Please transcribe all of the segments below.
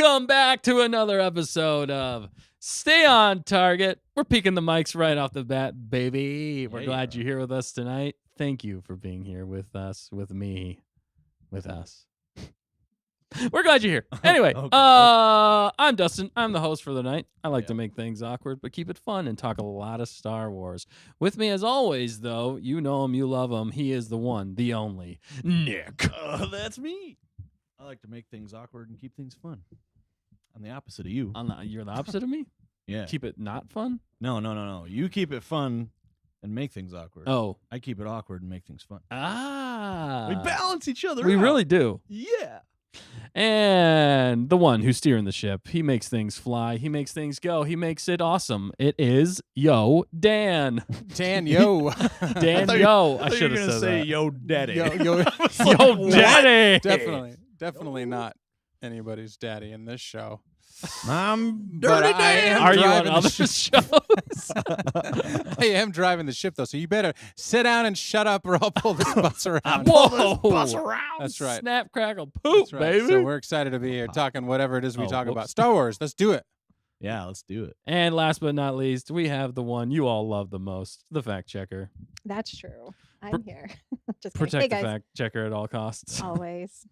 Welcome back to another episode of Stay on Target. We're peeking the mics right off the bat, baby. We're glad you're here with us tonight. Thank you for being here with us, with me, with us. We're glad you're here. Anyway, I'm Dustin. I'm the host for the night. I like to make things awkward, but keep it fun and talk a lot of Star Wars. With me, as always, though, you know him, you love him. He is the one, the only, Nick. That's me. I like to make things awkward and keep things fun. I'm the opposite of you. You're the opposite of me? Yeah. Keep it not fun? No. You keep it fun and make things awkward. Oh. I keep it awkward and make things fun. Ah. We balance each other We out. really do. Yeah. And the one who's steering the ship. He makes things fly. He makes things go. He makes it awesome. It is Dan. Dan, yo. Dan, yo. I I should have gonna said say that. yo daddy. Yo, Yo, daddy. definitely not anybody's daddy in this show. I'm But dirty I Dan. am Are you on driving the other ship. shows? I am driving the ship, though, so you better sit down and shut up or I'll pull this bus around. Whoa. Bus around. That's right. Snap, crackle, poop, That's right. baby. So we're excited to be here talking whatever it is we talk about. whoops. Star Wars. Let's do it. Yeah, let's do it. And last but not least, we have the one you all love the most, the fact checker. That's true. I'm here. Just Protect kidding. the Hey, guys. fact checker at all costs. Always.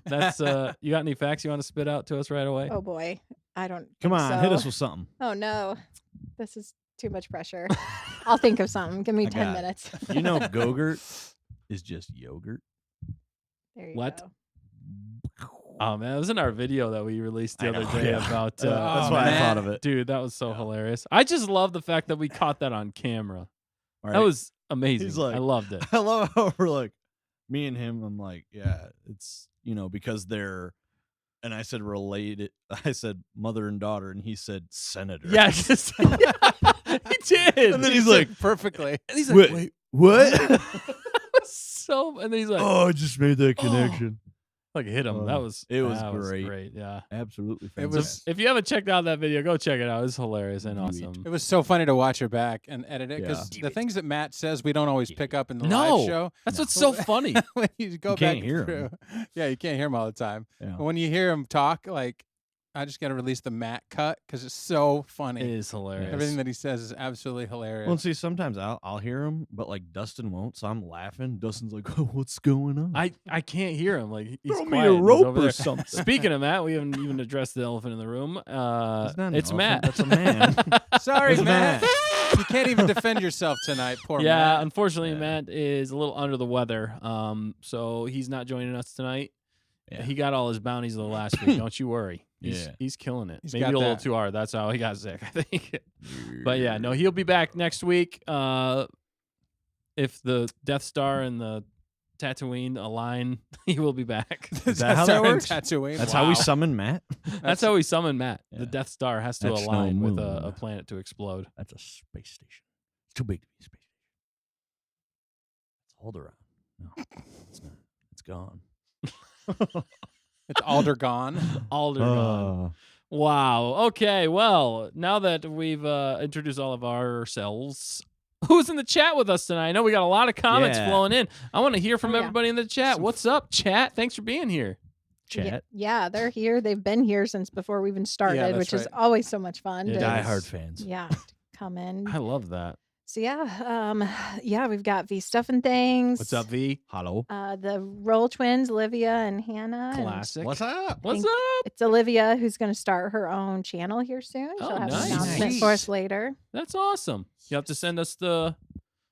That's you got any facts you want to spit out to us right away? Oh boy. I don't Come think on, so. hit us with something. Oh no. This is too much pressure. I'll think of something. Give me I 10 got it. minutes. You know Go-Gurt is just yogurt. There you What? go. Oh man, it was in our video that we released the I other know, day yeah. about. That's Oh, why I man. thought of it. Dude, that was so hilarious. I just love the fact that we caught that on camera. All That right. was amazing. He's like- I loved it. I love how we're like, me and him, I'm like, yeah, it's, because they're, and I said related, I said mother and daughter, and he said senator. Yeah, just, he did. And then he's like, perfectly. and he's like, wait, what? so, and then he's like, Oh, I just made that connection. like hit him. That was It was that great. Yeah. Absolutely. It was- fantastic. If you haven't checked out that video, go check it out. It's hilarious and Sweet. awesome. It was so funny to watch her back and edit it because the things that Matt says we don't always pick up in the No. live show. That's what's so funny. When you go You back can't hear through. Yeah, you can't hear him all the time. Yeah. But when you hear him talk, like, I just got to release the Matt cut because it's so funny. It is hilarious. Everything that he says is absolutely hilarious. Well, and see, sometimes I'll hear him, but like Dustin won't, so I'm laughing. Dustin's like, oh, what's going on? I can't hear him. Like he's Throw me quiet. a He's rope over or there. something. Speaking of Matt, we haven't even addressed the elephant in the room. It's not an It's elephant, Matt. that's a man. Sorry, It's Matt. Matt. You can't even defend yourself tonight. Poor Yeah, Matt. unfortunately, Yeah. Matt is a little under the weather. So he's not joining us tonight. Yeah. He got all his bounties the last week. Don't you worry. He's killing it. He's Maybe a got little that. too hard. That's how he got sick, I think. But yeah, no, he'll be back next week. If the Death Star and the Tatooine align, he will be back. Is that how that works? Tatooine. That's how we summon Matt. That's how we summon Matt. Yeah. The Death Star has to That's no align with moon. a planet to explode. That's a space station. It's too big to be a space station. It's Alderaan. No, it's not. It's gone. It's Alderaan. Alderaan. Wow. Okay. Well, now that we've introduced all of ourselves, who's in the chat with us tonight? I know we got a lot of comments Yeah. flowing in. I want to hear from Oh, yeah. everybody in the chat. What's up, chat? Thanks for being here. Chat. Yeah, they're here. They've been here since before we even started, that's which is right. always so much fun. It to- is. Die-hard fans. Yeah, to come in. I love that. So yeah, we've got V stuff and things. What's up, V? Hello. The Roll twins, Olivia and Hannah. and Classic. What's up? What's Think- up? It's Olivia who's going to start her own channel here soon. She'll Oh, have nice. an announcement Nice. for us later. That's awesome. You have to send us the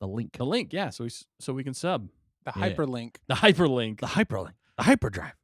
The link. link, yeah, so we can sub. The Yeah. hyperlink. The hyperlink. The hyperlink. The hyperdrive.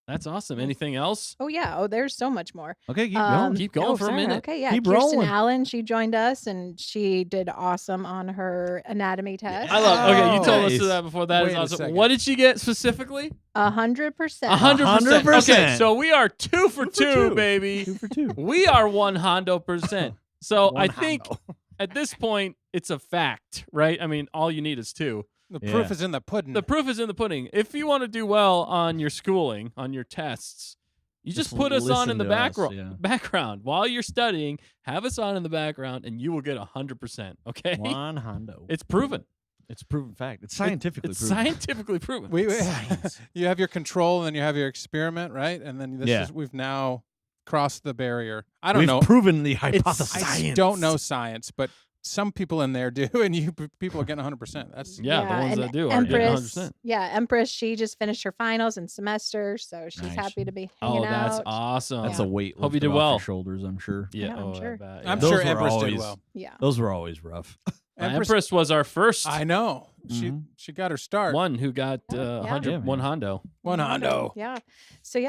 That's awesome. Anything else? Oh yeah. Oh, there's so much more. Okay, keep Um, going. Keep going oh, for a sorry. minute. Okay, yeah. Keep Kirsten rolling. Allen, she joined us and she did awesome on her anatomy test. I love. Okay, you Oh, told us nice. to that before. That is Wait a awesome. second. What did she get specifically? 100%. 100%. 100%. Okay, so we are 2 for 2, two. baby. 2 for 2. We are 100%. So I One think hundo. at this point it's a fact, right? I mean, all you need is 2. The Yeah. proof is in the pudding. The proof is in the pudding. If you want to do well on your schooling, on your tests, you just put us on in listen the to us, background while you're studying. Have us on in the background, and you will get 100%. Okay, One hundo. it's proven. It's proven fact. It's scientifically It's proven. scientifically proven. we Science. you have your control and then you have your experiment, right? And then Yeah. we've now cross the barrier. I don't We've know. proven the I hypothesis. don't know science, but some people in there do, and people are getting 100%. That's Yeah, the ones and that do are getting Empress. 100%. Yeah, Empress. She just finished her finals and semester, so she's Nice. happy to be Oh, hanging that's out. awesome. That's a weight Hope you lifted did off well. your shoulders, I'm sure. Yeah, Yeah, I'm I sure. bet, I'm yeah. Those sure were Empress did always- well. Yeah. Those were always rough. Empress was our first I know. Mhm. She got her start. one who got Yeah. 100, Yeah, one man. Hondo. One Hondo. Yeah. So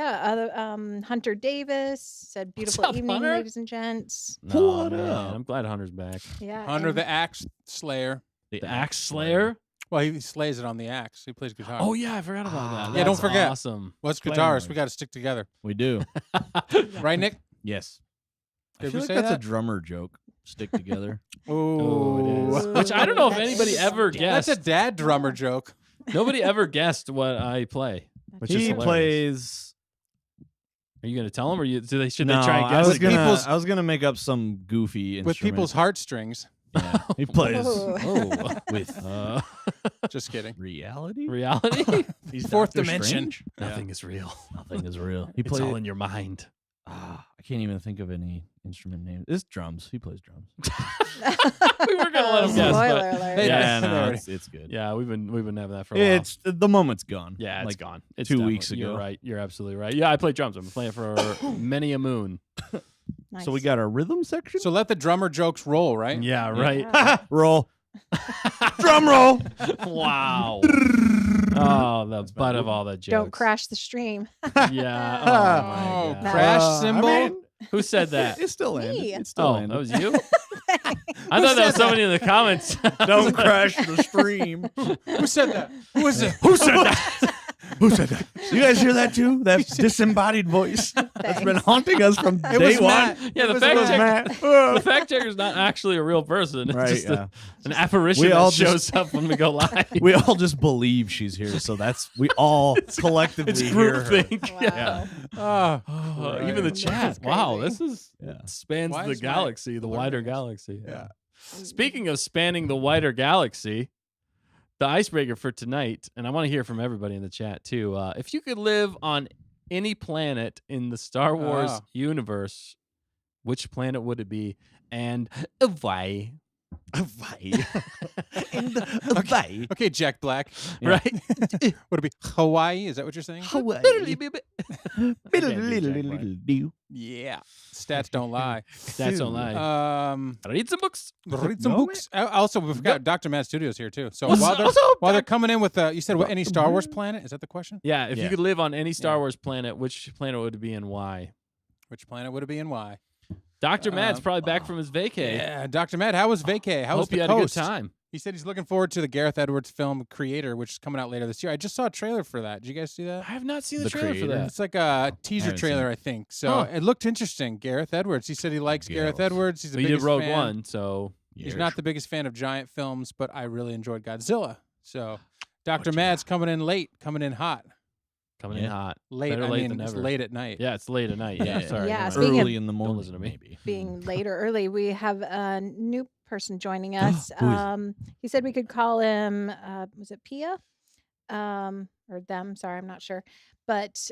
Hunter Davis said, "Beautiful up, evening, Hunter? ladies and gents." No, What man, up? I'm glad Hunter's back. Yeah. Hunter and- the Axe Slayer. The Axe Slayer? Well, he slays it on the axe. He plays guitar. Oh, yeah, I forgot about that. Yeah, don't That's forget. Awesome. Well, it's Playing guitarists. noise. We got to stick together. We do. Right, Nick? Yes. I Did feel we like say that's that? a drummer joke. Stick together. Oh, it is. Ooh, Which I don't know if that's anybody ever so guessed. That's a dad drummer joke. Nobody ever guessed what I play. Which is He hilarious. plays. Are you going to tell them, or should No, they try and I guess was it? gonna. People's- I was gonna make up some goofy With instrument. people's heartstrings. Yeah. He plays Ooh. Oh, with Just kidding. reality. reality? He's Fourth Doctor dimension. Strange? Nothing is real. Nothing is real. He It's plays. all in your mind. I can't even think of any instrument name. It's drums. He plays drums. We were gonna let him guess, Spoiler but- alert. Hey, Yeah, They no, already- it's good. Yeah, we've been having that for a while. It's the moment's gone. Yeah, it's like gone. It's 2 definitely- weeks ago. You're right. You're absolutely right. Yeah, I play drums. I've been playing for many a moon. Nice. So we got our rhythm section. So let the drummer jokes roll, right? Yeah, right. Yeah. roll. Drum roll. Wow. Oh, the butt of all the jokes. Don't crash the stream. Yeah. Oh, Oh, my God. crash symbol. I mean, Who said that? It still landed. Me. It still Oh, landed. that was you? I thought that was somebody in the comments. Don't crash the stream. Who said that? Who was it? Who said that? Who said that? You guys hear that too? That disembodied voice that's been haunting us from It day was one. Matt. Yeah, It the was fact Matt. check. The fact checker's not actually a real person. It's Right, just yeah. an apparition We that all shows up when we go live. We all just believe she's here, so we all collectively It's hear her. groupthink. Wow. Oh, Oh, Right. even the This chat. is Wow, crazy. this is Yeah. spans Why the is my galaxy, the wider alerting us? galaxy. Yeah. Speaking of spanning the wider galaxy, the icebreaker for tonight, and I want to hear from everybody in the chat too. If you could live on any planet in the Star Wars Ah. universe, which planet would it be, and why? Hawaii. In the Hawaii. okay, Jack Black. Yeah. Right? Would it be Hawaii? Is that what you're saying? Hawaii. Yeah. Stats don't lie. That's don't lie. Read some books. Read some No, books. Also, we've got Dr. Matt Studios here too. So What's while they're coming in with you said what, any Star Wars planet? Is that the question? Yeah, if you Yeah. could live on any Star Yeah. Wars planet, which planet would it be and why? Which planet would it be and why? Dr. Matt's Um, probably back from his vacay. Yeah, Dr. Matt, how was vacay? How was Hope the you had a good coast? time. He said he's looking forward to the Gareth Edwards film Creator, which is coming out later this year. I just saw a trailer for that. Did you guys see I that? have not seen the The trailer for Creator? that. It's like a teaser haven't seen trailer, it. I think. So Huh. it looked interesting. Gareth Edwards. He said he likes Gareth Gareth. Edwards. He's the We did biggest Rogue fan. One, so He's not the biggest fan of giant films, but I really enjoyed Godzilla. So Dr. Matt's coming in late, coming in hot. coming in Yeah. hot. Late, Better I late mean, than it's ever. late at night. Yeah, it's late at night. Yeah, Yeah. sorry. Yeah, never speaking mind. of- Early in the morning. listen to me. Maybe. Being late or early, we have a new person joining us. Who is He said we could call him, was it Pia? Or them, sorry, I'm not sure. But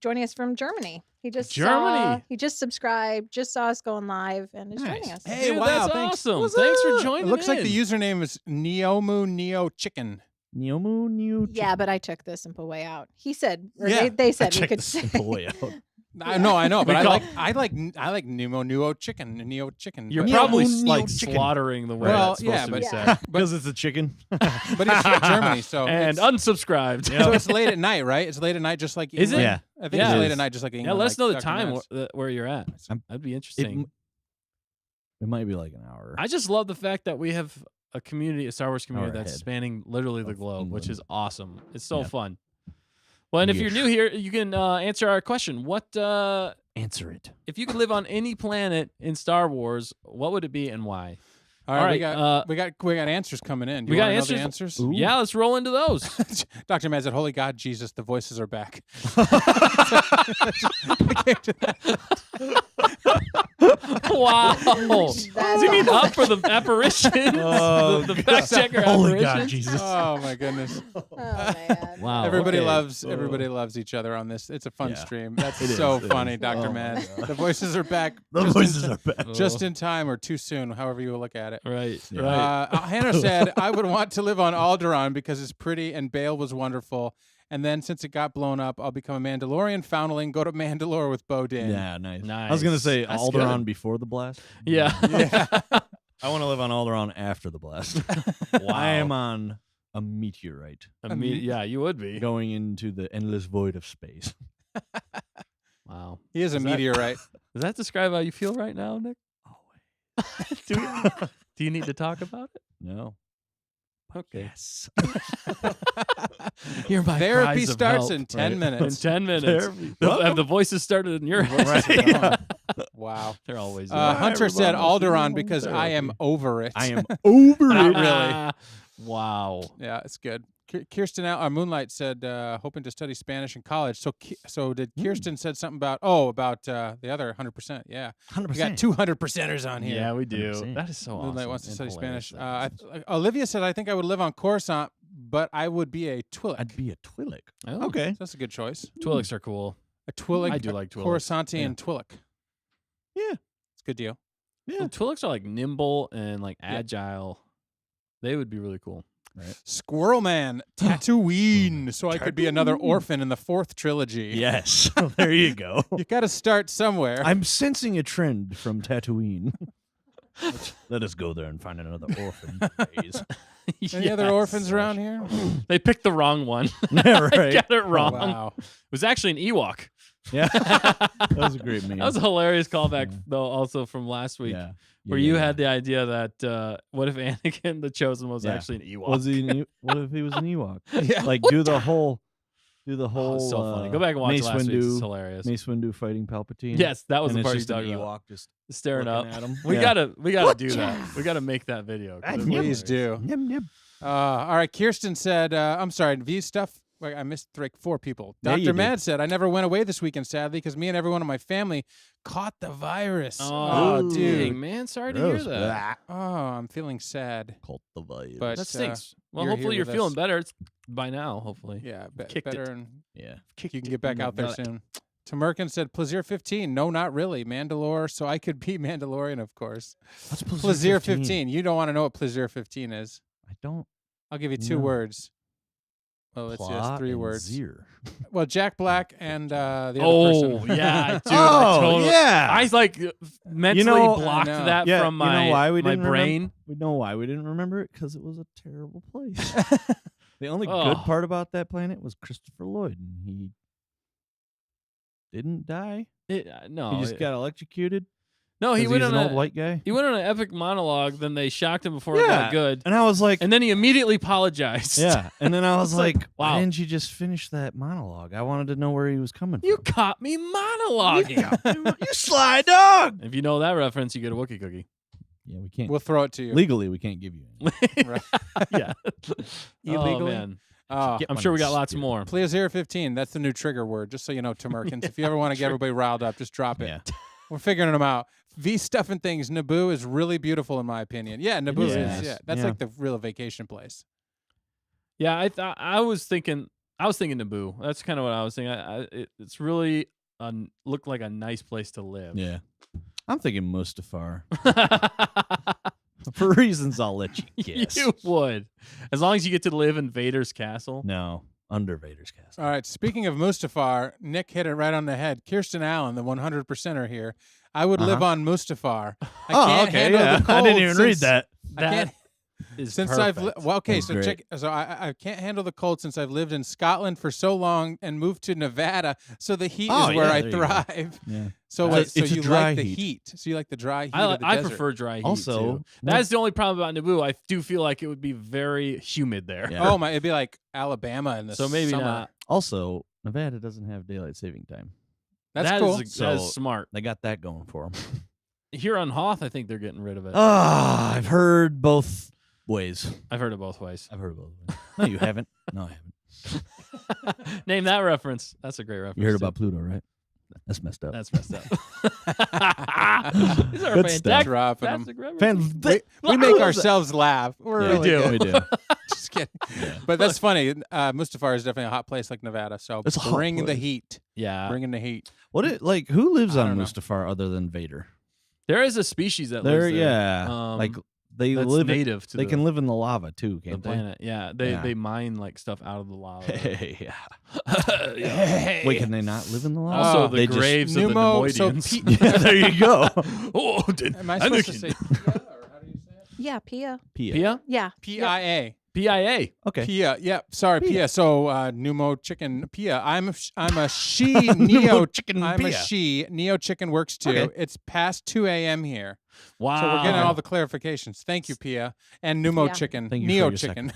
joining us from Germany. He just Germany? he just subscribed, just saw us going live, and is joining us. Hey, Dude, wow, that's thanks. awesome. What's Thanks for up? It joining looks like the in. username is Neomu Neo Chicken. Neomu New. Yeah, but I took the simple way out. He said, or Yeah, they said we Check could the say. simple way out. I know, but We I call- like Nemo Neo Chicken, Neo Chicken. You're but, probably Neomu like chicken. slaughtering the way Well, that's supposed yeah, to be but- said. Because it's a chicken. but it's from Germany, so And it's, unsubscribed. so it's late at night, right? It's late at night, just like Is it? England. Yeah. I think Yeah. it's It late is. at night, just like England. Yeah, let us like know the Dr. time Matt's. where you're at. I'm- That'd be interesting. It might be like an hour. I just love the fact that we have a community, a Star Wars community Hour that's ahead spanning literally the of globe, which is England. awesome. It's so Yeah. fun. Well, and if you're Yes. new here, you can answer our question. What Answer it. if you could live on any planet in Star Wars, what would it be and why? All right, All right, we got answers coming in. Do we you got wanna know the answers? answers? Ooh. Yeah, let's roll into those. Dr. Matt said, "Holy God, Jesus, the voices are back." Wow. That's Does he mean up for the apparitions? Oh, the fact checker Holy apparitions? God, Jesus. Oh my goodness. Oh man. Wow. Everybody okay. loves each other on this. It's a fun Yeah. stream. That's It so is, it funny, is. Dr. Oh, my Mad. God. The voices are back. The just voices in, are back. just in time or too soon, however you look at it. Right. Yeah. Right. Hannah said, I would want to live on Alderaan because it's pretty and Bale was wonderful. And then since it got blown up, I'll become a Mandalorian foundling, go to Mandalore with Bo Din. Yeah, nice. Nice. I was gonna say That's Alderaan good. before the blast. Yeah. Yeah. I want to live on Alderaan after the blast. Wow. I am on a meteorite Yeah, you would be. going into the endless void of space. Wow. He is a Is that- meteorite. Does that describe how you feel right now, Nick? Always. Do you need to talk about it? No. Okay. Yes. Hear my Therapy cries of starts help. in 10 minutes. In 10 minutes. Have the voices started in your head? Right. Yeah. Wow. They're always Hunter said everybody wants to Alderaan do because I am therapy. over it. I am over Not it. really. Wow. Yeah, it's good. Kirsten Moonlight said hoping to study Spanish in college. So did Kirsten said something about the other 100%. Yeah, 100%. we got 200%ers on here. Yeah, we do. 100%. That is so Moonlight awesome. wants to and study hilarious. Spanish. Olivia said I think I would live on Coruscant, but I would be a Twi'lek. I'd be a Twi'lek. Oh, Okay. So that's a good choice. Twi'leks are cool. A Twi'lek. I do like Twi'leks. Coruscantian Twi'lek. Yeah. It's a good deal. Yeah. Well, Twi'leks are like nimble and like Yeah. agile. They would be really cool. Squirrel Man, Tatooine, so I could be another Tatooine. orphan in the 4th trilogy. Yes. There you go. You got to start somewhere. I'm sensing a trend from Tatooine. Let us go there and find another orphan. Please. Any other orphans around here? They picked the wrong one. Yeah, They right. got it wrong. Wow. It was actually an Ewok. Yeah. That was a great meme. That was a hilarious callback, Yeah. though, also from last week, Yeah. where you had the idea that what if Anakin the Chosen was Yeah. actually an Ewok? Was he what if he was an Ewok? Yeah. Like do the whole Oh, it's so funny. Go back and watch Mace last week's. It's Windu, hilarious. Mace Windu fighting Palpatine. Yes, that was and the it's part just you're an talking about. Ewok just Staring up. looking at him. We Yeah. gotta do that. We gotta make that video. 'cause it's Please hilarious. do. Yum, yum. All right, Kirsten said, I'm sorry, V stuff. Wait, I missed like 4 people. Yeah, you Dr. did. Mad said, I never went away this weekend, sadly, because me and everyone in my family caught the virus. Oh, Ooh. dude. dang, man. Sorry to hear Gross. that. Oh, I'm feeling sad. Cult the vibe. But That stinks. Well, you're hopefully here you're with feeling us. better. It's by now, hopefully. Yeah, Kicked better it. and yeah. you can get back in the out there gut. soon. Tamerkin said, Plaisir 15. No, not really. Mandalore, so I could be Mandalorian, of course. What's Plaisir 15. You don't want to know what Plaisir 15 is. I don't. I'll give you 2 No. words. Well, it's Pla 3 and words. Zir. Well, Jack Black and the other Oh, person. yeah, dude. Oh, I totally, yeah. I like mentally know- blocked I know. that Yeah, from you my, know why we my didn't remember- brain. We know why we didn't remember it because it was a terrible place. The only Oh. good part about that planet was Christopher Lloyd, and he didn't die. No, He just got electrocuted. no. He 'cause went he's on an old a white guy. he went on an epic monologue. Then they shocked him before it Yeah. got good, And I was like, and then he immediately apologized. yeah. And then I was It's like, like, wow. why didn't you just finish that monologue? I wanted to know where he was coming You from. caught me monologuing. You sly dog. If you know that reference, you get a Wookiee cookie. Yeah, we can't. We'll throw it to you. Legally, we can't give you any. Right. Yeah. Illegally? Oh, man. Oh, Get I'm one sure we in got lots spirit. more. Plaisir 15. That's the new trigger word, just so you know, Tamerkins. If you ever want to get everybody riled up, just drop it. Yeah. We're figuring them out. V stuff and things. Naboo is really beautiful in my opinion. Yeah, Naboo is. is. Yeah, that's Yeah. like the real vacation place. Yeah, I was thinking Naboo. That's kind of what I was thinking. It's really looked like a nice place to live. Yeah. I'm thinking Mustafar. For reasons I'll let you guess. You would, as long as you get to live in Vader's castle. No, under Vader's castle. All right. Speaking of Mustafar, Nick hit it right on the head. Kirsten Allen, the 100%er here. I would live on Mustafar. I can't handle the I cold didn't even read since- that. I can't. Is Since I've perfect. well, okay, That's so great. check. So I can't handle the cold since I've lived in Scotland for so long and moved to Nevada. So the heat Oh, is where yeah, I there you go. thrive. Yeah. So It's wait, a- so it's a you dry like the heat. heat? So you like the dry heat of the I desert? prefer dry heat Also, too. That's the only problem about Naboo. I do feel like it would be very humid there. Yeah. Oh my! It'd be like Alabama in the So maybe summer. not. Also, Nevada doesn't have daylight saving time. That's That cool. is So- that is smart. They got that going for them. Here on Hoth, I think they're getting rid of it. I've heard both ways. I've heard it both ways. I've heard both ways. No, you haven't. No, I haven't. Name that reference. That's a great reference. You heard too. about Pluto, right? That's messed up. That's messed up. These are Good stuff. Dropping 'em. fantastic references. Fans, We make ourselves laugh. We're Yeah, really do. good. We do. Just kidding. Yeah. But that's funny. Mustafar is definitely a hot place like Nevada. So It's a hot bring the place. heat. Yeah. Bring in the heat. Who lives I on don't know. Mustafar other than Vader? There is a species that There, lives there. yeah. Like they that's live. native to They the, can live in the lava too, the can't they? planet. Yeah. They Yeah. they mine like stuff out of the lava. Hey, yeah. Yeah. Wait, can they not live in the lava? Also, Oh, the they just- graves of the Pneumo- so Nemoidians. Yeah, there you go. Oh, Am I supposed to Anakin. say Pia, or how do you say it? Yeah, Pia. Pia? Yeah. P-I-A. PIA. Okay. Pia. Yep. Sorry, Pia. Pia. So Pneumo chicken Pia. I'm a she neo chicken I'm a Pia. she. Neo chicken works too. Okay. It's past 2 a.m. here. Wow. So we're getting all the clarifications. Thank you, Pia. And Pneumo Yeah. chicken. Thank you Neo for your chicken.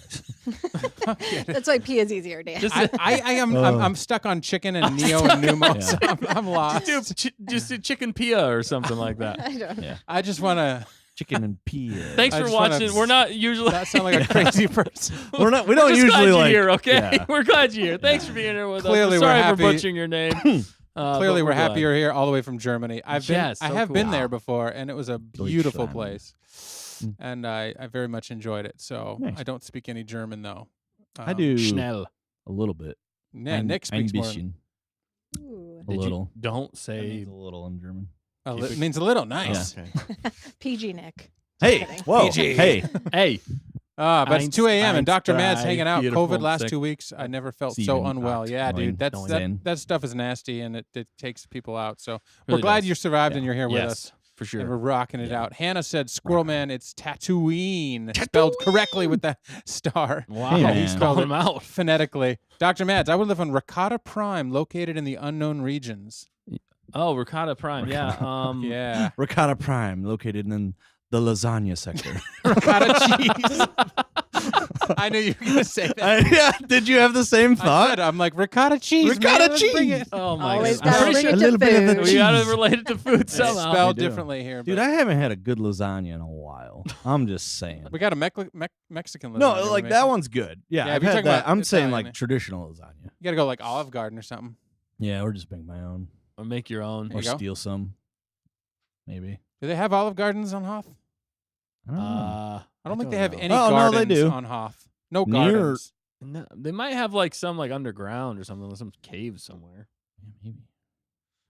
That's why Pia's easier, Dan. Just, I am I'm stuck on chicken and Neo and Pneumo. Yeah. So I'm lost. just do chicken Pia or something like that. I don't know. Yeah. I just want to Chicken and Pia. Thanks I for just wanna watching. We're not usually. not sound like a crazy person. We don't We're just usually glad you're like. here, okay? Yeah. We're glad you're here. Thanks for being here with Clearly us. we're Sorry for happy- butchering your name. Clearly, but we're happy glad. you're here all the way from Germany. I Yes, so have been cool. there before, and it was a beautiful Deutschland. place, and I very much enjoyed it. So Nice. I don't speak any German though. I do Schnell. a little bit. Yeah, Nick speaks more. bisschen. Ooh. A little. Don't It say. means a little in German. It means a little. Nice. Okay. PG Nick. Hey, kidding. whoa, PG. hey. Hey, But it's 2 a.m. and Dr. Mad's Einstein, hanging out. beautiful COVID last sick. 2 weeks. I never felt so Steven unwell. Ott. Yeah, dude. Noin. That that stuff is nasty, and it takes people out. So we're Really glad does. you survived and Yeah. you're here with yes, us. for And we're sure. rocking it out. Hannah said, "Squirrel Man, it's Tatooine, spelled correctly with the star, Wow, Hey, he man. spelled him out. phonetically." Dr. Mads, I would live on Ricotta Prime, located in the unknown regions. Oh, Ricotta Prime. Yeah. Yeah, Ricotta Prime, located in the lasagna sector. ricotta cheese. I knew you were gonna say that. Yeah, did you have the same I thought? said, I'm like ricotta cheese. Ricotta man, let's bring cheese. it." Oh my Always god. I'm gotta pretty bring sure it A to little bit of the food. we gotta cheese. relate it to food It's somehow. spelled We do. differently here. Dude, but I haven't had a good lasagna in a while. I'm just saying. we got a Mexican lasagna. No, we're like making. that one's good. Yeah, Yeah, I've if you're had talking that. about I'm saying Italian. like traditional lasagna. You gotta go like Olive Garden or something. Yeah, or just make my own, Or make your own. There or you go. steal some. Maybe. Do they have Olive Gardens on Hoth? I don't know. I don't think they don't have know. any Oh, no, gardens they do. on Hoth. No Near- gardens. No, they might have like some like underground or something, some cave somewhere. Yeah, maybe.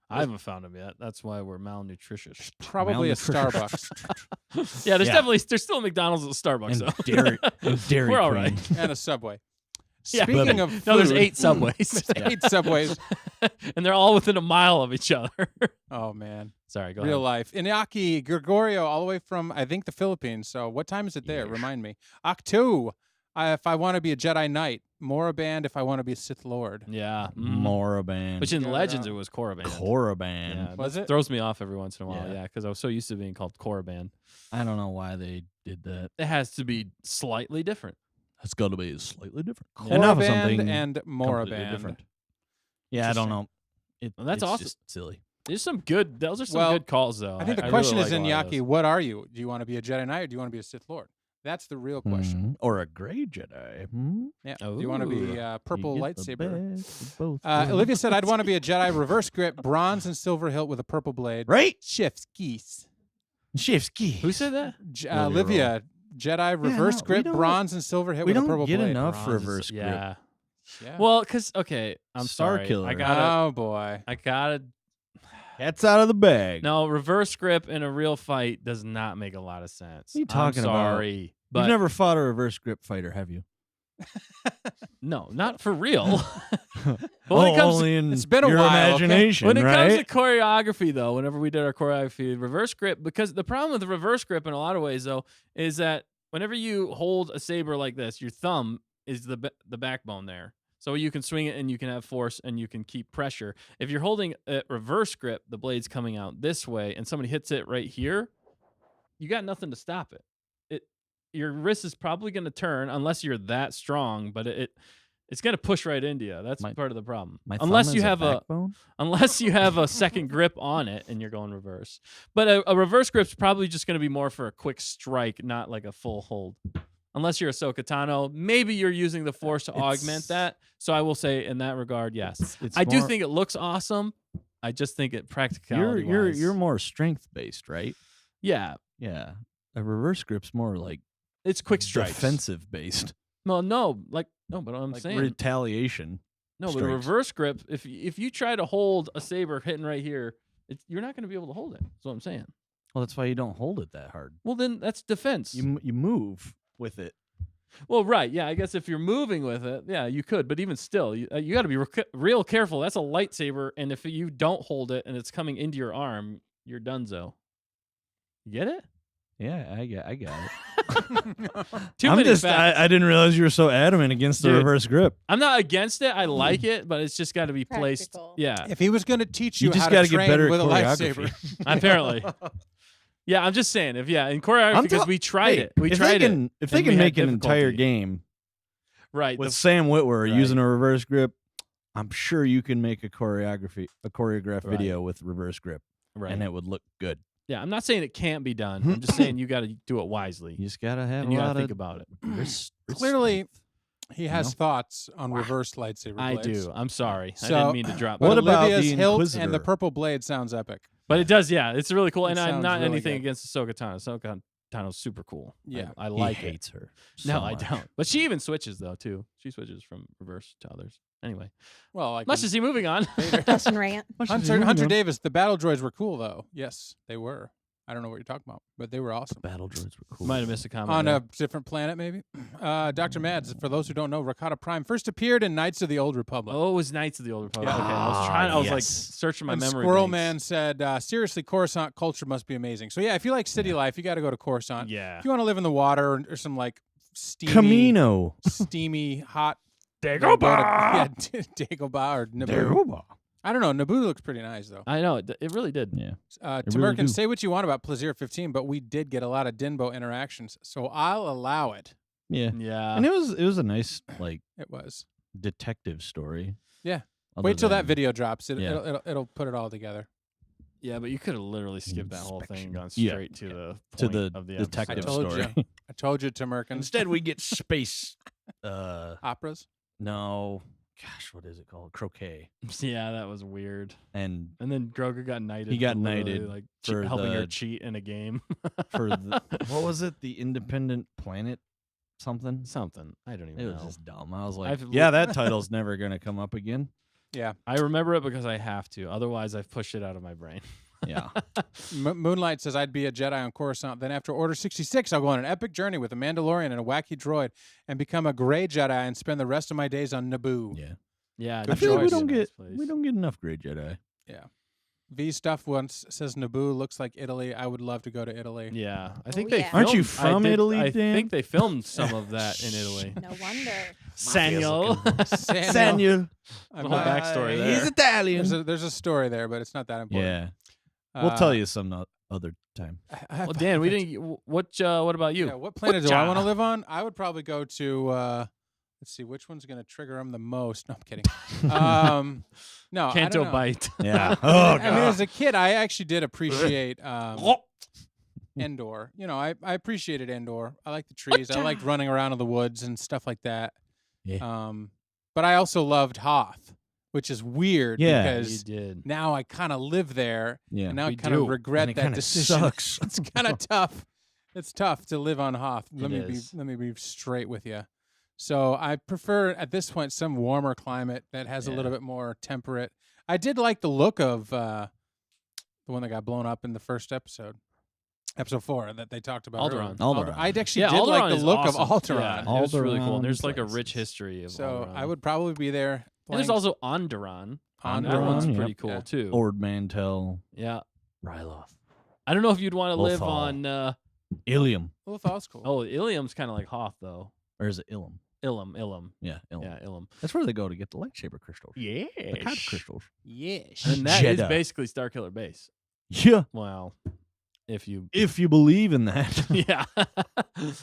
I haven't found them yet. That's why we're malnutritious. Probably a Malnutrition. Starbucks Yeah, Yeah. there's still a McDonald's and a Starbucks. And So. Dairy, and Dairy We're all Queen. right. and a Subway. Yeah. Speaking of food, No, there's 8 Subways. there's 8 Subways. And they're all within a mile of each other. Oh man, Sorry, go real ahead. life. Inaki Gregorio, all the way from I think the Philippines. So what time is it there? Yes. Remind me. Octu. If I want to be a Jedi Knight, Moraband. If I want to be a Sith Lord. Yeah. Moraband. Which in Got it Legends out. it was Korriban. Korriban. Yeah, Was that it? throws me off every once in a while. Yeah. Yeah, because I was so used to being called Korriban. I don't know why they did that. It has to be slightly different. It's got to be slightly different. Koraband Enough of something and completely Moraband. different. Yeah, I don't know. Well, that's it's awesome. Just silly. There's some good. Those are some Well, good calls, though. I think the really question like is a in lot of Yaki, those. what are you? Do you want to be a Jedi Knight or do you want to be a Sith Lord? That's the real question. Mhm. Or a gray Jedi. Hmm? Yeah. Do you want to be Ooh. purple You get the lightsaber? best of both Olivia worlds. said, "I'd want to be a Jedi reverse grip, bronze and silver hilt with a purple blade." Right? Chef's geese. Chef's key. Who said that? Olivia Olivia, Jedi reverse no, we grip, don't- bronze and silver hilt we with a don't purple get blade. enough Bronze is- reverse grip. Yeah. Yeah. Well, because okay, I'm Star sorry. Killer. I gotta. Oh boy. I gotta. Cat's out of the bag. No, reverse grip in a real fight does not make a lot of sense. What are you talking I'm about? sorry, but You've never fought a reverse grip fighter, have you? no, not for real. But when it comes to, only in It's been a your while, okay? imagination, when it comes to right? choreography, though, whenever we did our choreography, reverse grip, because the problem with the reverse grip in a lot of ways, though, is that whenever you hold a saber like this, your thumb is the backbone there. So you can swing it and you can have force and you can keep pressure. If you're holding a reverse grip, the blade's coming out this way, and somebody hits it right here, you got nothing to stop it. Your wrist is probably going to turn unless you're that strong, but it's going to push right into you. That's My- part of the problem. My thumb Unless is you have backbone? unless you have a second grip on it and you're going reverse. But a reverse grip's probably just going to be more for a quick strike, not like a full hold. Unless you're Ahsoka Tano, maybe you're using the force to augment It's- that. So I will say in that regard, yes. It's I do more- think it looks awesome, I just think it practicality. You're more strength based, right? Yeah, Yeah. A reverse grip's more like it's quick strikes. defensive based. Well, no, but I'm Like saying retaliation. no, but a strikes. reverse grip. If you try to hold a saber hitting right here, you're not going to be able to hold it. That's what I'm saying. Well, that's why you don't hold it that hard. Well, then that's defense. You move with it. Well, right. Yeah, I guess if you're moving with it, yeah, you could. But even still, you got to be real careful. That's a lightsaber, and if you don't hold it and it's coming into your arm, you're donezo. You get it? Yeah, I got it. I didn't realize you were so adamant against the Dude. reverse grip. I'm not against it. I like it, but it's just got to be placed. Practical. Yeah, If he was going to teach You you, just how gotta to get train better at with a choreography. lightsaber, apparently. Yeah, I'm just saying. In choreography, I'm because tell- we tried Hey, it. We if tried they can, If they and we can had make an entire difficulty. game right. with Sam Witwer Right. using a reverse grip, I'm sure you can make a choreographed Right. video with reverse grip, right. and it would look good. Yeah, I'm not saying it can't be done. I'm just saying you got to do it wisely. You just gotta have And a you got lot to think of about it. Clearly, strength. he has know? thoughts on reverse lightsaber I blades. do. I'm sorry. I So- didn't mean to drop But What that. about Olivia's the hilt and Inquisitor? the purple blade sounds epic. But it does, yeah. It's really cool. It And I'm sounds not really anything good. against Ahsoka Tano. Ahsoka Tano's super cool. Yeah. I He like it. hates her. No, so I much. don't. But she even switches, though, too. She switches from reverse to others. Anyway, Well, like much as he moving on. Dustin rant. Hunter Davis, the battle droids were cool, though. Yes, they were. I don't know what you're talking about, but they were awesome. Battle droids were cool. Might have missed a comment. On there. a different planet, maybe. Dr. Mads, for those who don't know, Rakata Prime first appeared in Knights of the Old Republic. Oh, it was Knights of the Old Republic. Yeah. Okay, I was like yes. searching my and memory. Squirrel banks. Man said, seriously, Coruscant culture must be amazing. So, yeah, if you like city life, you got to go to Coruscant. Yeah. If you want to live in the water or some, like, Camino. steamy, hot. Dagobah! Yeah, Dagobah or Naboo. I don't know. Naboo looks pretty nice, though. I know. It really did. Yeah. Tamerkin, really do. say what you want about Plaisir 15, but we did get a lot of DinBo interactions, so I'll allow it. Yeah. Yeah. And it was a nice like It was. detective story. Yeah. Other Wait till that than- video drops. Yeah. It'll put it all together. Yeah, but you could have literally skipped that whole thing and gone Yeah. straight to the To point the of the detective I episode. told story. you. I told you, Tamerkin. Instead, we get space. Operas. No, gosh, what is it called? Croquet. Yeah, that was weird. And And then Grogu got knighted. He got for literally, knighted like for helping her the- cheat in a game. for the, what was it? The Independent Planet something. Something I don't even It know. was just dumb. I was like, I've yeah, that title's never gonna come up again. Yeah. I remember it because I have to. Otherwise, I've pushed it out of my brain. Yeah. Moonlight says, I'd be a Jedi on Coruscant. Then after Order 66, I'll go on an epic journey with a Mandalorian and a wacky droid and become a gray Jedi and spend the rest of my days on Naboo. Yeah. Yeah, Good I feel like choice. we don't get enough great Jedi. V Stuff once says Naboo looks like Italy. I would love to go to Italy. Yeah, I Oh, think they. yeah. Aren't you filmed- from Italy, I Dan? think they filmed some of that in Italy. No wonder. Samuel. Samuel. The whole backstory there. He's Italian. There's a story there, but it's not that important. Yeah. We'll tell you some other time. Well, Dan, we didn't. What about you? Yeah, what planet do I want to Whatcha? live on? I would probably go to. Let's see, which one's going to trigger him the most? No, I'm kidding. No, I Canto don't know. bite. Yeah. I mean, as a kid, I actually did appreciate Endor. You know, I appreciated Endor. I like the trees. I liked running around in the woods and stuff like that. Yeah. But I also loved Hoth, which is weird Yeah. You because did. now I kind of live there, Yeah. and now I We kind of do. regret And it that kinda decision. sucks. It's kind of tough. It's tough to live on Hoth. Let is. me be straight with you. So I prefer at this point some warmer climate that has a Yeah. little bit more temperate. I did like the look of the one that got blown up in the first episode 4 that they talked about. earlier. Alderaan. Alderaan. I actually Yeah, did like Alderaan the is look awesome. of Alderaan. Yeah, it's really cool. And Alderaan there's like a places. rich history of So Alderaan. I would probably be there. And there's playing also Onderon. That Onderon, one's yep. pretty cool Yeah. too. Ord Mantell. Yeah. Ryloth. I don't know if you'd want to live Lothal. on. Ilium. Lothal's cool. Oh, Ilium's kind of like Hoth though. Or is it Ilum? Ilum. Yeah, Ilum. Yeah, Ilum. That's where they go to get the lightsaber crystals. Yeah. The kyber crystals. yes. And that is Jeddah. basically Starkiller Base. Yeah. Wow. If you. If you believe in that. Yeah.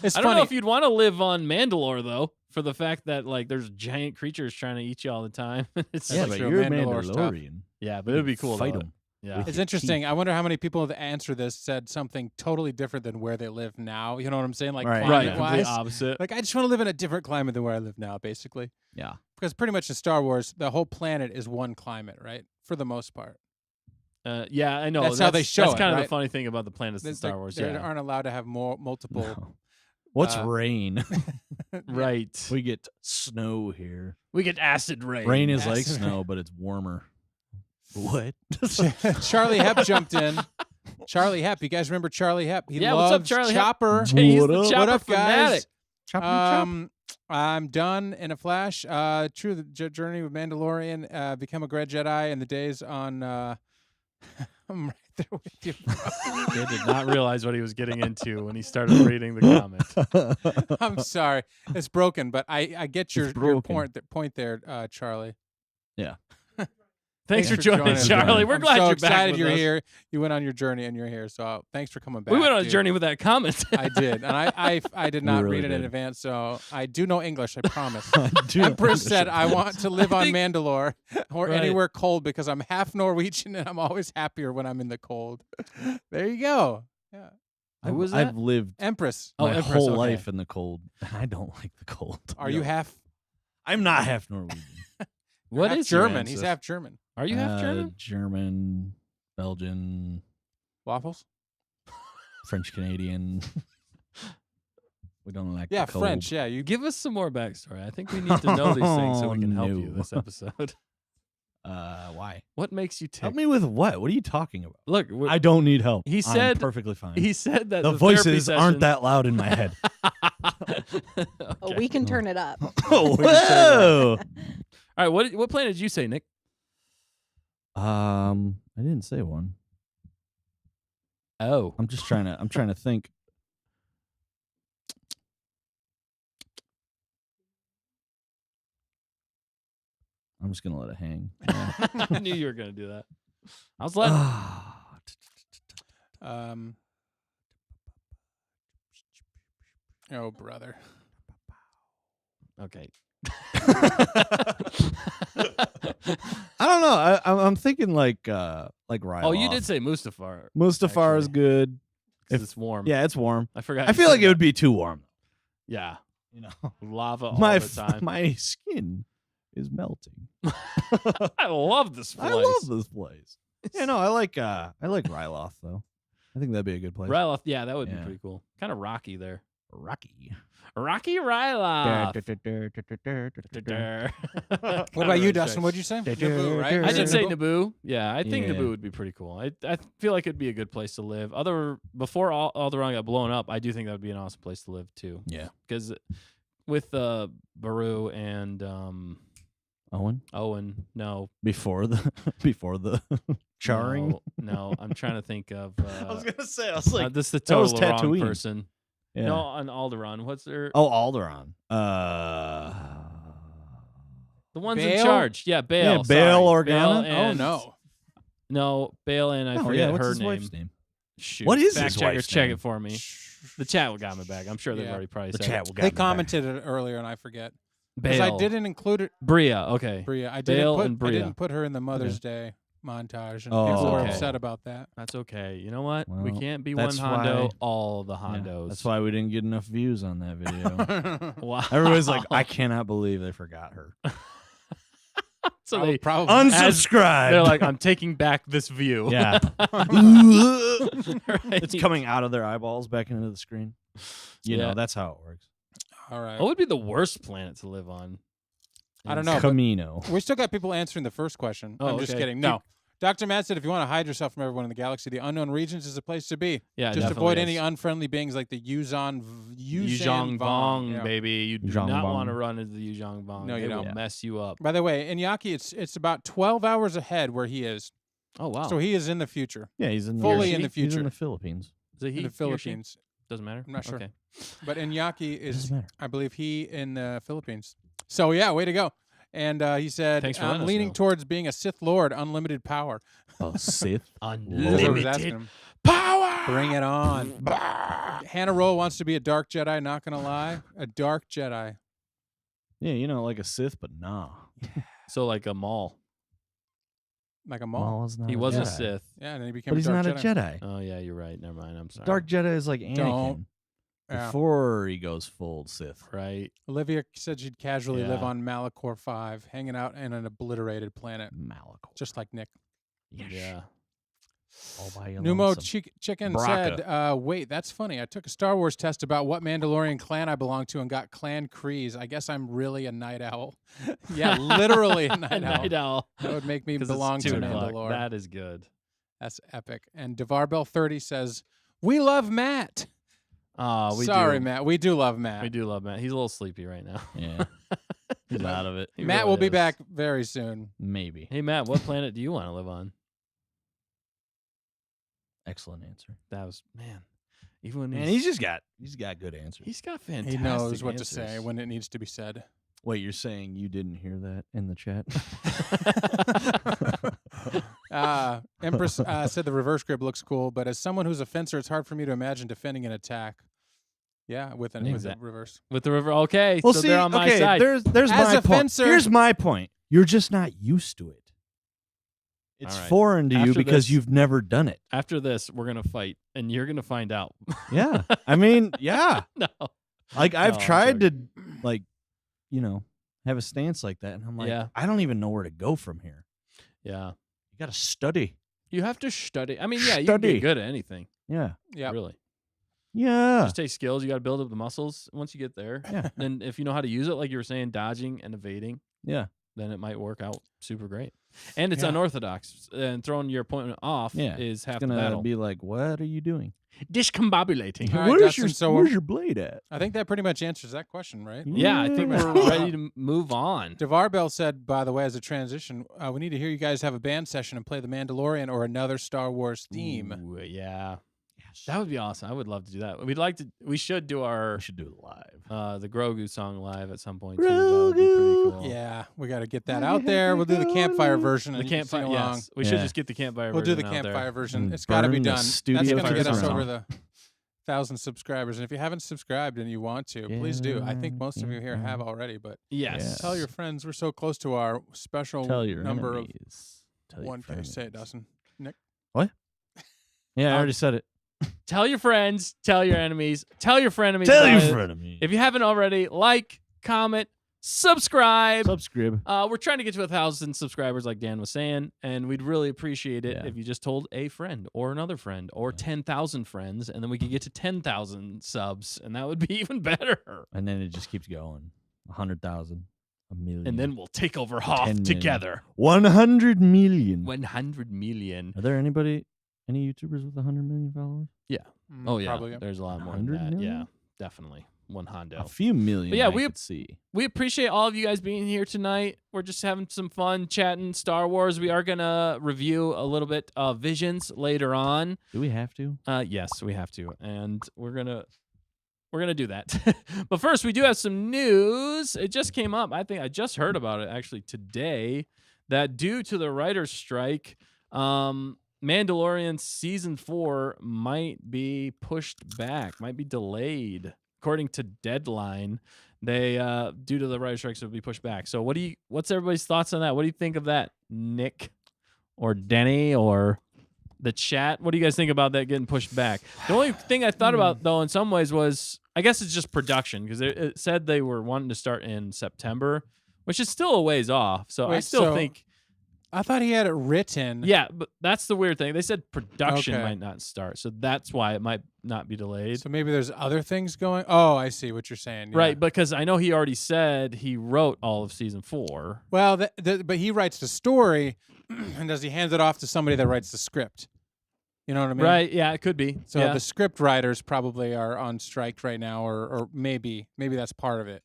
It's I don't know funny. if you'd want to live on Mandalore though, for the fact that like there's giant creatures trying to eat you all the time. It's Yeah, yeah, like- but but true. you're a Mandalore's tough. Mandalorian. yeah, but it'd be cool. Fight though. them. Yeah. with It's your interesting. teeth. I wonder how many people that answer this said something totally different than where they live now. You know what I'm saying? Like Right. Right. climate Complete wise. opposite. Like I just want to live in a different climate than where I live now, basically. Yeah. Because pretty much in Star Wars, the whole planet is one climate, right? For the most part. Yeah, I know. That's how they show That's it, kind of the right? funny thing about the planets in Star Wars. They Yeah, aren't allowed to have multiple. No. What's Uh, rain? right. We get snow here. We get acid rain. Rain is like Acid snow, but it's warmer. What? Charlie Hepp jumped in. Charlie Hepp, you guys remember Charlie Hepp? He Yeah, what's up, loves Charlie Hepp? Chopper. He's What the up? chopper What up, fanatic. guys? I'm done in a flash. True, the journey with Mandalorian, become a great Jedi in the days on. I'm right there with you. He did not realize what he was getting into when he started reading the comment. I'm sorry, it's broken, but I get your broken. point there, Charlie. Yeah. Thanks for joining us, Charlie. We're I'm glad so you're excited back with you're us. here. You went on your journey and you're here, so thanks for coming back. We went on a dude. journey with that comment. I did, and I did not really read it in did. advance, so I do know English. I promise. Dude, Empress said, "I want to live on think- Mandalore or Right. anywhere cold because I'm half Norwegian and I'm always happier when I'm in the cold." There you go. Yeah, Who was that? I've lived Empress. Oh, my Empress, whole okay. life in the cold. I don't like the cold. Are you half? I'm not half Norwegian. What half is your German? He's ancestry? half German. Are you half German? German, Belgian, Waffles? French Canadian. We don't like Yeah, the cold. French. Yeah, you. Give us some more backstory. I think we need to know these things so we can help you No. this episode. Why? What makes you tick? Help me with what? What are you talking about? Look, I don't need help. He I'm said- perfectly fine. he said that the therapy voices aren't session- that loud in my head. Oh, we can turn it up. Oh, We can say whoa! All right, what planet did you say, Nick? I didn't say one. Oh, I'm just trying to think. I'm just gonna let it hang. Yeah. I knew you were gonna do that. I was letting. Oh, brother. Okay. I don't know. I'm thinking like Ryloth. Oh, you did say Mustafar. Mustafar is actually. good. 'Cause it's warm. Yeah, it's warm. I forgot. I you feel said like it that. would be too warm. Yeah, You know, lava all my the time. my skin is melting. I love this place. I love this place. Yeah, no, I like Ryloth though. I think that'd be a good place. Ryloth, yeah, that would be Yeah. pretty cool. Kind of rocky there. Rocky. Rocky Ryloth. What about you, Dustin? What'd you say? Naboo, right? I You did said say Naboo? Naboo. Yeah, I think Yeah. Naboo would be pretty cool. I feel like it'd be a good place to live. Before Alderaan got blown up, I do think that would be an awesome place to live too. Yeah. Because with Baru and Owen, no, Before the charring. No, I'm trying to think of. I was gonna say. I was like, this is the that was total wrong Tatooine. person. yeah. No, on Alderaan. What's their Oh, Alderaan. the ones Bail? in charge? Yeah, Bail. Yeah, Bail sorry. Organa? Bail Oh, and, no. No, Bail and I Oh, forget yeah, what's her his name. wife's name? Shoot. What is Fact his checkers wife's check name? it for me. The chat got me back. I'm sure they've Yeah. already probably The said chat it. will They get me back. commented it earlier and I forget. Because Bail. I didn't include it. Bria. Okay. Bria. I Bail didn't and put. I Bria. didn't put her in the Mother's Day montage, and Oh, people were okay. upset about that. That's okay. You know what? We Well, can't be one that's Hondo, why- all the Yeah, Hondos. that's why we didn't get enough views on that video. Wow. Everybody's like, I cannot believe they forgot her. So they probably Unsubscribe. they're like, I'm taking back this view. yeah. Right. It's coming out of their eyeballs back into the screen. You Yeah. know, that's how it works. all right. What would be the worst planet to live on? I don't know. but Camino. we still got people answering the first question. Oh, I'm just okay. kidding. No. Dr. Matt said, if you want to hide yourself from everyone in the galaxy, the unknown regions is a place to be. Yeah, Just definitely avoid is. any unfriendly beings like the Yuzhan Yuzhong Vong, Yeah. baby. You do Yuzhong not Vong. want to run into the Yuzhong Vong. No, you They will don't. mess you up. By the way, Iñaki, it's about 12 hours ahead where he is. Oh, wow. So he is in the future. Yeah, he's in Fully the, in the He's in future. the Philippines. Is it he? In the He or she? Philippines. Doesn't matter? I'm not sure. Okay. But Iñaki It is, doesn't matter. I believe he in the Philippines. So yeah, way to go. And he said, Thanks for I'm letting us leaning know. towards being a Sith Lord, unlimited power. Oh, Sith. That's what I was asking Unlimited him. power. Bring it on. Hannah Roll wants to be a dark Jedi, not going to lie. A dark Jedi. Yeah, you know, like a Sith, but nah. So like a Maul. Like a Maul. Maul is not He a was a Jedi. Sith. Yeah, and then he became But a he's dark not Jedi. a Jedi. Oh yeah, you're right. Never mind. I'm sorry. Dark Jedi is like Anakin. Don't. Yeah. Before he goes full Sith. Right. Olivia said she'd casually live Yeah. on Malachor 5, hanging out in an obliterated planet, Malachor. just like Nick. Yes. Yeah. All by your Numo lonesome. Chicken Braca. said, wait, that's funny. I took a Star Wars test about what Mandalorian clan I belong to and got Clan Kreese. I guess I'm really a night owl. Yeah, literally a night owl. Night owl. That would make me 'Cause belong it's to 2 o'clock. Mandalore. That is good. That's epic. And DeVarbell30 says, we love Matt. We Sorry, do. Matt. We do love Matt. We do love Matt. He's a little sleepy right now. Yeah. He's out of it. He Matt really will be is. back very soon. Maybe. Hey, Matt, what planet do you want to live on? Excellent answer. That was, man. Even when Man, he's got good answers. he's got fantastic He knows what answers. to say when it needs to be said. Wait, you're saying you didn't hear that in the chat? Empress said the reverse grip looks cool, but as someone who's a fencer, it's hard for me to imagine defending an attack. Yeah, with a Exact- reverse. With the river. Okay, Well, so see, they're on my okay, side. there's As my a point. fencer- Here's my point. You're just not used to it. It's All right. foreign to you After because this- you've never done it. After this, we're going to fight, and you're going to find out. Yeah. I mean, yeah. No. Like I've No, I'm tried to like, have a stance like that, and I'm like, Yeah. I don't even know where to go from here. Yeah. You got to study. You have to study. I mean, yeah, you can Study. get good at anything. Yeah. Yeah. Really. Yeah. Just take skills. You got to build up the muscles. Once you get there, Yeah. then if you know how to use it, like you were saying, dodging and evading, Yeah. then it might work out super great. And it's Yeah. unorthodox. And throwing your opponent off Yeah. is half It's the gonna battle. be like, what are you doing? Discombobulating. All right, Dustin, where's your blade at? I think that pretty much answers that question, right? Yeah, I think we're ready to move on. DeVarbell said, by the way, as a transition, we need to hear you guys have a band session and play The Mandalorian or another Star Wars theme. Ooh, yeah. Yes. That would be awesome. I would love to do that. We should do our We should do it live. the Grogu song live at some point too. That would be pretty cool. Yeah, we got to get that out there. We'll do the campfire version. The and you can campfire. sing along. Yes, we should Yeah. just get the campfire. We'll do the version out there. campfire version. And It's got to be burn the done. That's studio going to get us down. over the 1,000 subscribers. And if you haven't subscribed and you want to, please do. I think most of you here have already, but Yes. tell your friends. We're so close to our special Tell your number enemies. Tell of your one. Can you say it, frenemies. Dustin? Nick? Yeah, I already said it. Tell your friends. Tell your enemies. Tell your frenemies. Tell about your it. frenemies. If you haven't already, like, comment, subscribe. Subscribe. We're trying to get to 1,000 subscribers, like Dan was saying, and we'd really appreciate it Yeah. if you just told a friend or another friend or 10,000 friends, and then we could get to 10,000 subs, and that would be even better. And then it just keeps going. 100,000. A million. And then we'll take over Hoth 10 million. together. 100 million. 100 million. Are there any YouTubers with 100 million followers? Oh, yeah. Probably. There's a lot more than 100 that. million? Yeah, definitely. One Hondo. A few million. But yeah, I we- could see. We appreciate all of you guys being here tonight. We're just having some fun chatting Star Wars. We are going to review a little bit of Visions later on. Do we have to? Yes, we have to. And we're going to do that. But first, we do have some news. It just came up. I think I just heard about it actually today that due to the writer's strike, Mandalorian season 4 might be pushed back, might be delayed. According to Deadline, they due to the writer's strikes, it'll be pushed back. So what's everybody's thoughts on that? What do you think of that, Nick or Denny or the chat? What do you guys think about that getting pushed back? The only thing I thought about though in some ways was I guess it's just production because it said they were wanting to start in September, which is still a ways off. So I Wait, still so- think I thought he had it written. yeah, but that's the weird thing. They said production Okay. might not start, so that's why it might not be delayed. So maybe there's other things going. Oh, I see what you're saying. Yeah. Right, because I know he already said he wrote all of season 4. Well, but he writes the story, and does he hand it off to somebody that writes the script? You know what I mean? Right? Yeah, it could be. So yeah. the script writers probably are on strike right now, or maybe that's part of it.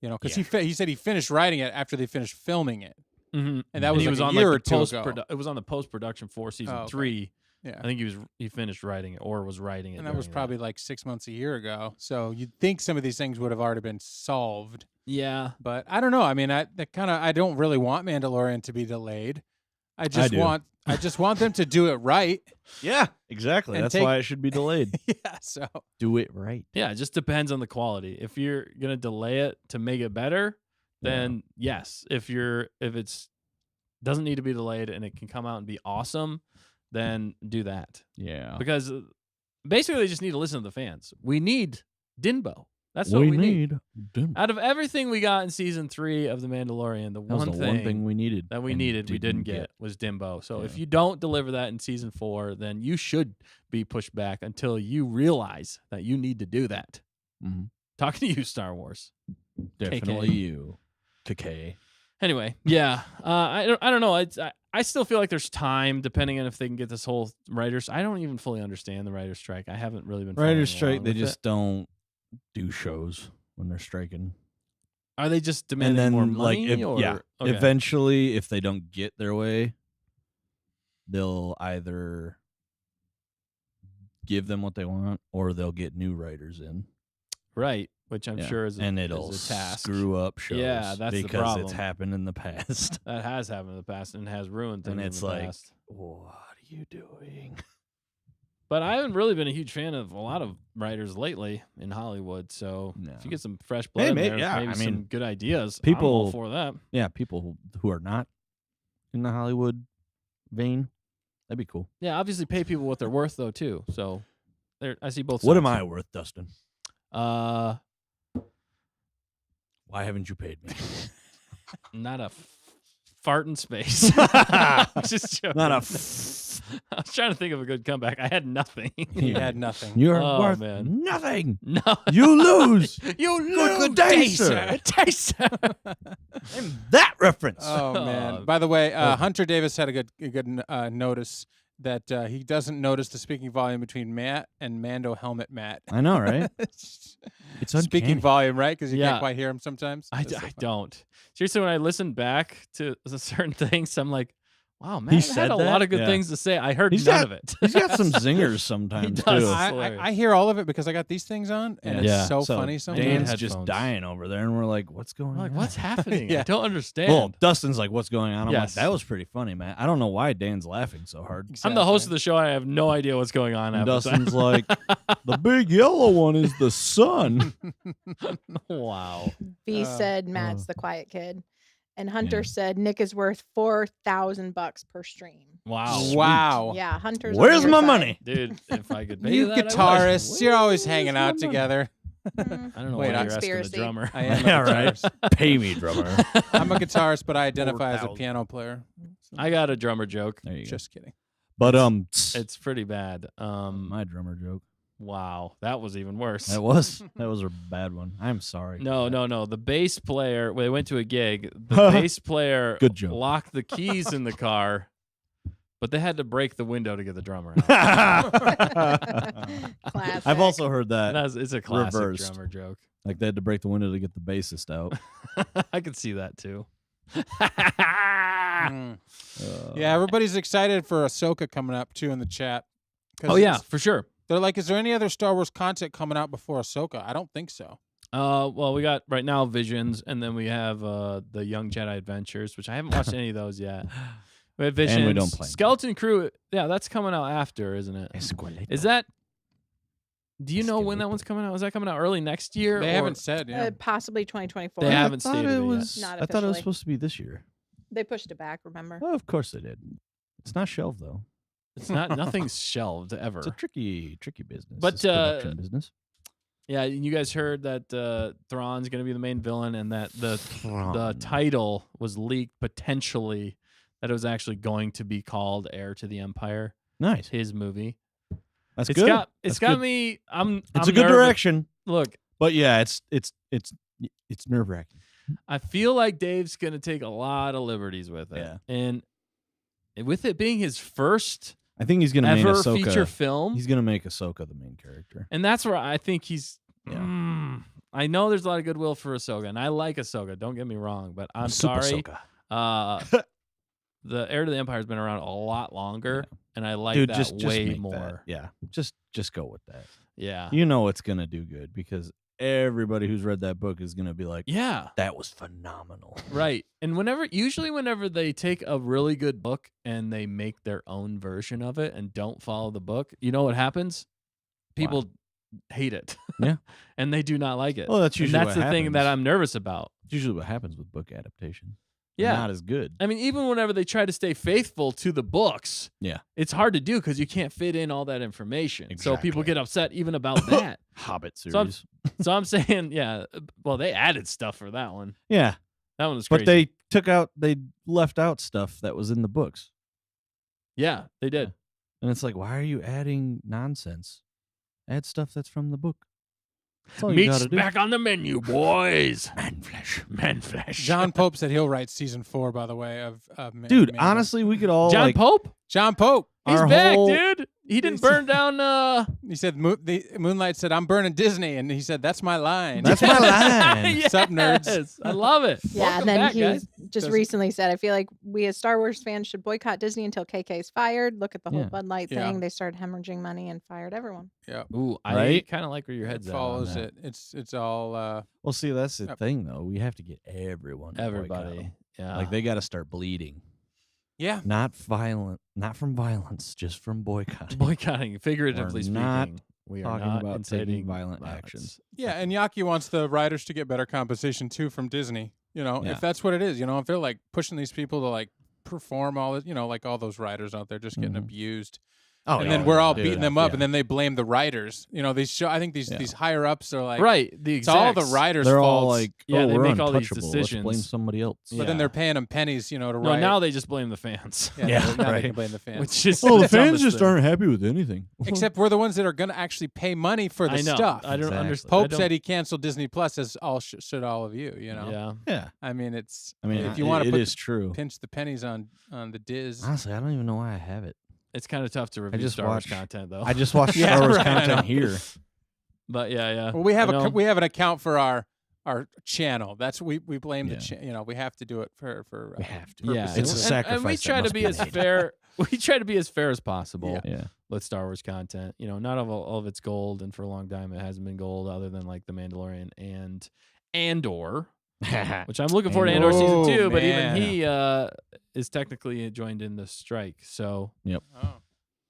You know, because he said he finished writing it after they finished filming it, Mhm. and that was he like was a on year like or the two ago. post-produ- It was on the post production for season Oh, okay. 3. Yeah, I think he finished writing it or was writing it. and that was during probably like 6 months, a year ago. So you'd think some of these things would have already been solved, Yeah. but I don't know. I mean, I don't really want Mandalorian to be delayed. I just do. want them to do it right. Yeah, exactly. And That's take- way it should be delayed. Yeah. So Do it right. Yeah, it just depends on the quality. If you're gonna delay it to make it better, then yes. If it's doesn't need to be delayed and it can come out and be awesome, then do that. Yeah. Because basically they just need to listen to the fans. We need DinBo. That's what we need. DinBo. Out of everything we got in season 3 of The Mandalorian, the That was one the thing, one thing we needed. that we and needed we didn't get was DinBo. So if Yeah. you don't deliver that in season 4, then you should be pushed back until you realize that you need to do that. Mhm. Talking to you, Star Wars. Definitely KK. you. KK. Anyway, yeah, I don't know. I still feel like there's time, depending on if they can get this whole writers. I don't even fully understand the writers' strike. I haven't really been. Writer's following strike, along they with just it. don't do shows when they're striking. Are they just And demanding then, more money? like, or, okay. eventually, if they don't get their way, they'll either give them what they want or they'll get new writers in. Right, which I'm Yeah. sure is and it'll is a task. screw up shows. Yeah, that's the because problem. it's happened in the past. That has happened in the past and has ruined things And it's in the like, past. what are you doing? But I haven't really been a huge fan of a lot of writers lately in Hollywood. So No. if you get some fresh blood in may- there, yeah, maybe I some mean, good ideas, I'm all people- for that. Yeah, people who are not in the Hollywood vein, that'd be cool. Yeah, obviously pay people what they're worth though too. So I see both sides. What am I worth, Dustin? Uh, Why haven't you paid me? not a fart in space. I'm just joking. Not a. I was trying to think of a good comeback. I had nothing. You had nothing. You're Oh, worth man. nothing. No, You lose. you lose, good day, Theesa. Theesa. And that reference. Oh man! Oh. By the way, Oh. Hunter Davis had a good notice that he doesn't notice the speaking volume between Matt and Mando helmet Matt. I know, right? It's Speaking uncanny. volume, right? Because you Yeah. can't quite hear him sometimes. I That's so funny. don't. Seriously, when I listen back to certain things, I'm like, wow, man, He had said a that? lot of good Yeah. things to say. I heard He's none got- of it. He's got some zingers sometimes does. too. That's I hilarious. hear all of it because I got these things on, and Yeah. it's so funny sometimes. Dan's Headphones. just dying over there, and we're like, "What's going I'm like, on?" what's happening? I Yeah. don't understand. Well, Dustin's like, "What's going on?" I'm Yes. like, "That was pretty funny, man. I don't know why Dan's laughing so hard." I'm the host of the show. I have no idea what's going on. And half the time. Dustin's like, "The big yellow one is the sun." wow. V Uh, said Matt's the quiet kid, and Hunter Yeah. said Nick is worth $4,000 per stream. Wow. Wow. Yeah, Hunter's. on Where's your my side. money? Dude, if I could pay You that, I would. guitarists, you're always Where's hanging my out money? together. Mm. I don't know Wait, why I'm you're asking the conspiracy. drummer. I am a Yeah, right. guitarist. Pay me, drummer. I'm a guitarist, but I identify as a 4,000. piano player. So, I got a drummer joke. There you go. just kidding. But It's pretty bad. my drummer joke. Wow, that was even worse. That was a bad one. I'm sorry. No. The bass player. When they went to a gig, the bass player Good joke. locked the keys in the car, but they had to break the window to get the drummer out. Classic. I've also heard that. It's a classic reversed. drummer joke. Like they had to break the window to get the bassist out. I could see that too. Mm. Yeah, everybody's excited for Ahsoka coming up too in the chat. 'Cause Oh yeah, it's- for sure. They're like, is there any other Star Wars content coming out before Ahsoka? I don't think so. Well, we got right now Visions, and then we have the Young Jedi Adventures, which I haven't watched any of those yet. We have Visions. And we don't plan to. Skeleton Crew. Yeah, that's coming out after, isn't it? Is that? Do you know when that one's coming out? Is that coming out early next year? They or- haven't said. Yeah. Possibly 2024. They haven't I thought stated it it yet. was. Not I thought it was officially. supposed to be this year. They pushed it back. Remember? Oh, of course they did. It's not shelved though. It's not. Nothing's shelved ever. It's a tricky business. But, this production business. Yeah, and you guys heard that Thrawn's going to be the main villain, and that the Thrawn. title was leaked potentially that it was actually going to be called Heir to the Empire, Nice. his movie. That's It's good. got That's got good. me. I'm. It's I'm a good nervous. direction, Look, but yeah, it's nerve wracking. I feel like Dave's going to take a lot of liberties with it, Yeah. and with it being his first I think he's gonna make ever Ahsoka. feature film, He's gonna make Ahsoka the main character. and that's where I think he's. Yeah. I know there's a lot of goodwill for Ahsoka, and I like Ahsoka. Don't get me wrong, but I'm Super sorry. Ahsoka. The Heir to the Empire has been around a lot longer, and I like Dude, that just way make more. that. Yeah, just go with that. Yeah, You know it's gonna do good because everybody who's read that book is gonna be like, yeah, "That was phenomenal." right. And usually whenever they take a really good book and they make their own version of it and don't follow the book, you know what happens? People hate it. Yeah. And they do not like it. Well, that's and usually that's what the thing that happens. I'm nervous about. It's usually what happens with book adaptation. Yeah. not as good. I mean, even whenever they try to stay faithful to the books, Yeah. it's hard to do because you can't fit in all that information. So people Exactly. get upset even about that. Hobbit So I'm- series. So I'm saying, yeah. Well, they added stuff for that one. Yeah, That one was crazy. but they left out stuff that was in the books, yeah, they did. and it's like, why are you adding nonsense? Add stuff that's from the book. That's all you Meat's gotta do. back on the menu, boys. Man flesh. Man flesh. John Pope said he'll write season 4. By the way, of Dude, Mando. honestly, we could all John like, Pope? John Pope. He's our back, whole- dude. He didn't burn down. He said the Moonlight said, "I'm burning Disney," and he said, "That's my line." That's my line. Yes, Sup, nerds? I love it. Yeah, Welcome and then back, he guys. just Doesn't- recently said, I feel like we as Star Wars fans should boycott Disney until KK's fired. Look at the whole Yeah. Bud Light Yeah. thing. They started hemorrhaging money and fired everyone. Ooh, I Right? kind of like where your head's It at. on follows that. it. It's all. Well, see, that's the Yep. thing, though. We have to get everyone. To boycott Everybody. 'em. Yeah. Like they got to start bleeding. Yeah. Not from violence, just from boycotting. boycotting, figuratively We're not speaking. We are talking not about taking inciting violent violence. action. Yeah, and Yaki wants the writers to get better compensation too from Disney. You know, Yeah. if that's what it is, if they're like pushing these people to like perform all this, like all those writers out there just getting Mhm. abused. Oh, and yeah, then we're all dude, beating them up, yeah. and then they blame the writers. I think these Yeah. these higher ups are like, Right. The it's all the execs. writers' They're faults. all like, Yeah, oh, they we're make all these untouchable. Let's blame decisions. somebody else. but then they're paying them pennies, to No, write. now they just blame the fans. yeah, Yeah, now they right. can blame the fans. Which is Well, the the fans dumbest just thing. aren't happy with anything. Except we're the ones that are going to actually pay money for the I know. stuff. I don't Exactly. understand. Pope said he canceled Disney Plus, as all should all of you. Yeah. Yeah, I mean, it's. I mean, if you want it to is true. pinch the pennies on the Diz. Honestly, I don't even know why I have it. It's kind of tough to review just Star Wars watch- content, though. I just watch Yeah, Star Wars right, I know. content here. But yeah. Well, we have I know. we have an account for our channel. That's we blame Yeah. the we have to do it for We have to. Yeah, purposes. It's a and sacrifice. we that try to must be as made. fair. We try to be as fair as possible Yeah. with Star Wars content. Not all of it's gold, and for a long time it hasn't been gold, other than like The Mandalorian and Andor, which I'm looking forward to Andor season Oh, 2. But man. even he is technically joined in the strike. So,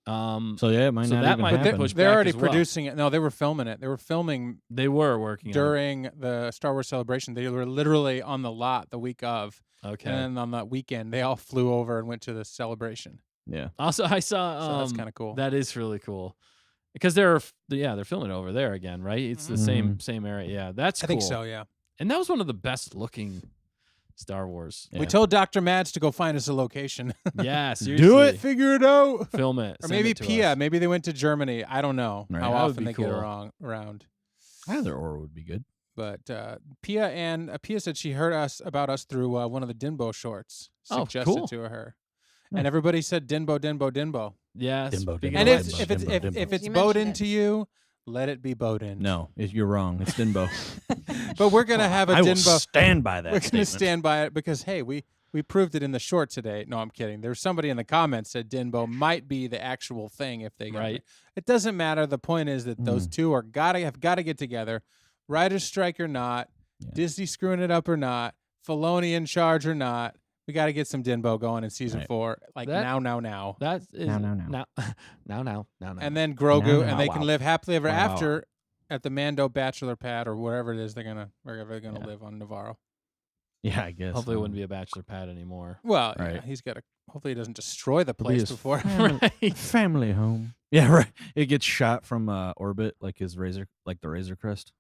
Oh. So yeah, it might So not that even might But happen. push they're back already as well. producing it. No, they were filming it. They were filming they were working during the Star Wars celebration. They were literally on the lot the week of, on it. Okay. and then on that weekend they all flew over and went to the celebration. Yeah. Also, I saw So that's kind of cool. that is really cool because they're filming over there again, right? It's the Mhm. same area. Yeah, that's I cool. think so. Yeah. And that was one of the best looking Star Wars. Yeah. We told Dr. Mads to go find us a location. Yeah, seriously. Do it. Figure it out. Film it. Or Send maybe it to Pia. us. Maybe they went to Germany. I don't know Right. how That would often be they get cool. around. Either or would be good. But Pia said she heard about us through one of the DinBo shorts Oh, suggested cool. to her, Nice. and everybody said DinBo. Yeah. Dimbo, speaking dimbo, And of if which- if it's Dimbo, dimbo. if it's You Bowden mentioned it. to you, let it be Bowden. No, you're wrong. It's DinBo. But we're gonna have a I will DinBo. stand by that We're gonna statement. stand by it because hey, we proved it in the short today. No, I'm kidding. There's somebody in the comments said DinBo might be the actual thing if they get Right. it. It doesn't matter. The point is that those two have got to get together. Writers strike or not, Yeah. Disney screwing it up or not, Filoni in charge or not. We got to get some DinBo going in season Right. 4, like That- now. That is No. now. And then Grogu, No, and they wow. can live happily ever Wow. after at the Mando bachelor pad or wherever it is wherever they're gonna Yeah. live on Navarro. Yeah, I guess. hopefully it wouldn't be a bachelor pad anymore. Well, Right. yeah, he's got to. Hopefully, he doesn't destroy the It'll be place his before. Right. family home. Yeah, right. It gets shot from orbit, like the Razor Crest.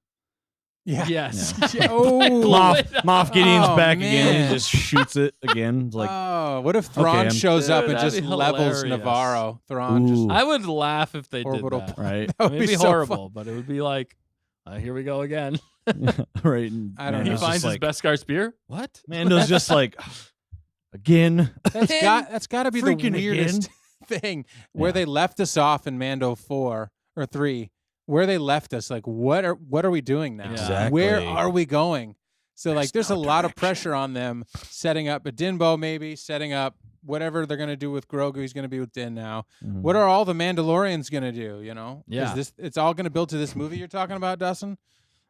Yeah. Yes. Yeah. Oh. Moff Gideon's Oh, back again. man. He just shoots it again. It's like, Oh, what if Thrawn I'm- shows up Dude, and that'd just be levels hilarious. Navarro? Thrawn Ooh. I would laugh if they Orbital did that. right, That I would mean, it'd be so horrible, but it would be like, here we go again. right. And I don't He know. Mando's finds just his like, Beskar spear. What? Mando's just like, again. That's got to be the Freaking weirdest thing where Yeah. they left us off in Mando 4 or 3. Where they left us, like what are we doing now? Exactly. Where are we going? So like, there's no a lot of direction. pressure on them setting up a DinBo, maybe setting up whatever they're gonna do with Grogu. He's gonna be with Din now. Mhm. What are all the Mandalorians gonna do? You know? 'Cause Yeah. it's all gonna build to this movie you're talking about, Dustin.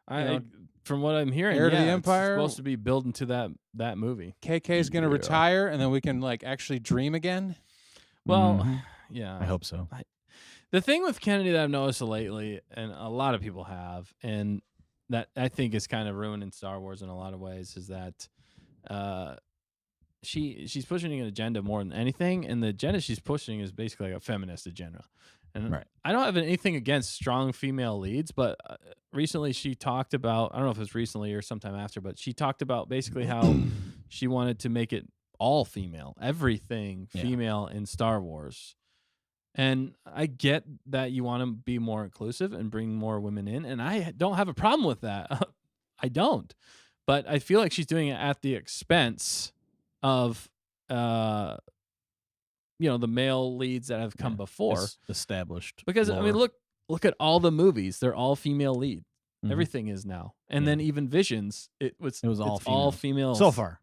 I, know, from what I'm hearing, Heir to the yeah, Empire? it's supposed to be building to that movie. KK is gonna Yeah. retire, and then we can like actually dream again. Well, Mhm. yeah. I hope so. The thing with Kennedy that I've noticed lately, and a lot of people have, and that I think is kind of ruining Star Wars in a lot of ways, is that she's pushing an agenda more than anything, and the agenda she's pushing is basically like a feminist agenda. And Right. I don't have anything against strong female leads, but recently she talked about, I don't know if it was recently or sometime after, but she talked about basically how she wanted to make it all female, everything female in Star Wars. And I get that you want to be more inclusive and bring more women in, and I don't have a problem with that. I don't. But I feel like she's doing it at the expense of the male leads that have come before. Established. Because I mean, lore. look at all the movies; they're all female lead. Mhm. Everything is now, and then even Visions, it was all female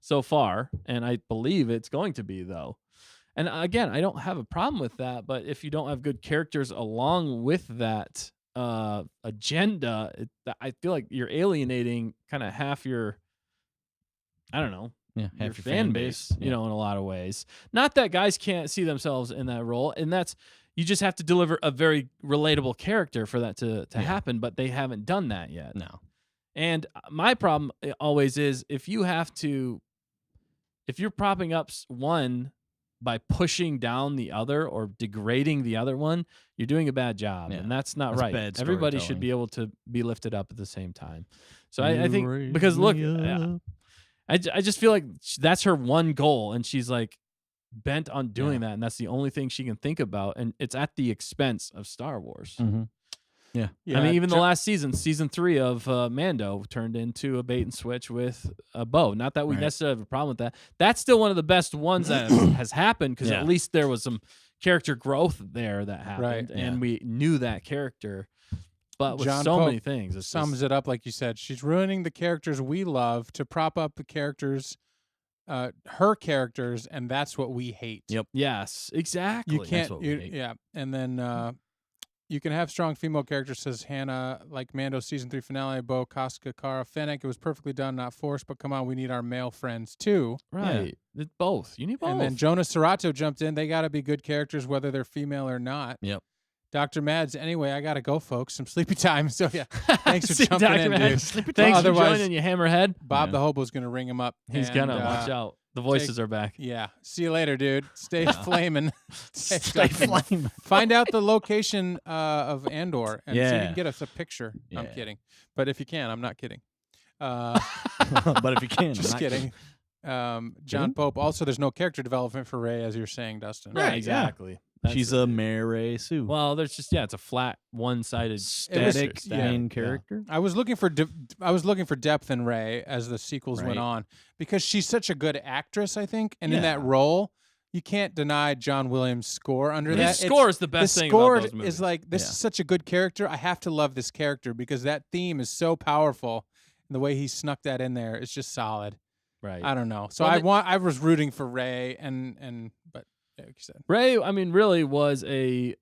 So far, and I believe it's going to be though. And again, I don't have a problem with that, but if you don't have good characters along with that agenda, I feel like you're alienating kind of half your, I don't know, half your your fan base, in a lot of ways. Not that guys can't see themselves in that role, and you just have to deliver a very relatable character for that to happen, but they haven't done that yet. No. And my problem always is if you're propping up one by pushing down the other or degrading the other one, you're doing a bad job, and that's not right. Bad Everybody should storytelling. be able to be lifted up at the same time. So I think, because look, I just feel like that's her one goal, and she's like bent on doing that, and that's the only thing she can think about, and it's at the expense of Star Wars. Mm-hmm. Yeah. I mean, even the last season 3 of Mando turned into a bait and switch with a bow. Not that we necessarily have a problem with that. That's still one of the best ones that has happened, because at least there was some character growth there that happened, and we knew that character. But with John so Pope many things, it sums it up like you said. She's ruining the characters we love to prop up the characters, her characters, and that's what we hate. Yep. Yes, exactly. You can't. That's what we hate. Yeah, and then you can have strong female characters, says Hannah, like Mando season 3 finale, Bo, Casca, Cara, Fennec. It was perfectly done, not forced. But come on, we need our male friends too. Right. It's both. You need both. And then Jonas Serrato jumped in. They got to be good characters, whether they're female or not. Yep. Dr. Mads, anyway, I got to go, folks. Some sleepy time. So, yeah, thanks for See, jumping Dr. in, Mads. dude. Thanks for Otherwise, joining, you hammerhead. Bob the Hobo's going to ring him up. He's and, gonna watch out. The voices are back. Yeah. See you later, dude. Stay flaming. Stay flaming. Find out the location of Andor and see if you Yeah. can get us a picture. I'm Yeah. kidding. But if you can, I'm not kidding. But if you can, Just I'm not kidding. John Kidding? Pope. Also, there's no character development for Rey, as you're saying, Dustin. Right, exactly. That's She's it. a Mary Sue. Well, there's just it's a flat, one-sided Static picture. main Yeah. character. I was looking for depth in Rey as the sequels went Right. on, because she's such a good actress, I think, and in Yeah. that role, you can't deny John Williams' score under His that. score is the best the thing score about those movies. is like, this Yeah. is such a good character. I have to love this character because that theme is so powerful, and the way he snuck that in there is just solid. right. I don't know. So Well, I was rooting for Rey, but like you said, Rey, I mean, really was a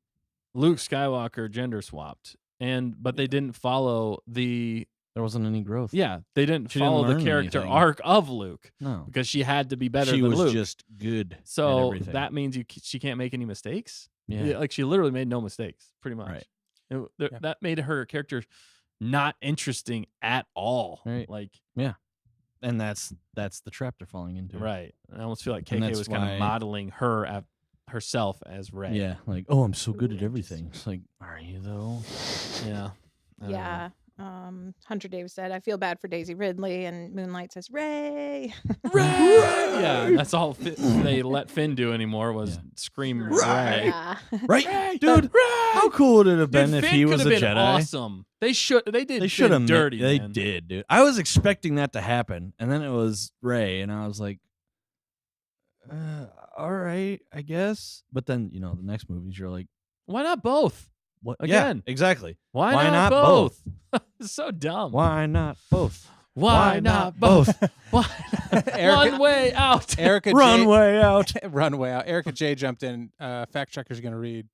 Luke Skywalker gender swapped, but they didn't follow the There wasn't any growth. they didn't She didn't follow the learn character anything. arc of Luke No. because she had to be better She than was Luke. just good. at So everything. that means she can't make any mistakes. Yeah. Like she literally made no mistakes, pretty much. Right. Yeah. That made her character not interesting at all. Right. Like And that's the trap they're falling into. right. I almost feel like And KK that's was kind why- of modeling herself as Rey. Yeah. Like, oh, I'm so good at everything. It's like, are you though? Yeah. I don't know. Yeah. Hunter Davis said, I feel bad for Daisy Ridley, and Moonlight says, Ray. Yeah, that's all they let Finn do anymore was Yeah. scream Right. Ray. Yeah. Right, dude. How cool would it have been Dude, if Finn he could was have a been Jedi? awesome. They did They should Finn have dirty. They man. did, dude. I was expecting that to happen, and then it was Ray, and I was like, all right, I guess. But then the next movies, you're like, Why not both? what? Again. Yeah, exactly. Why Why not not both? It's so dumb. Why not both? Why not both? Why? Erica- One way out. Erica Runway out. J, runway out. Erica J jumped in. Fact checker's going to read.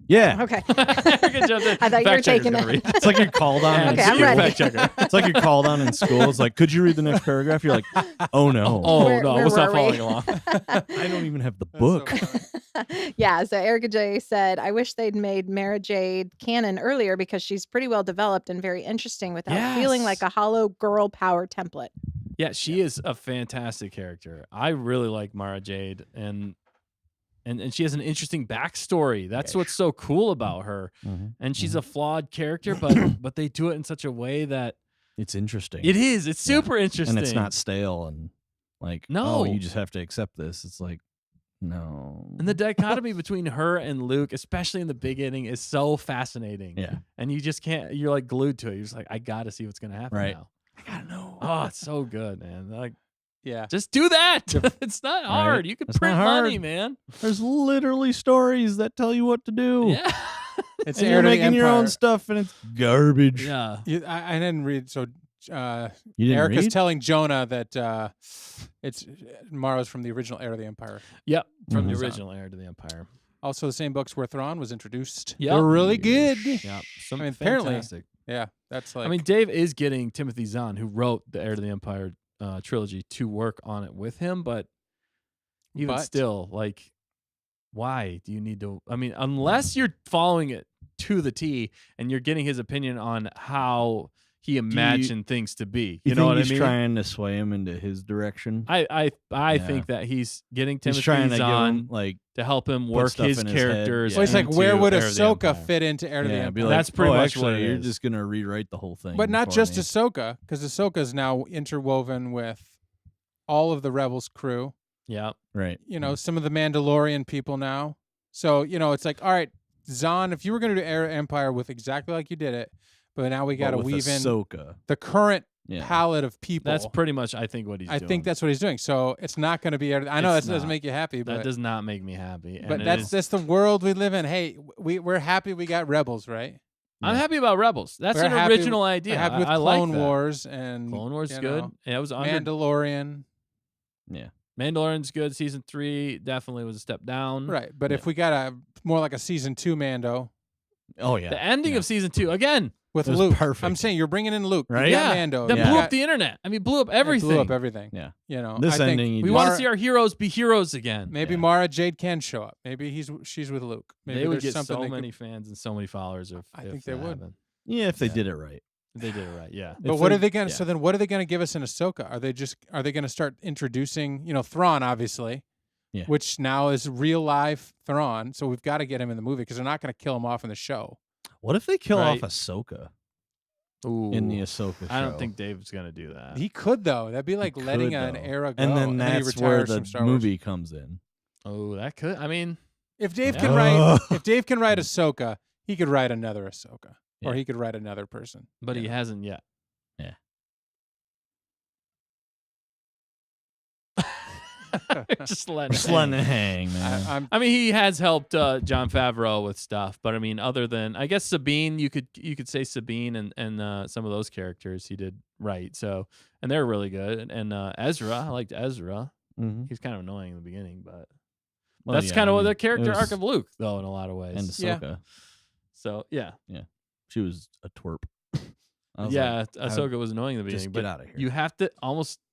Yeah. Okay. Erica jumped in. I thought you were Fact checker's taking gonna it. read. It's like you're called on. And Okay, I'm you ready. fact checker. It's like you're called on in school. It's like, could you read the next paragraph? You're like, oh no, Oh Where- no, where we'll stop were we? following along. I don't even have the That's book. so funny. Yeah, so Erica J said, I wish they'd made Mara Jade canon earlier because she's pretty well developed and very interesting without feeling Yes. like a hollow girl power template. Yeah, she is a fantastic character. I really like Mara Jade, and she has an interesting backstory. That's what's so cool about her. And she's a flawed character, but they do it in such a way that it's interesting. it is. It's super interesting, and it's not stale and like No. oh, you just have to accept this. It's like no. And the dichotomy between her and Luke, especially in the beginning, is so fascinating. Yeah. And you just can't. You're like glued to it. You're just like, I got to see what's gonna happen Right. now. I gotta know. Oh, it's so good, man. Like, Yeah. just do that. It's not hard. You can It's print not hard. money, man. There's literally stories that tell you what to do. Yeah. It's And Heir you're to the making your own Empire. stuff, and it's garbage. Yeah. I didn't read. So You didn't Eric is read? telling Jonah that it's Mara's from the original Heir to the Empire. Yep. From the Mhm. original Heir to the Empire. Also, the same books where Thrawn was introduced. Yep. They're really good. Yeah. Some I mean, apparently- fantastic. Yeah, that's like. I mean, Dave is getting Timothy Zahn, who wrote the Heir to the Empire trilogy, to work on it with him, but even But- still, like, why do you need to? I mean, unless you're following it to the T and you're getting his opinion on how he imagined things to be. You know think what I he's mean? trying to sway him into his direction? I Yeah. think that he's getting He's Timothy trying to give Zahn him like to help him work stuff his in his head. characters. well, it's like, where into would Heir to the Ahsoka Empire. fit into Heir to the yeah, Empire? be like, That's pretty oh, much what actually, it you're is. just gonna rewrite the whole thing. But not for just me. Ahsoka, because Ahsoka is now interwoven with all of the Rebels crew. Yeah. right. You know, some of the Mandalorian people now. So it's like, all right, Zahn, if you were going to do Heir to Empire with exactly like you did it, but now we got to But with weave in Ahsoka. the current Yeah. palette of people. That's pretty much, I think, what he's I doing. think that's what he's doing. So it's not going to be. I know It's that doesn't not. make you happy, That but does not make me happy. but And that's the world we live in. Hey, we're happy we got Rebels, right? I'm happy about Rebels. That's We're an happy- original idea. We're happy with I Clone like that. Wars and Clone Wars is you good. know, Yeah, it was under. Mandalorian, Mandalorian's good. Season 3 definitely was a step down. right? But if we got a more like a season 2 Mando Oh yeah. The ending Yeah. of season 2 again. with It was Luke, perfect. I'm saying you're bringing in Luke, Right? You got Yeah, Mando, that you blew got- up the internet. I mean, blew up it everything. blew up everything. Yeah. I This think ending, we you want to Mara- see our heroes be heroes again. maybe Yeah. Mara Jade can show up. Maybe she's with Luke. Maybe They would there's get something so they many fans and so many followers if I if think they that would. happened. Yeah, if they Yeah. did it right. If they did it right. Yeah. But If what they- are they going to? yeah. So then, what are they going to give us in Ahsoka? Are they going to start introducing, Thrawn, obviously, Yeah. which now is real life Thrawn. So we've got to get him in the movie because they're not going to kill him off in the show. What if they kill Right. off Ahsoka Ooh. in the Ahsoka show? I don't think Dave's gonna do that. He could though. That'd be like letting could, an though. era go, and then he that's where retires the from Star Wars. movie comes in. Oh, that could. I mean, If Dave Yeah. can write, if Dave can write Ahsoka, he could write another Ahsoka, or Yeah. he could write another person. but he hasn't yet. Yeah. Just letting. Just it letting hang. it hang, man. I'm I mean, he has helped John Favreau with stuff, but I mean, other than I guess Sabine, you could say Sabine and some of those characters he did right. So and they're really good. And Ezra, I liked Ezra. Mhm. He's kind of annoying in the beginning, but Well, that's yeah, kind of I what mean, the character it arc was- of Luke, though, in a lot of ways. and Yeah. Ahsoka. So yeah, She was a twerp. I was yeah, like, Ahsoka was annoying in the just beginning, get but out of here. you have to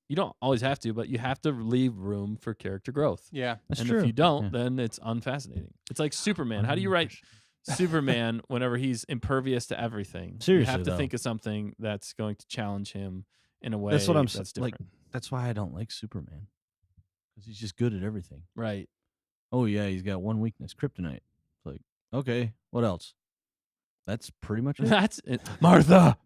you don't always have to, but you have to leave room for character growth. yeah. That's and true. if you don't, Yeah. then it's unfascinating. It's like Superman. How do you write Superman whenever he's impervious to everything? You Seriously, have to though. think of something that's going to challenge him in a way That's what I'm that's like. different. That's why I don't like Superman, because he's just good at everything. Right. Oh yeah, he's got one weakness, kryptonite. It's like, okay, what else? That's pretty much it. That's it. Martha.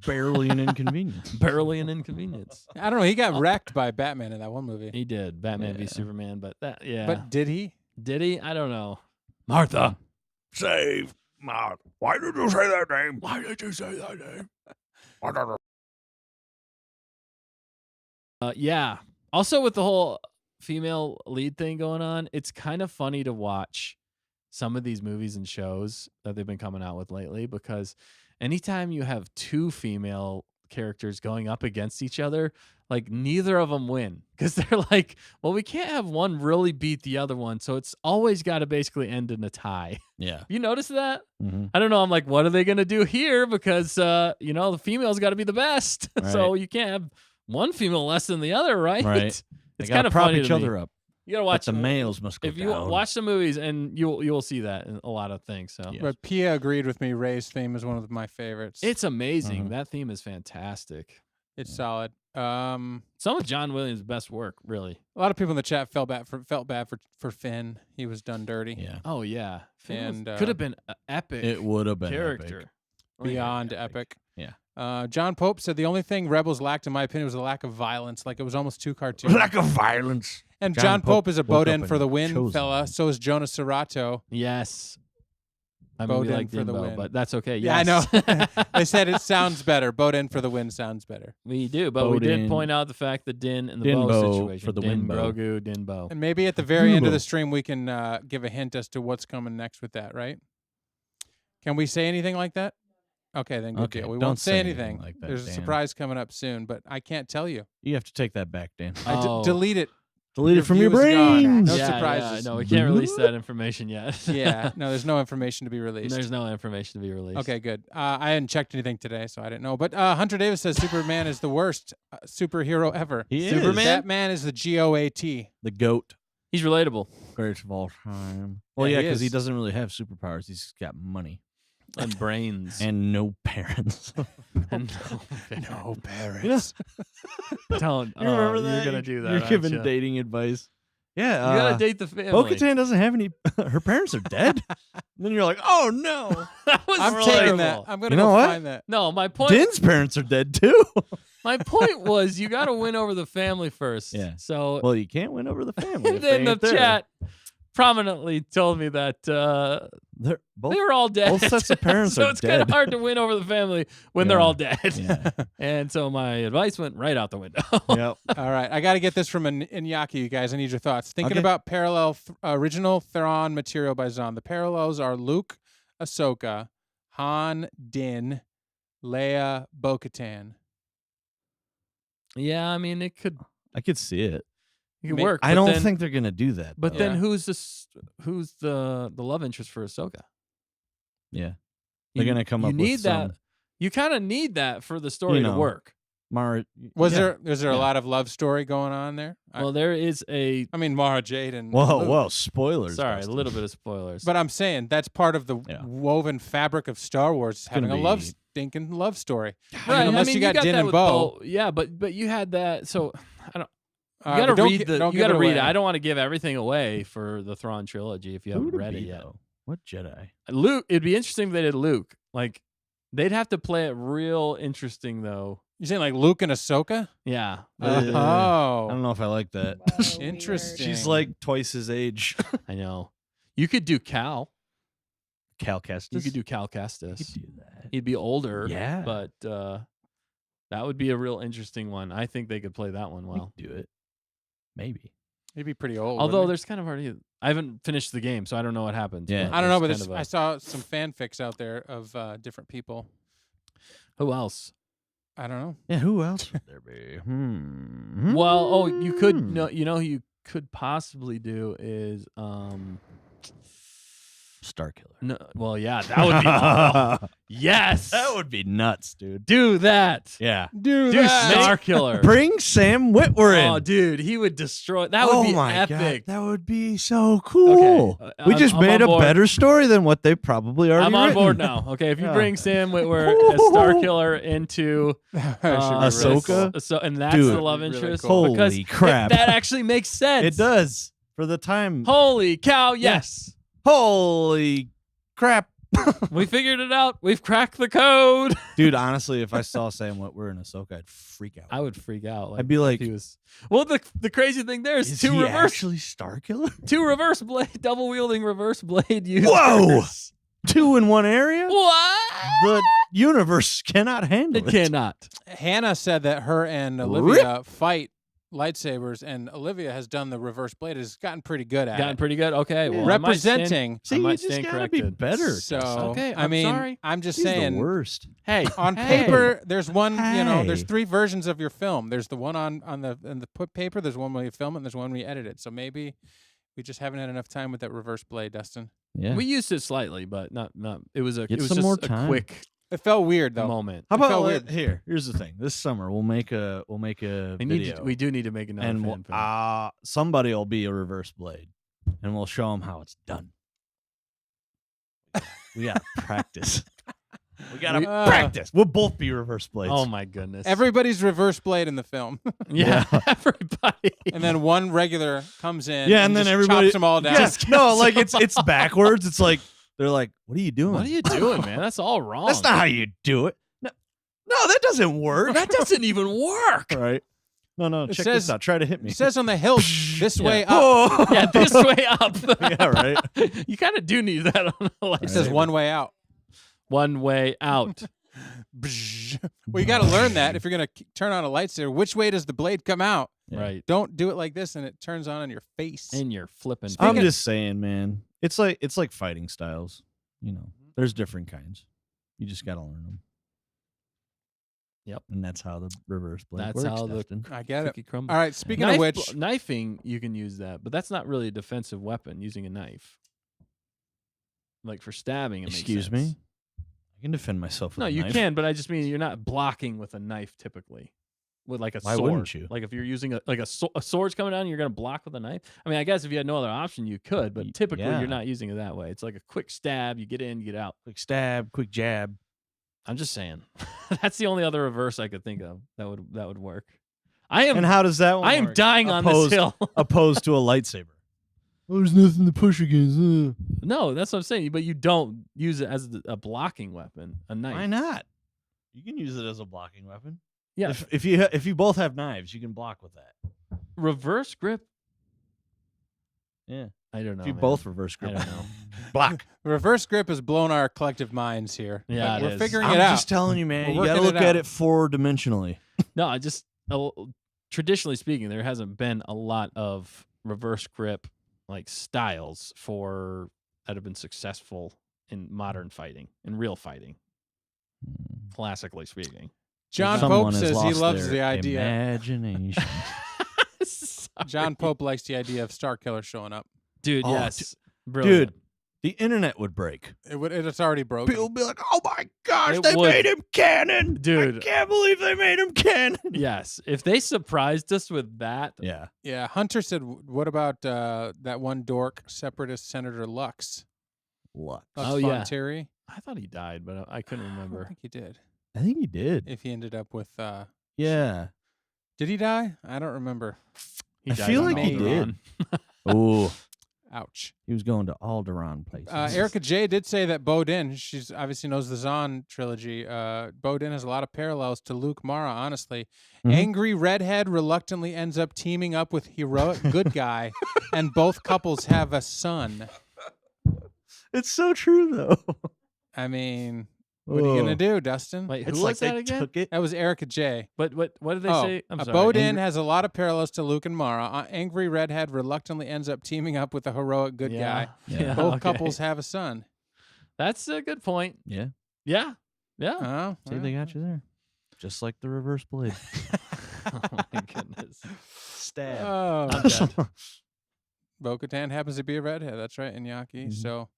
Barely an inconvenience. Barely an inconvenience. I don't know. He got wrecked by Batman in that one movie. He did. Batman v Yeah. Superman, but that yeah. But did he? did he? I don't know. Martha. Save Mark. Why did you say that name? Why did you say that name? Yeah. Also, with the whole female lead thing going on, it's kind of funny to watch some of these movies and shows that they've been coming out with lately, because anytime you have two female characters going up against each other, like neither of them win, because they're like, well, we can't have one really beat the other one, so it's always got to basically end in a tie. Yeah. You notice that? Mm-hmm. I don't know. I'm like, what are they going to do here? Because, the female's got to be the best. So Right. you can't have one female less than the other, right? Right. It's They kind gotta of prop funny each to me. other up. You got to But watch the males must go if you down. watch the movies, and you'll see that in a lot of things. So Yeah. But Pia agreed with me. Ray's theme is one of my favorites. it's amazing. Mhm. That theme is fantastic. It's Yeah. solid. Some of John Williams' best work, really. A lot of people in the chat felt bad for Finn. He was done dirty. Yeah. Oh yeah, And, could have been an epic. It would have been character. epic. Beyond epic. Yeah. John Pope said the only thing Rebels lacked, in my opinion, was a lack of violence. Like it was almost too cartoony. Lack of violence. And John John Pope Pope is a woke boat up in for and the win, chose fella. him. So is Jonas Serrato. Yes. I mean, Boat we in like for the DinBo, win. but that's okay. Yeah, Yes. I know. They said it sounds better. Boat in for the win sounds better. We do, but we Boat did in. point out the fact that Din and the DinBo Bo situation. for the Din, win, Bo. Grogu, DinBo. And maybe at the very end of the DinBo. stream, we can give a hint as to what's coming next with that, right? Can we say anything like that? Okay, then good Okay, deal. We don't won't say say anything. anything like that, There's a Dan. surprise coming up soon, but I can't tell you. You have to take that back, Dan. Oh. Delete it. Delete Your it from your view is gone. brain. No yeah, surprises. Yeah, no, we can't release that information yet. Yeah, no, there's no information to be released. There's no information to be released. Okay, good. I hadn't checked anything today, so I didn't know. But Hunter Davis says Superman is the worst superhero ever. He Superman? is That man is the GOAT. the GOAT, He's relatable greatest of all time. Well, Yeah, yeah, he because he is. doesn't really have superpowers. He's just got money and brains. and no parents. And No parents. You know, don't. you remember oh, that? You're gonna do that. You're aren't giving you? dating advice. Yeah, You gotta date the family. Bo-Katan doesn't have any. Her parents are dead. And then you're like, oh no. That was I'm relatable. taking that. I'm gonna You know go what? find that. No, my point. Din's parents are dead too. My point was you got to win over the family first. Yeah. So Well, you can't win over the family. and if then they the ain't there. chat prominently told me that They're both. they were all dead. both sets of parents so are it's kind of dead. hard to win over the family when they're Yeah. all dead. Yeah. And so my advice went right out the window. Yep. All right, I got to get this from Inyaki, you guys. I need your thoughts. Thinking Okay. about parallel original Theron material by Zahn. The parallels are Luke, Ahsoka, Han, Din, Leia, Bo-Katan. Yeah, I mean it could I could see it. work. I but don't then- think they're gonna do that. But though. then Yeah. who's the love interest for Ahsoka? yeah, they're You- gonna come you up need with that. some You kind of need that for the story You to know. work. Mara. Was yeah. there a Yeah. lot of love story going on there? Well, there is a I mean, Mara Jade and Whoa, Luke. whoa! Spoilers. sorry, a Dustin. little bit of spoilers. But I'm saying that's part of the Yeah. woven fabric of Star Wars, having a gonna be- stinking love story. right, unless you got Din that and with Bo. Yeah, but you had that. So I don't. You But gotta don't read gi- the. don't You give gotta it read away. it. I don't want to give everything away for the Thrawn trilogy if you Who haven't would read it it be, yet. though? What Jedi? Luke. It'd be interesting if they did Luke. Like they'd have to play it real interesting though. You saying like Luke and Ahsoka? Yeah. I Oh, don't know if I like that. Whoa, Interesting. She's like twice his age. I know. You could do Cal. Cal Kestis. You could do Cal You Kestis. could do that. He'd be older. Yeah. But that would be a real interesting one. I think they could play that one well. We could do it. Maybe. He'd be pretty old. Although wouldn't there's kind of already. I haven't finished the game, so I don't know what happens. Yeah. he? I don't know, but there's there's, kind I of saw some fanfics out there of different people. who else? I don't know. Yeah. Who else would there be? Well, oh, you could no, you know who you could possibly do is Starkiller. no, well, yeah, that would be awful. Yes. That would be nuts, dude. do that. Yeah. Do Do Starkiller. Bring Sam Witwer in. Oh, dude, he would destroy. That would be my epic. God, that would be so cool. Okay, We I'm- just I'm made on a board. better story than what they probably already I'm on written. board now. Okay, if you Yeah. bring Sam Witwer as Starkiller into Ahsoka? and that's Dude. the love Really interest. cool. Because Holy crap. that actually makes sense. It does. For the time. Holy cow! Yes, Holy crap. we figured it out. We've cracked the code. Dude, honestly, if I saw Sam Witwer in Ahsoka, I'd freak out. I would freak out. I'd be like, if he was. Well, the crazy thing there is is two he reverse actually Starkiller? two reverse blade double wielding reverse blade users. Whoa! Two in one area? What? The universe cannot handle It it. cannot. Hannah said that her and Olivia fight lightsabers, and Olivia has done the reverse blade. Has gotten pretty good at Gotten it. pretty good. Okay, well, I might stand- Representing. See, I might you just stand gotta be corrected. better. So Okay, I I'm mean, sorry. I'm just He's saying. the worst. Hey, On hey. paper, there's one. You know, there's Hey. 3 versions of your film. There's the one on the paper. There's one where you film it. And there's one where you edit it. So maybe we just haven't had enough time with that reverse blade, Dustin. Yeah. We used it slightly, but not. It was a. Get It was some just more a time. quick It felt weird though. moment. How It felt about weird. here's the thing. This summer we'll make a video. We do need to make another and fan film. somebody will be a reverse blade, and we'll show them how it's done. We got to practice. We gotta practice. We'll both be reverse blades. Oh my goodness. Everybody's reverse blade in the film. yeah, everybody. And then one regular comes in. Yeah, and then just everybody chops them all down. Yeah, no, like it's backwards. It's like they're like, "What are you doing? What are you doing, man? That's all wrong. That's not how you do it. No, that doesn't work. That doesn't even work. Right? No. Check says- this out. Try to hit me. It says on the hilt, this way up. Oh. Yeah, this way up. Yeah, right. You kind of do need that on a lightsaber. It says one way out. One way out. Well, you got to learn that if you're going to turn on a lightsaber. Which way does the blade come out? Yeah. Right. Don't do it like this and it turns on your face. And you're flipping. I'm just saying, man. It's like fighting styles. There's different kinds. You just gotta learn them. Yep. And that's how the reverse blade That's works. how the Dustin. I get it. cookie crumbles. All right, speaking of which, knifing, you can use that, but that's not really a defensive weapon. Using a knife, like for stabbing, it Excuse makes sense. me. I can defend myself with No, a you knife. can, but I just mean you're not blocking with a knife typically. With like a Why sword. wouldn't you? Like if you're using a sword's coming down, you're gonna block with a knife. I mean, I guess if you had no other option, you could, but typically yeah. you're not using it that way. It's like a quick stab. You get in, you get out. Quick stab, quick jab. I'm just saying. That's the only other reverse I could think of that would work. I am And how does that one I am work? dying on this hill. Opposed to a lightsaber. Oh, there's nothing to push against. No, that's what I'm saying. But you don't use it as a blocking weapon, a knife. Why not? You can use it as a blocking weapon. Yeah. If you both have knives, you can block with that. Reverse grip. Yeah. I don't know. If you man. both reverse grip, I don't know. block. reverse grip has blown our collective minds here. Yeah, But it we're is. figuring I'm it out. just telling you, man. We're You gotta working look it at out. it 4-dimensionally. No, I just traditionally speaking, there hasn't been a lot of reverse grip like styles that have been successful in modern fighting, in real fighting, classically speaking. John Someone Pope has says he lost loves their the idea. Imagination. Sorry. John Pope likes the idea of Star Killer showing up. Dude, Oh, yes. Brilliant. Dude, the internet would break. It's already broken. People would be like, "Oh my gosh, It they would. made him canon, Dude. I can't believe they made him canon." Yes. If they surprised us with that, Yeah. Yeah, Hunter said, "What about that one dork, separatist Senator Lux? Lux. Lux Oh, yeah. Fonterri? I thought he died, but I couldn't I don't remember. think he did. I think he did. If he ended up with, Yeah. did he die? I don't remember. He I died feel on like he Alderaan. Ooh, Ouch. he was going to Alderaan places. Erica J did say that Bo Din, she's obviously knows the Zahn trilogy. Bo Din has a lot of parallels to Luke Mara, honestly. Mhm. Angry redhead reluctantly ends up teaming up with heroic good guy, and both couples have a son. It's so true though. I mean, what are you going to do, Dustin? Wait, who It's was like that they again? took it. That was Erica J. But what did they say? I'm sorry. Bo Din Angry- has a lot of parallels to Luke and Mara. Angry redhead reluctantly ends up teaming up with a heroic good guy. Yeah. Both okay. couples have a son. That's a good point. Yeah. Yeah. Yeah. Oh, See, they got you there. Just like the reverse blade. Oh my goodness. Stab. Oh, I'm dead. Bo-Katan happens to be a redhead. That's right, Iñaki. Mhm. So,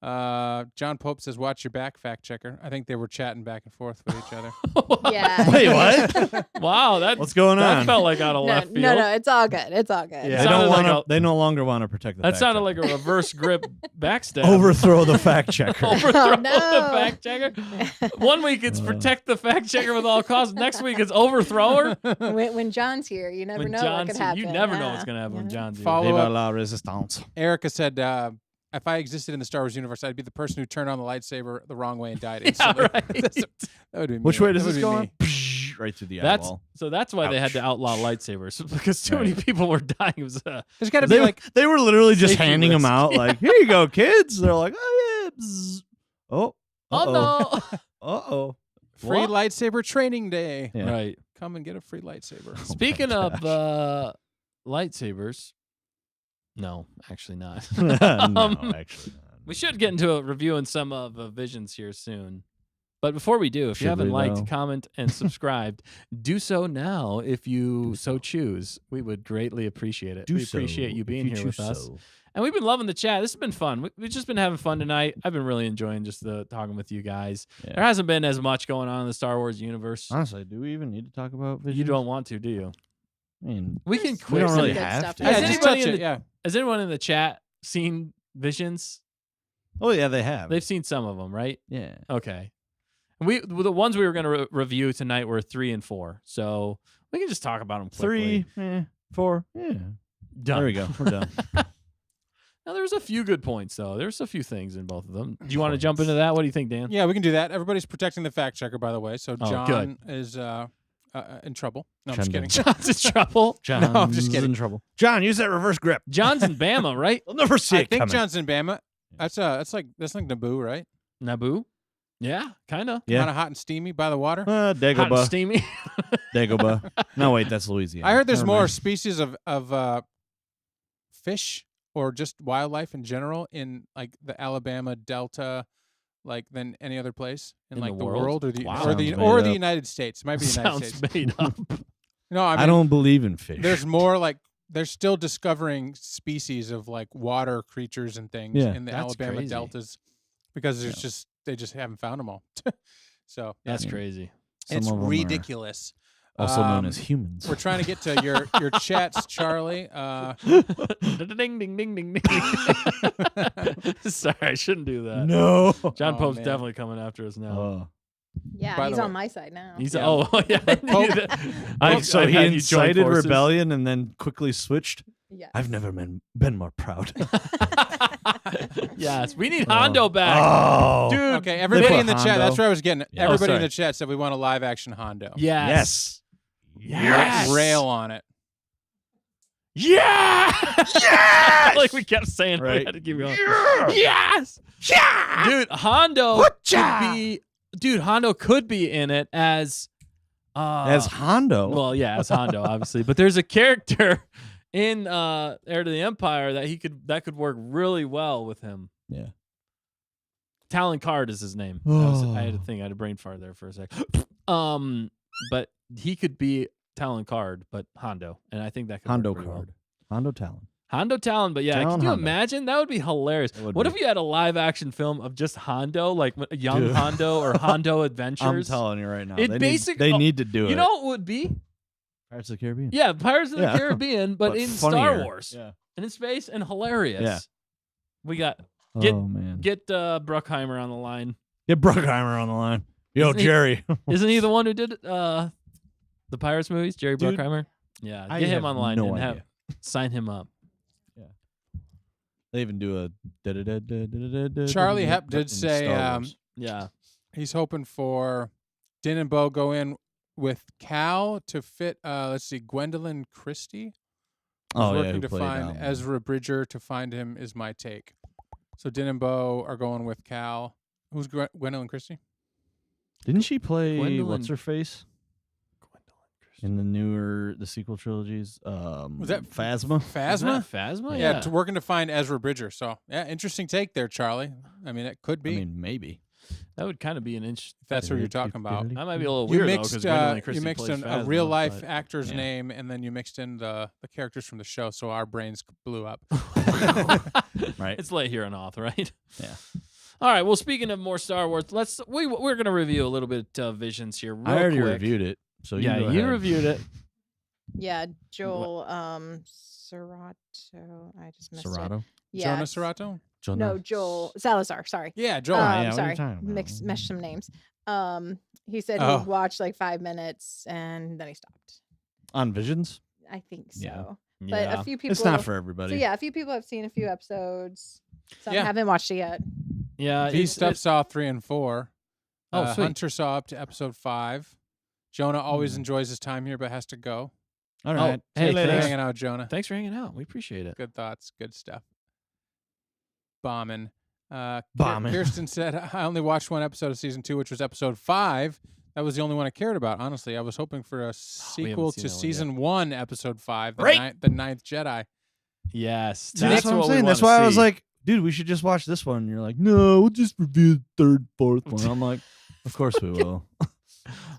John Pope says, "Watch your back, fact checker." I think they were chatting back and forth with each other. Yeah. Wait, what? Wow, that What's going that on? felt like out of No, left field. no, it's all good. It's all good. Yeah. They Sounded don't like want to. They no longer want to protect the. That fact sounded checker. like a reverse grip backstab. Overthrow the fact checker. Overthrow Oh, no. the fact checker. 1 week it's protect the fact checker with all costs. Next week it's overthrow her. when John's here, you never When know what John's could here, happen. you never know what's huh? gonna happen when Yeah. John's here. Follow Viva up. la resistance. Erica said, "If I existed in the Star Wars universe, I'd be the person who turned on the lightsaber the wrong way and died Yeah, instantly." right. That would be me. Which way does That would this be go on? me. Right through the That's eyeball. so. That's why they had Ouch. to outlaw lightsabers because too many Right. people were dying. It was There's got to They, be like they were literally just safety handing them risk. out, like, "Here you go, kids." They're like, "Oh yeah." Bzz. Oh. oh no. Uh-oh. free What? lightsaber training day. Yeah. Right. Come and get a free lightsaber. Speaking of gosh. lightsabers, no, actually not. no, Um, actually not. We should get into a reviewing some of Visions here soon. But before we do, if you Should haven't we, liked, though? comment, and subscribed, do so now if you so choose. We would greatly appreciate it. We appreciate you being here with us. And we've been loving the chat. This has been fun. We've just been having fun tonight. I've been really enjoying just the talking with you guys. Yeah. There hasn't been as much going on in the Star Wars universe. Honestly, do we even need to talk about Visions? You don't want to, do you? I mean, We can There's quick. don't some really good have stuff to. there. Has Yeah, just anybody touch in it. the- Yeah. Has anyone in the chat seen Visions? oh yeah, they have. They've seen some of them, right? yeah. Okay. The ones we were going to review tonight were 3 and 4, so we can just talk about them quickly. 3, 4, yeah. Done. There we go. We're done. Now, there's a few good points, though. There's a few things in both of them. Do you want to jump into that? What do you think, Dan? Yeah, we can do that. Everybody's protecting the fact checker, by the way. So Oh, John good. is in trouble. No, I'm just kidding. John's in trouble. John's I'm just kidding. in trouble. John, use that reverse grip. John's in Bama, right? I'll never see I it think coming. John's in Bama. That's like Naboo, right? Naboo? Yeah, kind of. Yeah. Kind of hot and steamy by the water. Hot and Dagobah. steamy. Dagobah. No, wait, that's Louisiana. I heard there's Never more mind. species of fish or just wildlife in general in like the Alabama Delta, like than any other place in In like the world? or the Wow. or the Sounds or made the up. United States. It might be the United Sounds States. made up. No, I mean I don't believe in fish. there's more like they're still discovering species of like water creatures and things Yeah, in the that's Alabama crazy. deltas because there's they just haven't found them all. So That's Yeah. crazy. Some it's of 'em are ridiculous. also known Um, as humans. We're trying to get to your chats, Charlie. Ding, ding, ding, ding, ding. Sorry, I shouldn't do that. no. John Oh, Pope's man. definitely coming after us now. Oh. Yeah, By he's the on way- my side now. He's Yeah. oh yeah. I knew Pope- that. So I've he had you join incited forces. rebellion and then quickly switched. Yeah. I've never been more proud. Yes, we need Hondo back, Oh, dude. Okay, everybody put in the chat. Hondo. That's where I was getting. Yeah. Everybody in sorry. the chat said we want a live action Hondo. Yes. Yes. Yes. Rail on it. Yeah. Yes! Like we kept saying, we Right. had to keep going. Yeah! Yes. Yeah! Dude, Hondo Whatcha? could be. Dude, Hondo could be in it as. As Hondo. Well, yeah, as Hondo, obviously. But there's a character in Heir to the Empire that could work really well with him. Yeah. Talon Card is his name. I had to think. I had a brain fart there for a sec. But he could be Talon Card, but Hondo, and I think that could Hondo work pretty well. card. Hondo Talon. Hondo Talon, but yeah, Talon can you Hondo. imagine? That would be hilarious. It would What be. if you had a live action film of just Hondo, like a young Dude. Hondo or Hondo I'm Adventures? telling you right now. It they need to do it. You know what it would be? Pirates of the Caribbean. Yeah, Pirates of the Yeah. Caribbean, but in Star funnier. Wars Yeah. and in space and hilarious. Yeah. We got Get- oh man. get Bruckheimer on the line. Get Bruckheimer on the line. Yo, Isn't he- Jerry. Isn't he the one who did the Pirates movies? Jerry Dude, Bruckheimer. Yeah, I get him have on the line no and idea. sign him up. They even do a Charlie Hepp did in say, Star Wars. Yeah. He's hoping for DinBo go in with Cal to fit. Let's see, Gwendolyn Christie. Oh, yeah, working who to played, find Ezra Bridger to find him is my take. So DinBo are going with Cal. Who's Gwendolyn Christie? Didn't she play Gwendolyn- what's her face in the sequel trilogies? Was that Phasma? Phasma? Phasma? Yeah, working to find Ezra Bridger. So yeah, interesting take there, Charlie. I mean, it could be. I mean, maybe. That would kind of be an inch. if that's what you're talking about. That might be a little You weird mixed, though, because Gwendolyn you Christie mixed plays a Phasma, real life but- actor's yeah. name, and then you mixed in the characters from the show, so our brains blew up. Right. It's late here on Auth, right? Yeah. All right. Well, speaking of more Star Wars, we're gonna review a little bit of Visions here. Real I already quick. reviewed it. So Yeah, you, go you ahead. reviewed it. Yeah, Joel Serrato. I just missed it. Serrato. Yeah. Jonah Serrato? No, Joel Salazar. Sorry. Yeah, Joel. yeah, what are you sorry. talking about? Meshed some names. He said Oh. he'd watched like 5 minutes and then he stopped. On Visions? I think so. Yeah. But Yeah. a few people. It's not for everybody. So yeah, a few people have seen a few episodes. Some Yeah. haven't watched it yet. Yeah. V Stuff saw 3 and 4. Oh, sweet. Hunter saw up to episode 5. Jonah always Hmm. enjoys his time here, but has to go. All right. Oh, hey, See you later. Thanks for thanks. hanging out, Jonah. Thanks for hanging out. We appreciate it. Good thoughts. Good stuff. Bombing. Bombing. Kirsten said, I only watched one episode of season 2, which was episode 5. That was the only one I cared about, honestly. I was hoping for a sequel seen to that one season 1, episode 5, the, Right. the Ninth Jedi. Yes. See, that's what I'm saying. That's why I was like, dude, we should just watch this one. And you're like, no, we'll just review the third, fourth one. I'm like, of course we will.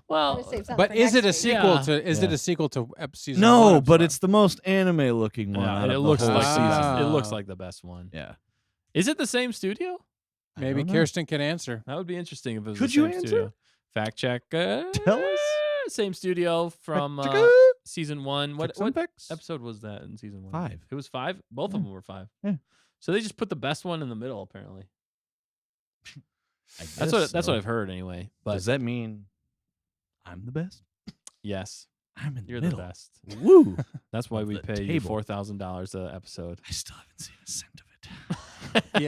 well, Gotta save something But for is it a next week. sequel Yeah. to is it Yeah. a sequel to season 1? No, episode but 5? it's the most anime looking one. yeah, out it of the looks whole like season. it looks Ah. like the best one. Yeah. Is it the same studio? Maybe I don't know. Kirsten can answer. That would be interesting if it was Could the you same answer? studio. Fact check. Tell us. Same studio from season 1. What Facts? episode was that in season 1? 5. It was 5. Both of Yeah. them were 5. Yeah. So they just put the best one in the middle, apparently. That's what I've heard anyway. But does that mean I'm the best? yes, I'm in the you're middle. the best. Woo! That's why Of we the pay you table. $4,000 an episode. I still haven't seen a cent of it.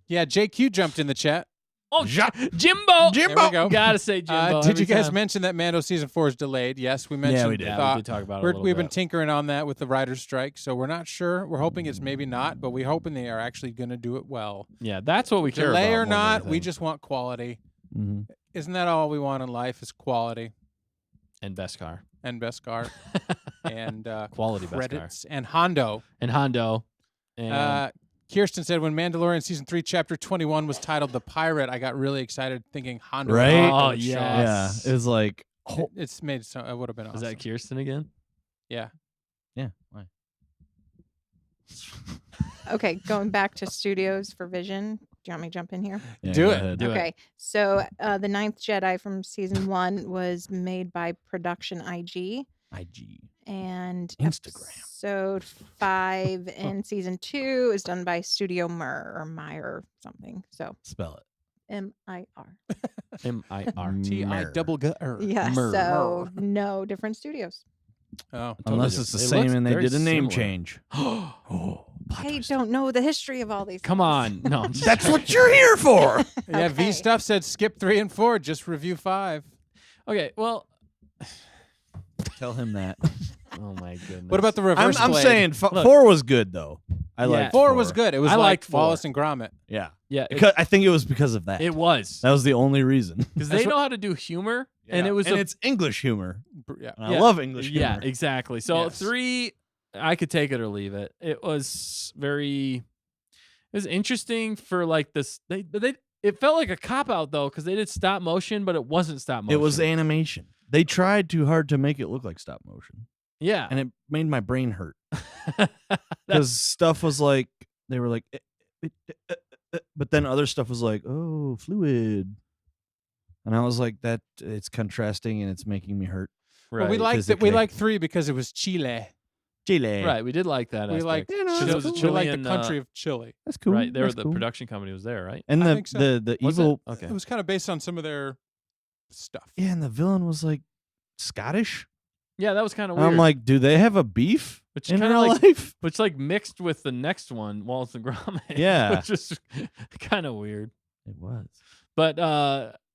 Yeah. JQ jumped in the chat. Oh, Ja- Jimbo! There we go. Gotta say Jimbo. Did every you guys time. mention that Mando season 4 is delayed? Yes, we mentioned. we did. Yeah, thought- we did talk about it a little We've been bit. tinkering on that with the writer's strike, so we're not sure. We're hoping it's maybe not, but we're hoping they are actually going to do it well. Yeah, that's what we care Delay about. or more than not, we anything. just want quality. Mm-hmm. Isn't that all we want in life? Is quality And best car. and best car and Quality best car. credits and Hondo. And Hondo. And Kirsten said when Mandalorian season 3 chapter 21 was titled The Pirate, I got really excited thinking Hondo. Right? Oh, would show up. yes. Yeah, it was like, It's made so it would have been awesome. is that Kirsten again? Yeah. yeah, why? Okay, going back to studios for Vision. Do you want me to jump in here? Yeah, Do go it. ahead. Do it. Okay, so the Ninth Jedi from season 1 was made by Production IG, IG. and Instagram. episode 5 in season 2 is done by Studio Mir or something. So Spell it. MIR. M-I-R. T-I-double-G-R. Yeah, Mir. so no different studios. Oh. Unless Totally it's the different. It same looks and they very did a name similar. change. Oh, plot I twist. don't know the history of all these. Come things. on. No, I'm just That's kidding. what you're here for. Yeah, V Okay. Stuff said skip 3 and 4, just review 5. Okay, well. Tell him that. Oh, my goodness. What about the reverse I'm blade? saying Look. 4 was good though. I Yeah. liked 4 was good. It was I like liked 4. Wallace and Gromit. Yeah, Yeah, I think it was because of that. it was. That was the only reason. Because they know how to do humor, and it was and a it's English humor. Yeah. And Yeah. I love English humor. Yeah, exactly. So Yes. 3, I could take it or leave it. It was it was interesting for like this. It felt like a cop out though because they did stop motion, but it wasn't stop motion. It was animation. They tried too hard to make it look like stop motion, yeah. and it made my brain hurt because stuff was like they were like, but then other stuff was like, oh, fluid, and I was like, that it's contrasting and it's making me hurt. right. Well, we liked physically. 3 because it was Chile. Chile, right. We did like that. We aspect. liked, You know, Because it was a we liked the Chilean, country of Chile. That's cool. Right. There, That's the cool. production company was there, right? and I think so. the Was it? evil, Okay. It was kind of based on some of their stuff. yeah, and the villain was like Scottish. Yeah, that was kind of And weird. I'm like, do they have a beef Which in kinda real like- life? which like mixed with the next one, Wallace and Gromit. Yeah. which was kind of weird. It was. But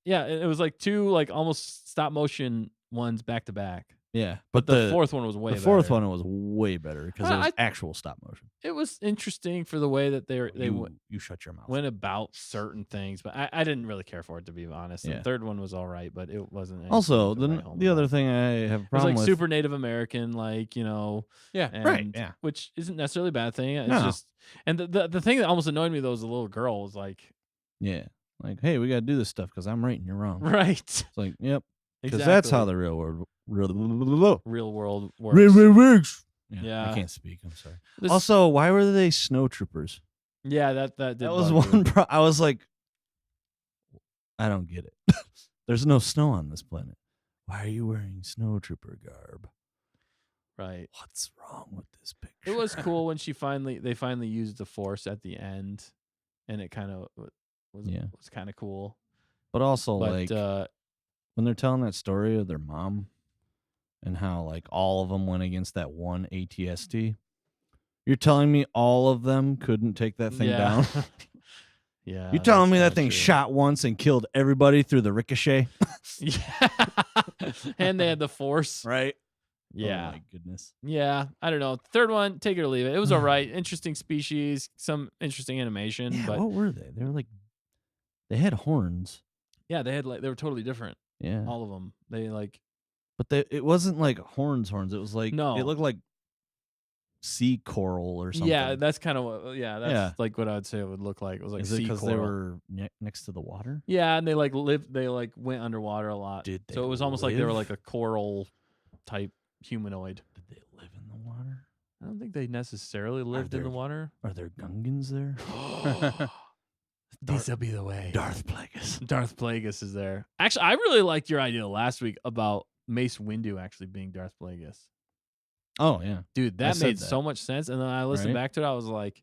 yeah, it was like 2 like almost stop motion ones back to back. Yeah, But the 4th one was way the fourth better. one was way better because it was I- actual stop motion. It was interesting for the way that they You shut your mouth. went about certain things, but I didn't really care for it to be honest. Yeah. The 3rd one was all right, but it wasn't. anything Also, to write home the other about. thing I have a It was problem like with. super Native American, like Yeah. Right, and- yeah. which isn't necessarily a bad thing. It's No. just, and the thing that almost annoyed me though was the little girl was like, Yeah, like, hey, we got to do this stuff because I'm right and you're wrong. right, It's like, yep, because exactly. that's how the real world real world works. works. Yeah. I can't speak. I'm sorry. This- Also, why were they snow troopers? yeah, that did That was bug me. one. I was like, I don't get it. There's no snow on this planet. Why are you wearing snow trooper garb? Right. What's wrong with this picture? It was cool when they finally used the Force at the end, and it kind of was Yeah. was kind of cool. But also, But like, when they're telling that story of their mom and how, like, all of them went against that one ATST, you're telling me all of them couldn't take that thing down? Yeah. You're telling that's me that kinda thing true. shot once and killed everybody through the ricochet? Yeah. And they had the Force. Right? Yeah. Oh, my goodness. Yeah. I don't know. 3rd one, take it or leave it. It was all right. Interesting species, some interesting animation, Yeah, but what were they? They were like, they had horns. yeah, they were totally different. Yeah. All of them. They like But it wasn't like horns. It was like, No. it looked like sea coral or something. yeah, that's kind of what. Yeah, that's Yeah. like what I would say it would look like. It was like Is it sea because coral. they were next to the water? Yeah, and they like lived. They like went underwater a lot. Did they So it was almost like they were live? like a coral type humanoid. Did they live in the water? I don't think they necessarily lived in the there- water. Are there Gungans there? These will be the way. Darth Plagueis. Darth Plagueis is there. Actually, I really liked your idea last week about Mace Windu actually being Darth Plagueis. Oh, yeah. Dude, I that said made that. so much sense. And then I listened Right? back to it. I was like,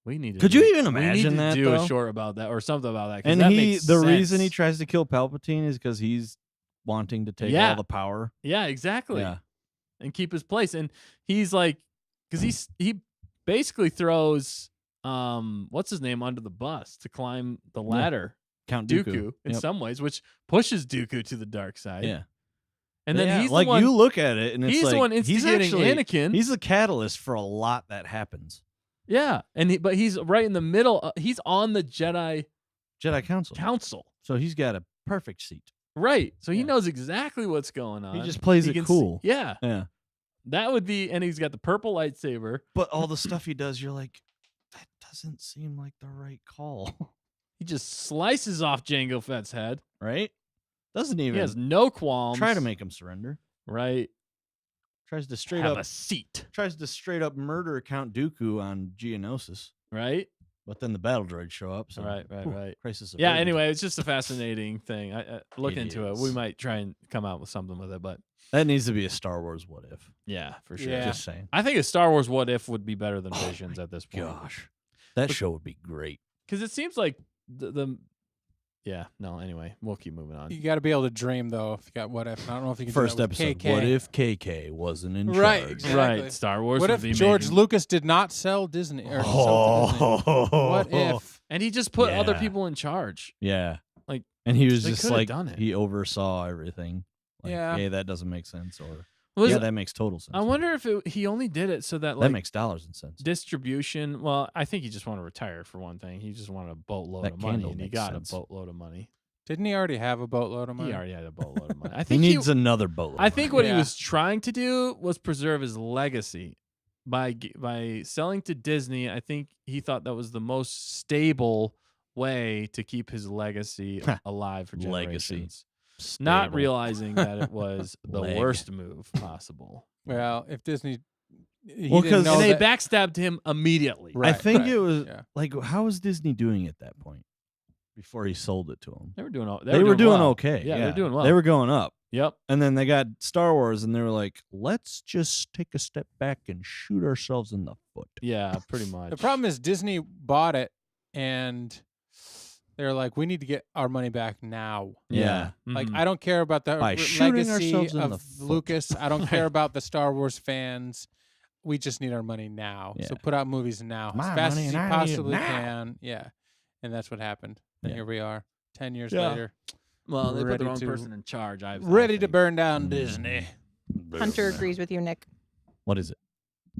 We need to. Could do- you even we need imagine to that, do a though? short about that or something about that? 'cause And that the makes reason he sense. tries to kill Palpatine is because he's wanting to take Yeah. all the power. Yeah, exactly. Yeah. And keep his place. And he's like, because he basically throws what's his name under the bus to climb the ladder. Count Dooku Dooku. in Yep. some ways, which pushes Dooku to the dark side. Yeah. And then Yeah, he's like the one. you look at it, and it's he's like the one he's instigating actually Anakin. he's the catalyst for a lot that happens. Yeah, but he's right in the middle. He's on the Jedi Jedi Council. Council, So he's got a perfect seat. right? So he Yeah. knows exactly what's going on. He just plays it can cool. Yeah, Yeah. that would be. And he's got the purple lightsaber. But all the stuff he does, you're like, that doesn't seem like the right call. He just slices off Jango Fett's head. Right? Doesn't He even has no qualms. try to make him surrender. right. Tries to straight Have up a seat. murder Count Dooku on Geonosis. Right. But then the battle droids show up. So Right. Right. Crisis Yeah. averted. Anyway, it's just a fascinating thing. I look It into it. We is. might try and come out with something with it, but That needs to be a Star Wars what if. yeah, for sure. Yeah. Just saying. I think a Star Wars What If would be better than Oh Visions at this point. Gosh. That But- show would be great. Because it seems like the yeah. No. Anyway, we'll keep moving on. You got to be able to dream though. If you got what if? I don't know if you can. First do that with episode. KK. What if KK wasn't in Right, charge? exactly. Right. Star Wars. What would if be George making- Lucas did not sell Disney? Or sell to Disney? What if? And he just put other Yeah. people in charge. Yeah. Like, and he was they just coulda like done it. he oversaw everything. Like, Yeah. hey, that doesn't make sense. Or Was yeah, it- that makes total sense. I wonder if he only did it so that that like makes dollars and cents. distribution. Well, I think he just wanted to retire for one thing. He just wanted a boatload That of money, candle and he makes got sense. a boatload of money. Didn't he already have a boatload of money? He already had a boatload of money. I He think needs another boatload. I think what he Yeah. was trying to do was preserve his legacy by selling to Disney. I think he thought that was the most stable way to keep his legacy alive for Legacy. generations. Not Stable. realizing that it was the Leg. worst move possible. Well, if Disney, he Well, didn't 'cause- know And they that- backstabbed him immediately. Right, I think right, it was yeah. like, how was Disney doing at that point before he sold it to him? They were doing They were doing well. okay. Yeah, they were doing well. They were going up. Yep. And then they got Star Wars, and they were like, let's just take a step back and shoot ourselves in the foot. Yeah, pretty much. The problem is Disney bought it, and they're like, we need to get our money back now. Yeah. Like, Mhm. I don't care about the By shooting legacy ourselves in of the foot. Lucas. I don't care about the Star Wars fans. We just need our money now. So Yeah. put out movies now, My as fast money as you and I need it possibly now. can. Yeah, and that's what happened. And Yeah. here we are, 10 years Yeah. later, well, they put ready the wrong to- person in charge. I ready to think. burn down Mm. Disney. Hunter agrees with you, Nick. What is it?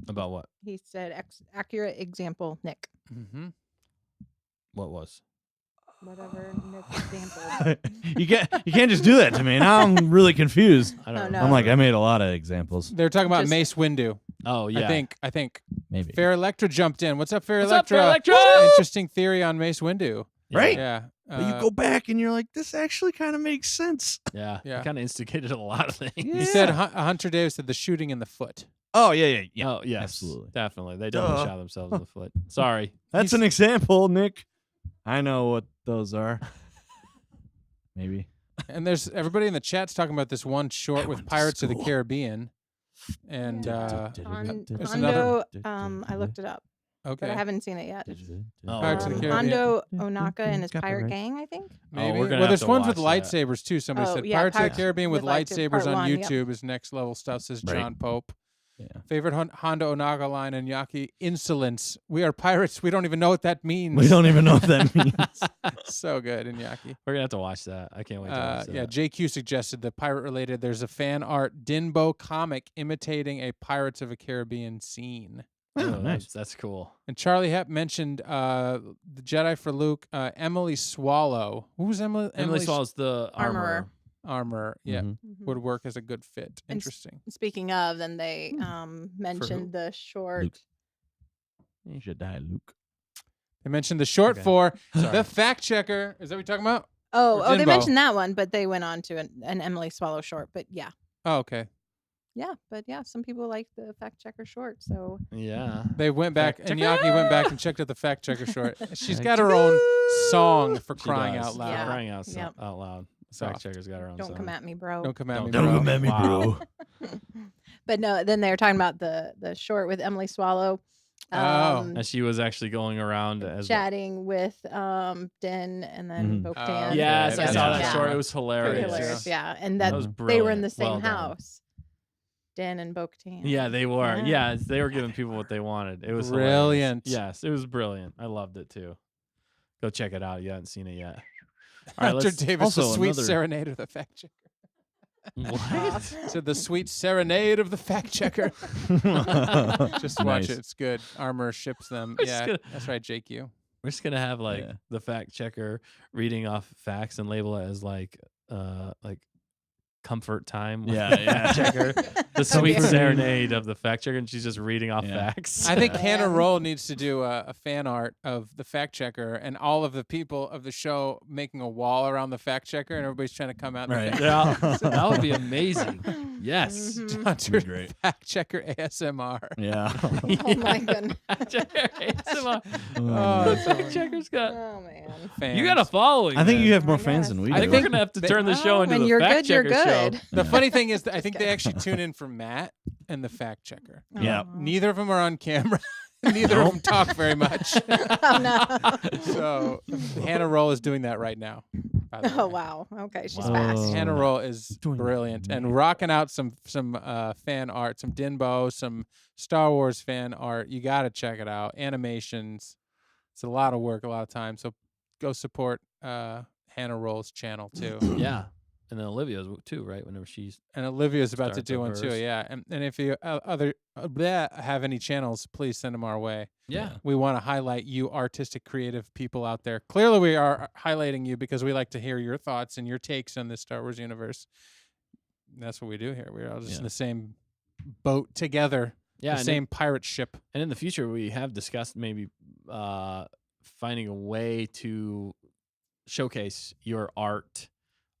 About what? He said accurate example, Nick. Mm-hmm. What was? Whatever Nick's example. you can't just do that to me. Now I'm really confused. I don't Oh, know. no. I'm like, I made a lot of examples. They're talking about Just- Mace Windu. Oh yeah. I think Maybe. Fair Electra jumped in. What's up, Fair What's up, Electra? Fair Electra? Interesting theory on Mace Windu. Right? Yeah. But you go back and you're like, this actually kind of makes sense. Yeah. Yeah. Kind of instigated a lot of things. He said Hunter Davis said the shooting in the foot. Oh, yeah. Oh yes, absolutely. definitely. They definitely Duh. shot themselves in the foot. Sorry. That's an example, Nick. I know what those are. Maybe. And there's everybody in the chat's talking about this one short I with went to Pirates of the school. Caribbean. And There's another- Hondo, I looked it up, but okay. I haven't seen it yet. Oh, Pirates of the Caribbean. Hondo Onaka and his pirate Copyright. gang, I think. Maybe. we're gonna Well, have there's to ones with watch that. lightsabers too. Somebody Oh, said yeah, Pirates of the Pirates Caribbean with with lightsaber, lightsabers part on 1, yep. YouTube is next level stuff, says Right. John Pope. Yeah. Favorite Hondo Onaga line and Yaki, insolence. We are pirates. We don't even know what that means. We don't even know what that means. So good in Yaki. We're gonna have to watch that. I can't wait to watch that. Yeah, JQ suggested the pirate related. There's a fan art DinBo comic imitating a Pirates of the Caribbean scene. Oh, nice. That's cool. And Charlie Hepp mentioned the Jedi for Luke, Emily Swallow. Who was Emily? Emily Swallow's the Armorer. Armor. Yeah, Mhm. would work as a good fit. And Interesting. Speaking of, then they who? mentioned the short. Luke. You should die, Luke. They mentioned the short Okay. for Sorry. the fact checker. Is that what you're talking about? Oh, they DinBo. mentioned that one, but they went on to an Emily Swallow short. But yeah, Oh, okay. some people like the fact checker short. So Yeah. They went back, Fact and checker. Yaki went back and checked out the fact checker short. She's Fact got her own song for She crying does. out loud. Yeah. Crying out, Yep. out loud. Soft. Fact checker's got her own don't song. come at me, bro. Don't come at me, Don't bro. come at me, Wow. bro. But no, then they were talking about the short with Emily Swallow. Oh. And she was actually going around as chatting with Din and then Mhm. Bo-Katan. Okay, Yes, I that's saw right. that story. It was Pretty hilarious. hilarious. Yeah, and That that was they were in brilliant. the same Well done. house. Din and Bo-Katan. Yeah, they were. Yeah. Yeah, they were giving people what they wanted. It was hilarious. Brilliant. Yes, it was brilliant. I loved it too. Go check it out. You haven't seen it yet. All right, Hunter let's. Davis, the also sweet another- serenade of the fact checker. What? Said the sweet serenade of the fact checker. Just watch Nice. it. It's good. Armor ships them. We're just Yeah, gonna- that's right, JQ. We're just gonna have like Yeah. the fact checker reading off facts and label it as like comfort time. with Yeah, the yeah. fact checker. The sweet Comforting. serenade of the fact checker, and she's just reading off Yeah. facts. I think Yeah. Hannah Roll needs to do a fan art of the fact checker and all of the people of the show making a wall around the fact checker, and everybody's trying to come out. Right. And yeah, that would be amazing. Yes. Mhm. Hunter great. fact checker ASMR. Yeah. Oh my goodness. Fact checker ASMR. Oh, The that's fact checker's got. Oh man. You got a following. I think man. you have more I fans guess. than we do. I think we're gonna have to turn the show into When the you're fact good, you're checker show. good. The funny thing is that I think they actually tune in for Matt and the fact checker. Yeah. Oh. Neither of them are on camera. Neither of them talk very much. Oh no. So Hannah Roll is doing that right now. by the Oh way. wow. Okay, she's Wow. fast. Hannah Oh. Roll is Doing brilliant and amazing. rocking out some fan art, some DinBo, some Star Wars fan art. You got to check it out. Animations. It's a lot of work, a lot of time. So go support Hannah Roll's channel too. Yeah, and then Olivia's too, right? Whenever she's And Olivia's about to Starts do up one too. hers. Yeah. And if you have any channels, please send them our way. yeah. We want to highlight you artistic, creative people out there. Clearly, we are highlighting you because we like to hear your thoughts and your takes on the Star Wars universe. That's what we do here. We're all just Yeah. in the same boat together, Yeah, the and same pirate ship. And in the future, we have discussed maybe finding a way to showcase your art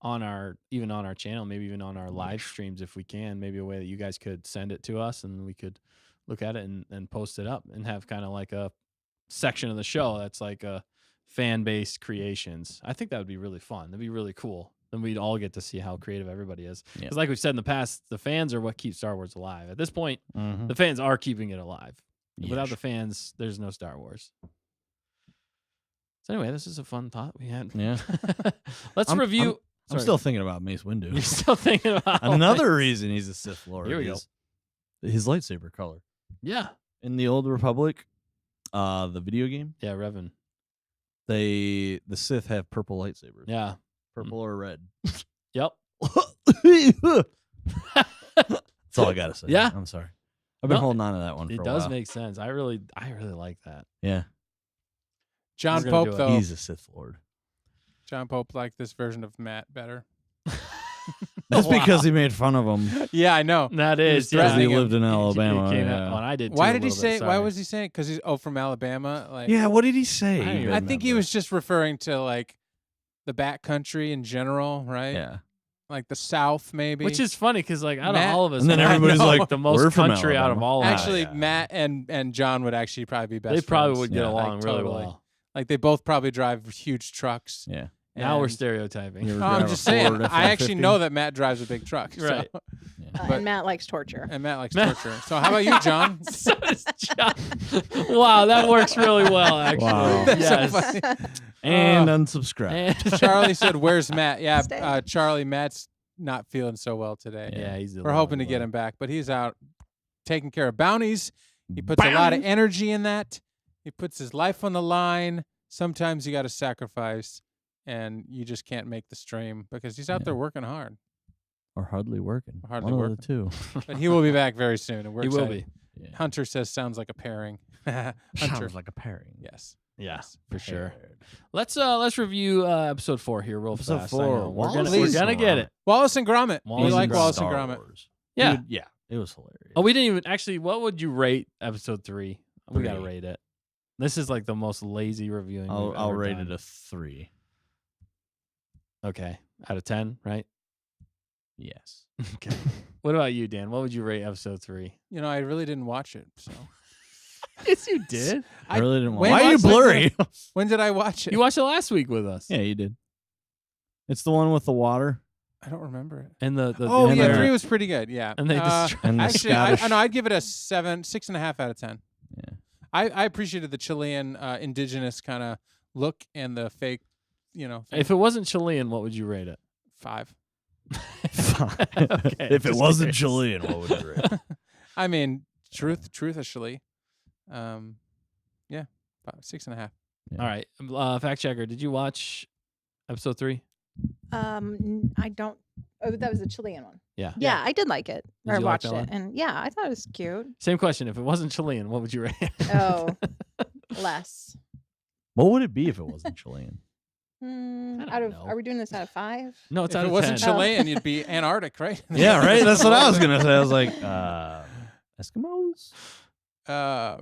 on our channel, maybe even on our live streams if we can. Maybe a way that you guys could send it to us and we could look at it and post it up and have kind of like a section of the show that's like a fan-based creations. I think that would be really fun. That'd be really cool. Then we'd all get to see how creative everybody is. Yeah. Because like we've said in the past, the fans are what keeps Star Wars alive. At this point, Mhm. the fans are keeping it alive. Without Yes. the fans, there's no Star Wars. So anyway, this is a fun thought we had. Yeah. Let's I'm- review. I'm Sorry. still thinking about Mace You're Windu. still thinking about Another reason he's a Sith Lord Here we is his lightsaber color. Yeah, In the Old Republic, the video game, yeah, Revan. the Sith have purple lightsabers. Yeah, Purple or red. yep. That's all I gotta say. Yeah. I'm sorry. I've been No, holding on to that one for It a does while. make sense. I really like that. Yeah. John We're gonna do Pope, it. though. He's a Sith Lord. John Pope liked this version of Matt better. That's Wow. because he made fun of him Yeah, I know. That was is because threatening he him. lived in Alabama. Came yeah. out, and I did. Why too, a did he little bit, say? Why sorry. was he saying? Because he's from Alabama. Like, Yeah, what did he say? I don't even I think he remember. was just referring to like the back country in general, right? Yeah. Like the South, maybe. Which is funny because like out Matt- of all of us, And then Matt everybody's knows, like, the most "We're from country out of Alabama." all of us. actually yeah. Matt and John would actually probably be best. They probably friends. would get Yeah. along Like, really totally. well. Like they both probably drive huge trucks. Yeah. Now we're and- stereotyping. You ever No, I'm drive a just saying. Ford I actually F-150? know that Matt drives a big truck. so- Right. Yeah. But- And Matt likes torture. and Matt likes Matt- torture. So how about you, John? So does John. Wow, that works really well, actually. Wow. That's so Yes. funny. And unsubscribe. And- Charlie said, "Where's Matt?" Yeah, Stay. Charlie, Matt's not feeling so well today. yeah, he's. We're hoping to get him back, but he's out taking care of bounties. He puts a lot of energy in that. He puts his life on the line. Sometimes you got to sacrifice, and you just can't make the stream because he's out Yeah. there working hard. Or hardly working. Or hardly One of the two. But he will be back very soon, and we're He will excited. be. Yeah. Hunter says sounds like a pairing. Hunter, Sounds like a pairing. yes. Yeah, for sure. Paired. Let's review episode 4 here real Episode fast. I 4. know. We're Wallace gonna and get it. Wallace and Gromit. We Wallace like and Wallace Star and Gromit. Wars. Yeah. Dude, yeah. It was hilarious. Oh, we didn't even actually. What would you rate episode 3? We gotta 3. rate it. This is like the most lazy reviewing. I'll rate it a 3. Okay, out of 10, right? Yes. Okay. What about you, Dan? What would you rate episode 3? You know, I really didn't watch it. So Yes, you did. I really didn't Wayne want. Why are you watched it? blurry? when did I watch it? You watched it last week with us. Yeah, you did. It's the one with the water I don't remember it. And the Oh and yeah, they're- 3 was pretty good. Yeah, and they destroyed. and the actually, Scottish. I know I'd give it a 6.5 out of 10. Yeah. I appreciated the Chilean indigenous kind of look and the fake, thing. If it wasn't Chilean, what would you rate it? 5. Okay, If it just wasn't curious. Chilean, what would you rate? I mean, truthishly, yeah, 6.5. Yeah. All right, fact checker. Did you watch episode 3? I don't. Oh, that was the Chilean one. Yeah. Yeah, I did like it. Did Or I you like watched that it, one? and yeah, I thought it was cute. Same question. If it wasn't Chilean, what would you rate it? Oh, less. What would it be if it wasn't Chilean? don't Out of know. Are we doing this out of 5? No, it's If out it of wasn't 10. Chilean, you'd be Antarctic, right? Yeah, right. That's what I was gonna say. I was like, Eskimos,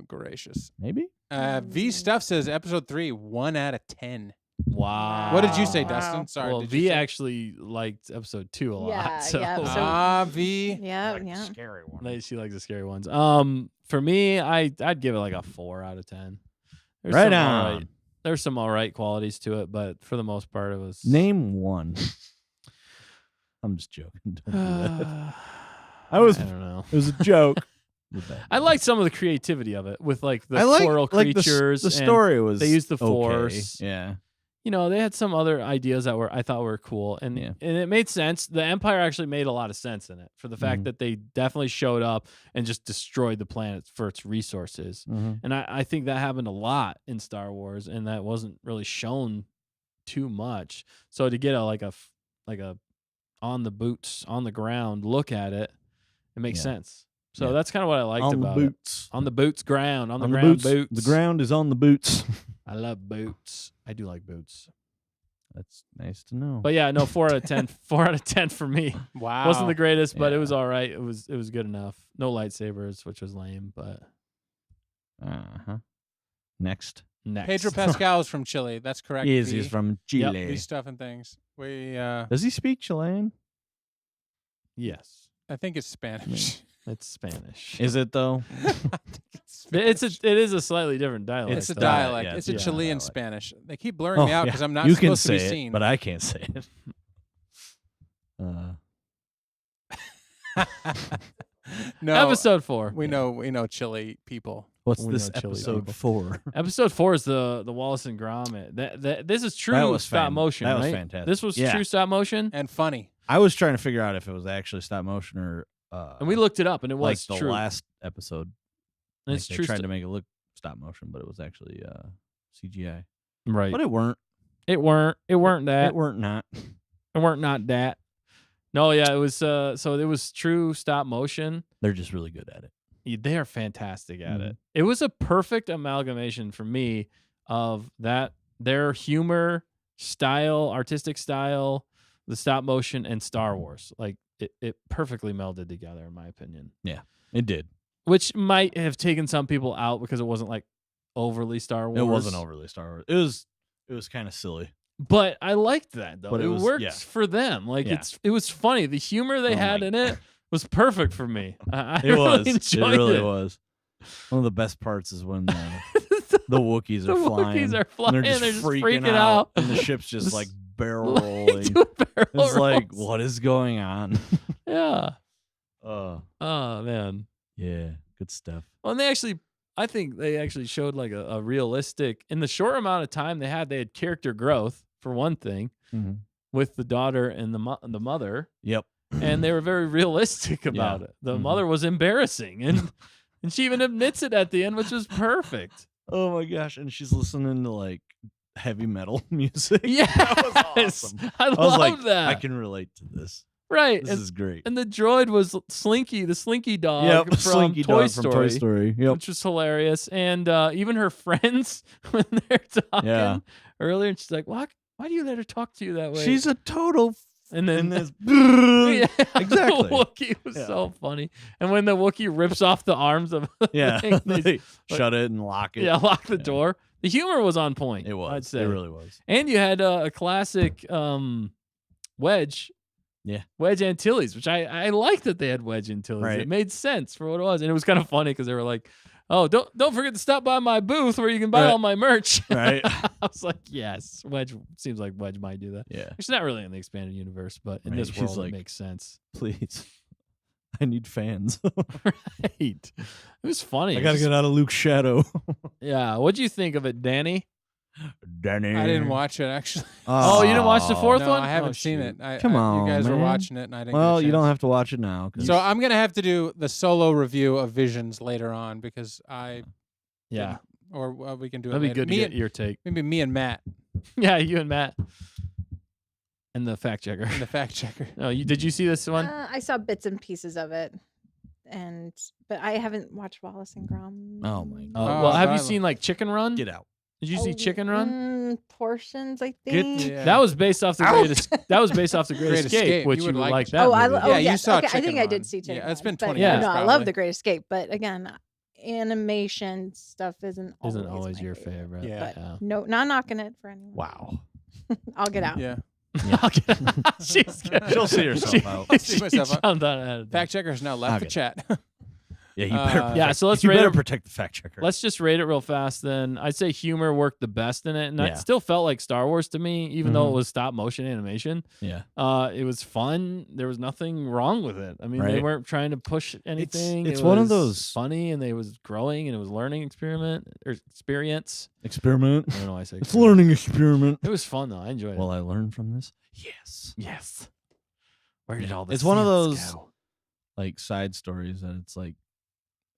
Gracious. maybe. V Stuff says episode 3, 1 out of 10. Wow. What did you say, Wow. Dustin? Sorry. Well, did you V say? actually liked episode 2 a lot. Yeah, So, yeah, so- V. Yeah, yeah. Scary one. she likes the scary ones. For me, I'd give it like a 4 out of 10. There's Right some on. alright- There's some all right qualities to it, but for the most part, it was. Name one. I'm just joking. Don't do that. I was- don't know. It was a joke. I liked some of the creativity of it with like the I like coral like creatures. The and story was. they used the okay. Force. Yeah. You know, they had some other ideas that I thought were cool, and Yeah. and it made sense. The Empire actually made a lot of sense in it for the fact Mhm. that they definitely showed up and just destroyed the planet for its resources. Mm-hmm. And I think that happened a lot in Star Wars, and that wasn't really shown too much. So to get a on the boots, on the ground look at it, it makes Yeah. sense. So Yeah. that's kind of what I liked On the about it. boots. On the boots ground, on the On ground boots. The ground is on the boots. I love boots. I do like boots. That's nice to know. But yeah, no, 4 out of 10. 4 out of 10 for me. Wow. Wasn't the greatest, but it was Yeah. all right. It was good enough. No lightsabers, which was lame, but Next. next. Pedro Pascal is from Chile. That's correct. He is. V. He's from Yep. Chile. V Stuff and things. Does he speak Chilean? Yes. I think it's Spanish. It's Spanish. Is it though? I think it's It is a slightly different dialect. It's a though. dialect. yeah, it's a it's a Chilean dialect. Spanish. They keep blurring me out because I'm not you supposed can to say be it, seen. but I can't say it. No, Episode 4. we know Chile people. What's We this know Chile episode people. for? Episode 4 is the Wallace and Gromit. This is true was stop motion, that was right? fantastic. This was Yeah. true stop motion, And funny. I was trying to figure out if it was actually stop motion or and we looked it up, and it like was the true. last episode. And Like it's they true. tried to make it look stop motion, but it was actually CGI. Right. But it weren't. It weren't that. It weren't not. It weren't not that. No, yeah, it was. So it was true stop motion. They're just really good at it. They are fantastic at Mhm. it. It was a perfect amalgamation for me of their humor, style, artistic style, the stop motion, and Star Wars. Like it perfectly melded together, in my opinion. It did. Which might have taken some people out because it wasn't like overly Star Wars. It wasn't overly Star Wars. It was kind of silly. But I liked that though. But it it was- worked yeah. for them. Like Yeah. it was funny. The humor they Oh had my in it was perfect for me. I It really was. It enjoyed really it. was. One of the best parts is when the Wookiees The are flying. Wookiees are flying. And they're just freaking out. And the ship's just like barrel rolling. Doing barrel It's like, rolls. what is going on? Yeah. Oh, Man. yeah. Good stuff. Well, and I think they actually showed like a realistic, in the short amount of time they had character growth for one thing Mhm. with the daughter and the mother, Yep. and they were very realistic about it. The Mhm. mother was embarrassing, and she even admits it at the end, which was perfect. Oh my gosh. And she's listening to like heavy metal music. Yeah, That was awesome. I I was love like, that. I can relate to this. Right, This is great. and the droid was Slinky, the Slinky dog Yep. from Slinky Toy Dog Story. from Toy Story. Yep. Which was hilarious. And even her friends, when they're talking Yeah. earlier, and she's like, why do you let her talk to you that way? She's a total. and then in this. yeah, Exactly. The Wookiee was Yeah. so funny. And when the Wookiee rips off the arms of Yeah. thing, they- They shut it and lock it. lock the Yeah. door. The humor was on point. It was. I'd say. It really was. And you had a classic Wedge. Yeah. Wedge Antilles, which I liked that they had Wedge Antilles. Right. It made sense for what it was. And it was kind of funny because they were like, oh, don't forget to stop by my booth where you can buy Right. all my merch. Right. I was like, yes. Wedge seems like Wedge might do that. Yeah. It's not really in the expanded universe, but in Right. this He's world like- it makes sense. Please. I need fans. Right. It was funny. I gotta get out of Luke's shadow. Yeah. What'd you think of it, Danny? Danny. I didn't watch it actually. Oh, you didn't watch the fourth No, one? I haven't Oh, seen shoot. it. Come on, you guys were man. watching it, and I didn't. Well, get a you don't chance. have to watch it now. 'Cause So I'm gonna have to do the solo review of Visions later on because Yeah. or we can do it. That'd be later. good to Me get and- your take. Maybe me and Matt Yeah, you and Matt. And the fact checker. and the fact checker. No, did you see this one? I saw bits and pieces of it, but I haven't watched Wallace and Gromit. Oh my Oh, god. well, have you Silent. seen like Chicken Run? Get out. Did you see Chicken Run? Portions, I Get- think. Yeah. That was based off the Out. Great. That was based off the Great, Great Escape, Escape. which You you would would like like that. that. Oh, I movie. oh Yeah, you yes. saw Okay, I Chicken think I Run. did see Chicken Yeah, it's been Run, but 20 years No, I love probably. the Great Escape, but again, animation stuff isn't Always my your favorite. Yeah. But no, not knocking it for anyone. Wow. I'll get out. Yeah. She's good. She'll see herself out. I'll see myself out. jumped on ahead of Fact checker has now left the Okay. chat. Yeah, you better. Uh, Yeah, so let's you rate better it. protect the fact checker. Let's just rate it real fast then. I'd say humor worked the best in it, and Yeah. it still felt like Star Wars to me, even though it Mhm. was stop motion animation. Yeah. It was fun. There was nothing wrong with it. I mean, they Right. weren't trying to push anything. it's It one of was those- funny, and it was growing, and it was learning experience. Experiment. I don't know why I say It's experiment. learning experiment. It was fun though. I enjoyed Will it. I learn from this? Yes. Yes. Where did all the It's one of scenes those- go? Like side stories that it's like,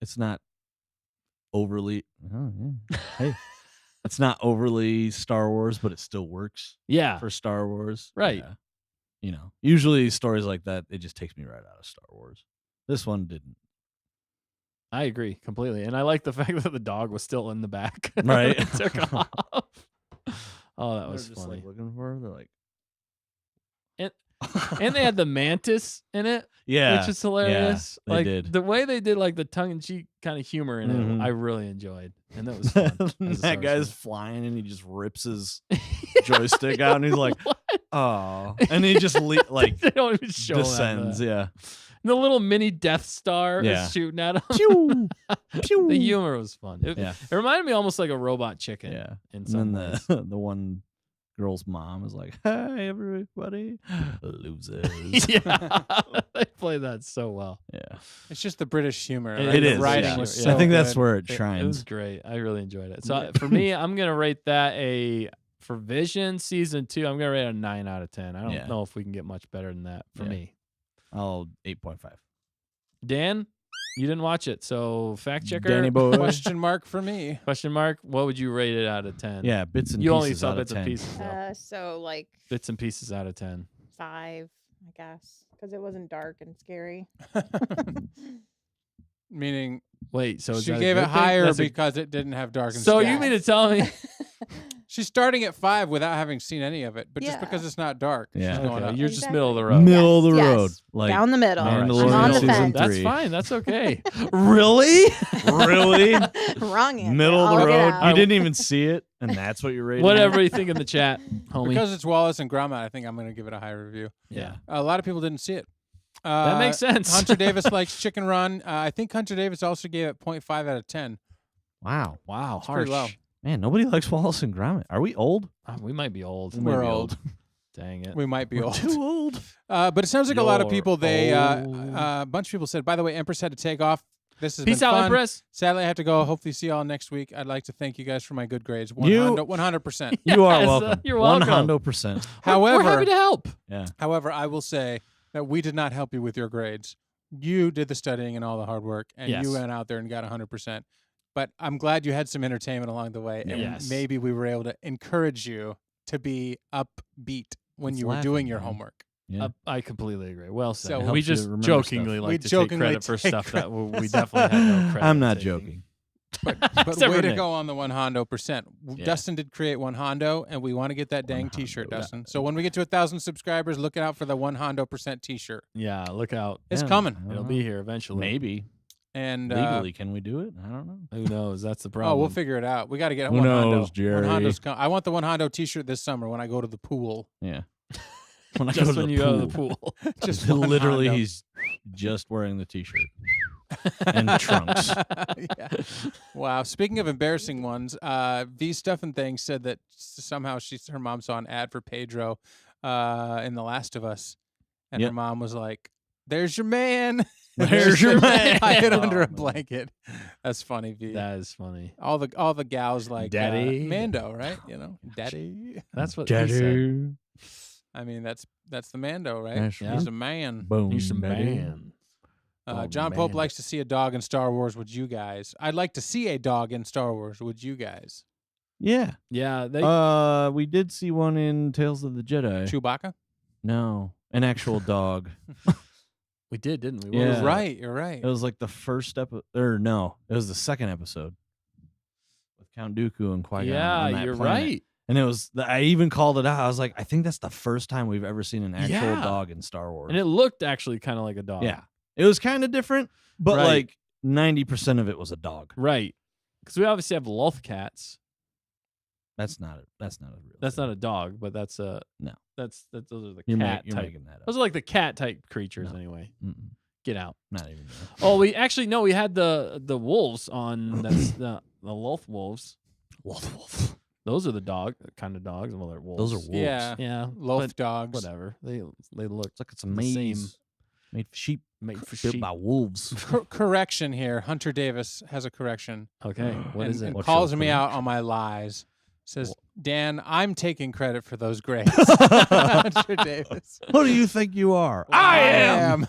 it's not overly. Oh, yeah. Hey, it's not overly Star Wars, but it still works Yeah. for Star Wars. Right. Yeah. You know, usually stories like that, it just takes me right out of Star Wars. This one didn't. I agree completely, and I like the fact that the dog was still in the back. Right. It took off. Oh, that They're was just funny. like looking for her. They're like, And they had the mantis in it, yeah, which is hilarious. they like did. the way they did like the tongue in cheek kind of humor in Mhm. it, I really enjoyed, and that was fun. as a Star that Wars guy's fan. flying and he just rips his joystick out and he's like, What? oh, and he just like they don't even show descends. that. Yeah. The little mini Death Star Yeah. is shooting at him. Pew, pew. The humor was fun. It, Yeah. it reminded me almost like a robot chicken. Yeah. In And some then ways. the one girl's mom is like, "Hi, everybody, losers." Yeah, they play that so well. Yeah. It's just the British humor. It right? It The is. writing yeah. was Yeah. so I think that's good. where it It was shines. great. I really enjoyed it. So for me, I'm gonna rate that for Vision season 2. I'm gonna rate it a 9 out of 10. I don't Yeah. know if we can get much better than that for Yeah. me. I'll 8.5. Dan, you didn't watch it, so fact checker. Danny boy. Question mark for me. Question mark. What would you rate it out of 10? Yeah, bits and you pieces only saw out bits of 10. and pieces. Though. So like Bits and pieces out of 10. 5, I guess, because it wasn't dark and scary. Meaning Wait, so is she that a gave good it thing? higher That's a- because it didn't have dark and So scary. you mean to tell me? She's starting at 5 without having seen any of it, but just Yeah. because it's not dark, Yeah. she's going Okay, up. you're just Exactly. middle of the road. Middle of the Yes, road. yes. Like Down the middle. All right, I'm Mandalorian on the season fence. That's 3. fine. That's okay. Really? Really? Wrong answer. Middle of I'll the get road. out. You didn't even see it, and that's what you're rating. Whatever you think in the chat, homie. Because it's Wallace and Gromit, I think I'm going to give it a high review. yeah, A lot of people didn't see it. that makes sense. Hunter Davis likes Chicken Run. I think Hunter Davis also gave it 0.5 out of 10. Wow. Wow, It's harsh. pretty low. Man, nobody likes Wallace and Gromit. Are we old? We might be old. We might We're be old. Dang it. We might be We're old. too old. But it sounds like a lot of You're people, old. a bunch of people said, by the way, Empress had to take off. This has Peace been out, fun. Empress. Sadly, I have to go. Hopefully see y'all next week. I'd like to thank you guys for my good grades. 100%. You are Yes, welcome. you're welcome. 100%. However, we're happy to help. Yeah. However, I will say that we did not help you with your grades. You did the studying and all the hard work, and Yes. you went out there and got 100%. But I'm glad you had some entertainment along the way, and Yes. maybe we were able to encourage you to be upbeat when It's you were laughing, doing your man. homework. Yeah. I completely agree. Well said. So- we Helps you just remember jokingly stuff. like We to take jokingly credit for take stuff that credit. we definitely had no credit. I'm not taking. joking. But Except way for to Nick. go on the one Hondo %. Yeah. Dustin did create one Hondo, and we want to get that dang One T-shirt, Hondo. Dustin. So when we get to 1,000 subscribers, look out for the one Hondo % T-shirt. Yeah, look out. It's Yeah, coming. I don't It'll know. be here eventually. Maybe. And Legally, can we do it? I don't know. Who knows? That's the oh, problem. we'll figure it out. We got to get Who one knows, Hondo. Jerry? One Hondo's I want the one Hondo T-shirt this summer when I go to the pool. Yeah. When I Just go to when the you pool, go to the pool. Just one literally, Hondo. he's just wearing the T-shirt and trunks. Yeah. Wow. Speaking of embarrassing ones, V Stuff and Things said that somehow her mom saw an ad for Pedro in The Last of Us, and her Yep. mom was like, "There's your man." Where's your man? I hid under Oh, a man. blanket. That's funny, V. That is funny. All the gals like Daddy. Mando, right? Daddy. That's what he said. I mean, that's the Mando, right? That's Yeah. He's a man. Boom. He's a daddy. man. Oh, John Pope man. likes to see a dog in Star Wars. Would you guys? I'd like to see a dog in Star Wars. Would you guys? Yeah. Yeah, they We did see one in Tales of the Jedi. Chewbacca? No, an actual dog. we did, didn't we? What Yeah. was You're it? right. You're right. It was like the first episode, or no, it was the second episode with Count Dooku and Qui-Gon. Yeah, on that you're planet. right. And it was, I even called it out. I was like, I think that's the first time we've ever seen an actual Yeah. dog in Star Wars. And it looked actually kind of like a dog. Yeah, it was kind of different, but Right. like 90% of it was a dog. Right. Because we obviously have loth cats. That's not a real. That's thing. not a dog, but that's a No. Those are the You're cat you're type. making that up. Those are like the cat type creatures No. anyway. Mm-mm, Get out. not even. Oh, we actually no, we had the wolves on. That's the loth wolves. Wolf. Those are the dog kind of dogs. Well, they're wolves. Those are wolves. Yeah. Yeah, Loaf but dogs. whatever. They look It's like it's a the maze same. made for sheep, Made for built sheep. by wolves. Correction here. Hunter Davis has a correction. Okay, what is and it? What's calls your me out correction? on my lies. Says, Dan, I'm taking credit for those grades. Hunter Davis. Who do you think you are? I am.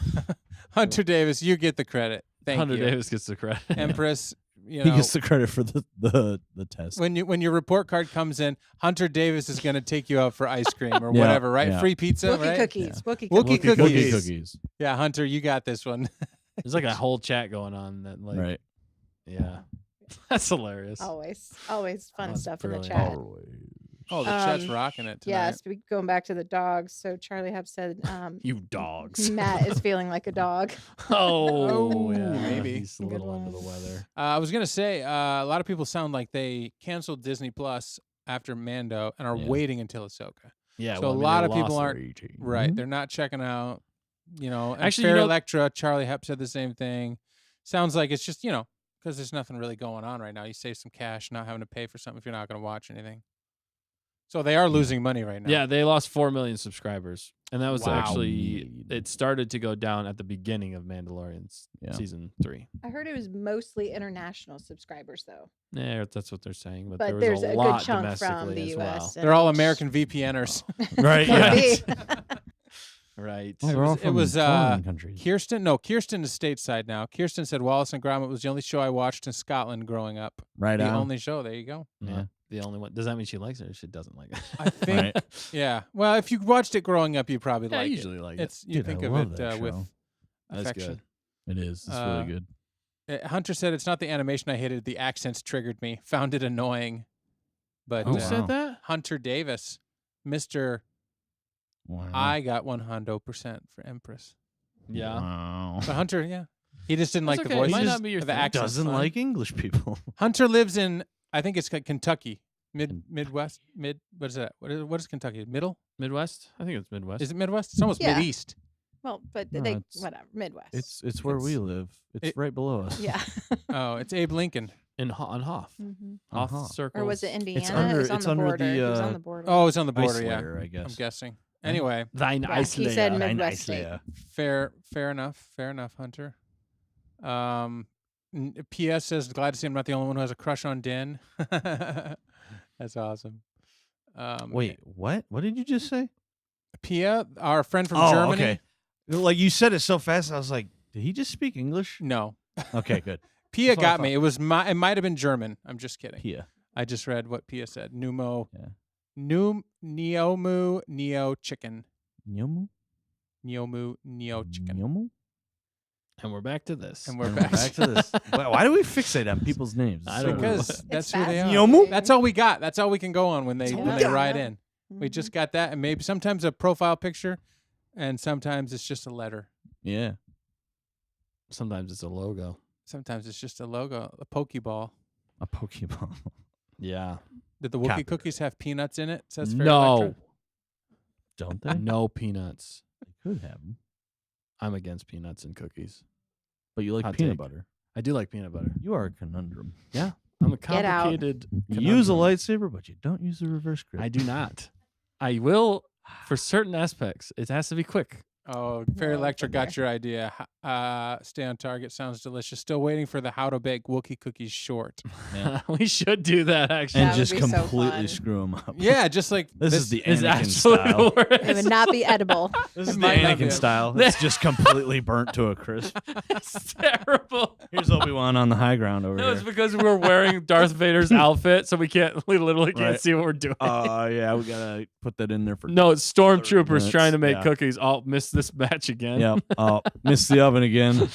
Hunter Davis, you get the credit. Thank Hunter you. Davis gets the credit. Empress, you He know, gets the credit for the test. when your report card comes in, Hunter Davis is going to take you out for ice cream or Yeah, whatever, right? yeah. Free pizza, Wookie right? cookies. Wookie Wookie cookies. cookies. cookies. Yeah, Hunter, you got this one. There's like a whole chat going on that like Right. yeah. That's hilarious. Always fun That's stuff in the brilliant. chat. Oh, the chat's Um, rocking it tonight. Yes, going back to the dogs. So Charlie Hub said You dogs. Matt is feeling like a dog. Oh, yeah, maybe. He's a Good little under the one. weather. I was gonna say a lot of people sound like they canceled Disney Plus after Mando and are Yeah. waiting until Ahsoka. Yeah, So well, I a mean, lot they of people lost aren't- their ET. Right, they're not checking out. And Actually, Fair you know- Electra, Charlie Hep said the same thing. Sounds like it's just because there's nothing really going on right now. You save some cash, not having to pay for something if you're not going to watch anything. So they are losing money right now. Yeah, they lost 4 million subscribers, and that was Wow. actually it started to go down at the beginning of Mandalorian's Yeah. season 3. I heard it was mostly international subscribers though, Yeah, that's what they're saying, but, but there was there's a a lot good chunk from domestically the as U.S. well. and They're all which- American VPNers. Right. Could Yeah. be. Right. Oh, we're all it from was, foreign countries. Kirsten is stateside now. Kirsten said Wallace and Gromit was the only show I watched in Scotland growing up. Right The on. only show. There you go. Yeah. The only one. Does that mean she likes it or she doesn't like it? I think. Right. Yeah. Well, if you watched it growing up, you probably Yeah, I like usually like it. It's you Dude, I think of love it that with show. That's affection. good. It is. It's Uh, really good. Hunter said it's not the animation I hated. The accents triggered me. Found it annoying. But Oh, Who wow. said that? Hunter Davis, Mr. Wow. I got 100% for Empress. Yeah. Wow. But Hunter, yeah. He just didn't That's like okay. the It voice. might He not just- be your the thing. accent's Doesn't fine. like English people. Hunter lives in, I think it's Kentucky. Midwest? What is that? What is Kentucky? Middle? Midwest? I think it's Midwest. Is it Midwest? It's almost Yeah. Mideast. Well, but No, they it's- whatever Midwest. It's where we live. It's it- right below us. yeah. Oh, it's Abe Lincoln. on Hoth. hmm Hoth Uh-huh. Circle. Or was it Indiana? under- it was on it's the under border. the, it was on uh, the border. Oh, it's on the border, Ice yeah. layer, I I'm guess. guessing. Anyway, Thine Yeah, Ice he said Layer. Midwest state. fair enough, Hunter. P.S. says, glad to see I'm not the only one who has a crush on Din. That's awesome. Wait, what? What did you just say? Pia, our friend from Oh, Germany. okay. Like you said it so fast, I was like, did he just speak English? No, Okay, good. Pia That's what I got me. It might have been German. I'm just kidding. Pia. I just read what Pia said. Neomu Neo Chicken. Nyomu? Neomu Neo Chicken. Nyomu? And we're back to this. And we're And back. to this. Why do we fixate on people's names? I don't know. Because that's who they are. Nyomu? That's all we got. That's all we can go on when they That's all when we they got. ride in. Mm-hmm. We just got that, and maybe sometimes a profile picture, and sometimes it's just a letter. Yeah. Sometimes it's a logo. Sometimes it's just a logo, a Pokeball. A Pokeball. Yeah. Did the Wookiee Copyright. cookies have peanuts in it? Says Fair No. Electra. Don't they? No peanuts. They could have them. I'm against peanuts and cookies. But you like Hot peanut take. butter. I do like peanut butter. You are a conundrum. I'm a Get out. complicated. You use a conundrum. lightsaber, but you don't use the reverse grip. I do not. I will for certain aspects. It has to be quick. Oh, Fair No, Electra from got there. your idea. Stay on target. Sounds delicious. Still waiting for the how to bake Wookie cookies short. Yeah. We should do that actually. And That would just be so completely fun. screw them up. Yeah, just like This is the It's Anakin absolute style. It would worst. not be edible. This is the might not be Anakin it. style. It's just completely burnt to a crisp. It's terrible. Here's Obi-Wan on the high ground over No, it's here. because we were wearing Darth Vader's outfit, so we literally can't Right. see what we're doing. Yeah, we gotta put that in there for. No, it's stormtroopers 30 trying to make minutes, cookies. I'll miss this match again. Yeah. Oh, missed the oven again.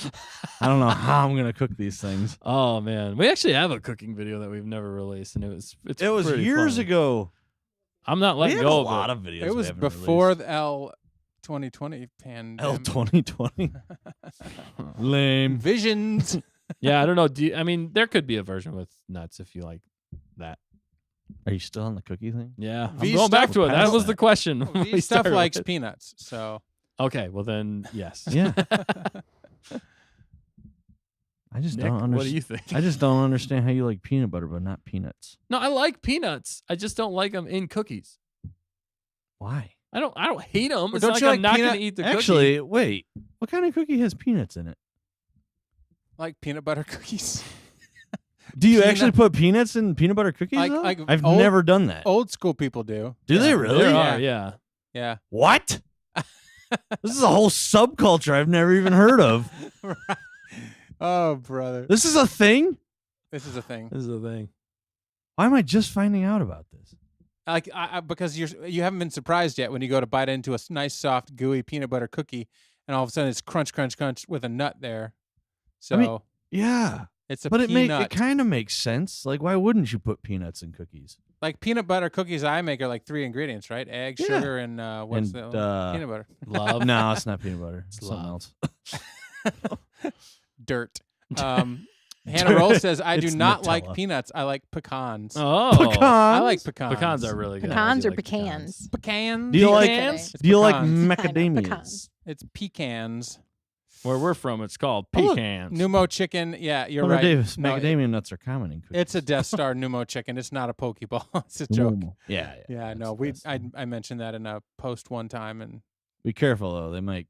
I don't know how I'm gonna cook these things. Oh man, we actually have a cooking video that we've never released, and it's It was pretty years funny. ago. I'm not We letting have a go of lot it. of videos. it we was haven't before released. the L 2020 pandemic. L2020. Lame. Visions. Yeah, I don't know. I mean, there could be a version with nuts if you like that. Are you still on the cookie thing? Yeah, I'm V going back stuff to it. That past was the that. question. Well, we V stuff started likes with. peanuts, so Okay, well then, yes. Yeah. I just Nick, don't understand. what do you think? I just don't understand how you like peanut butter but not peanuts. No, I like peanuts. I just don't like them in cookies. Why? I don't hate them. Well, It's don't not like you I'm like not going peanut- to eat the Actually, wait. What kind of cookie has peanuts in it? like peanut butter cookies. Do you Peanut- actually put peanuts in peanut butter cookies? Like- though? like I've old- never done that. Old school people do. Do they Yeah. really? There Yeah. are, yeah. Yeah. What? This is a whole subculture I've never even heard of. Oh, brother. This is a thing? This is a thing. This is the thing. Why am I just finding out about this? Like because you haven't been surprised yet when you go to bite into a nice soft gooey peanut butter cookie and all of a sudden it's crunch crunch crunch with a nut there. So mean, Yeah. it's a But it peanut. kind of makes sense. Like, why wouldn't you put peanuts in cookies? Like peanut butter cookies I make are like 3 ingredients, right? Egg, Yeah. sugar, and what's And, the peanut butter? Love. No, it's not peanut butter. It's It's something love. else. Dirt. Hannah Roll says, I do It's not like Nutella. peanuts. I like pecans. Oh. Pecans. I like pecans. Pecans are really good. I Pecans do or like pecans? Pecans. Do you like? Pecans? It's Do you like pecans. macadamias? pecans. It's pecans. Where we're from, it's called Oh, look. pecans. Pneumo chicken. Yeah, you're Hunter right. Davis, No, macadamia nuts are common in cookies. it's a Death Star pneumo chicken. It's not a Pokeball. It's a joke. Yeah. Yeah, no, I mentioned that in a post one time, and Be careful though. They might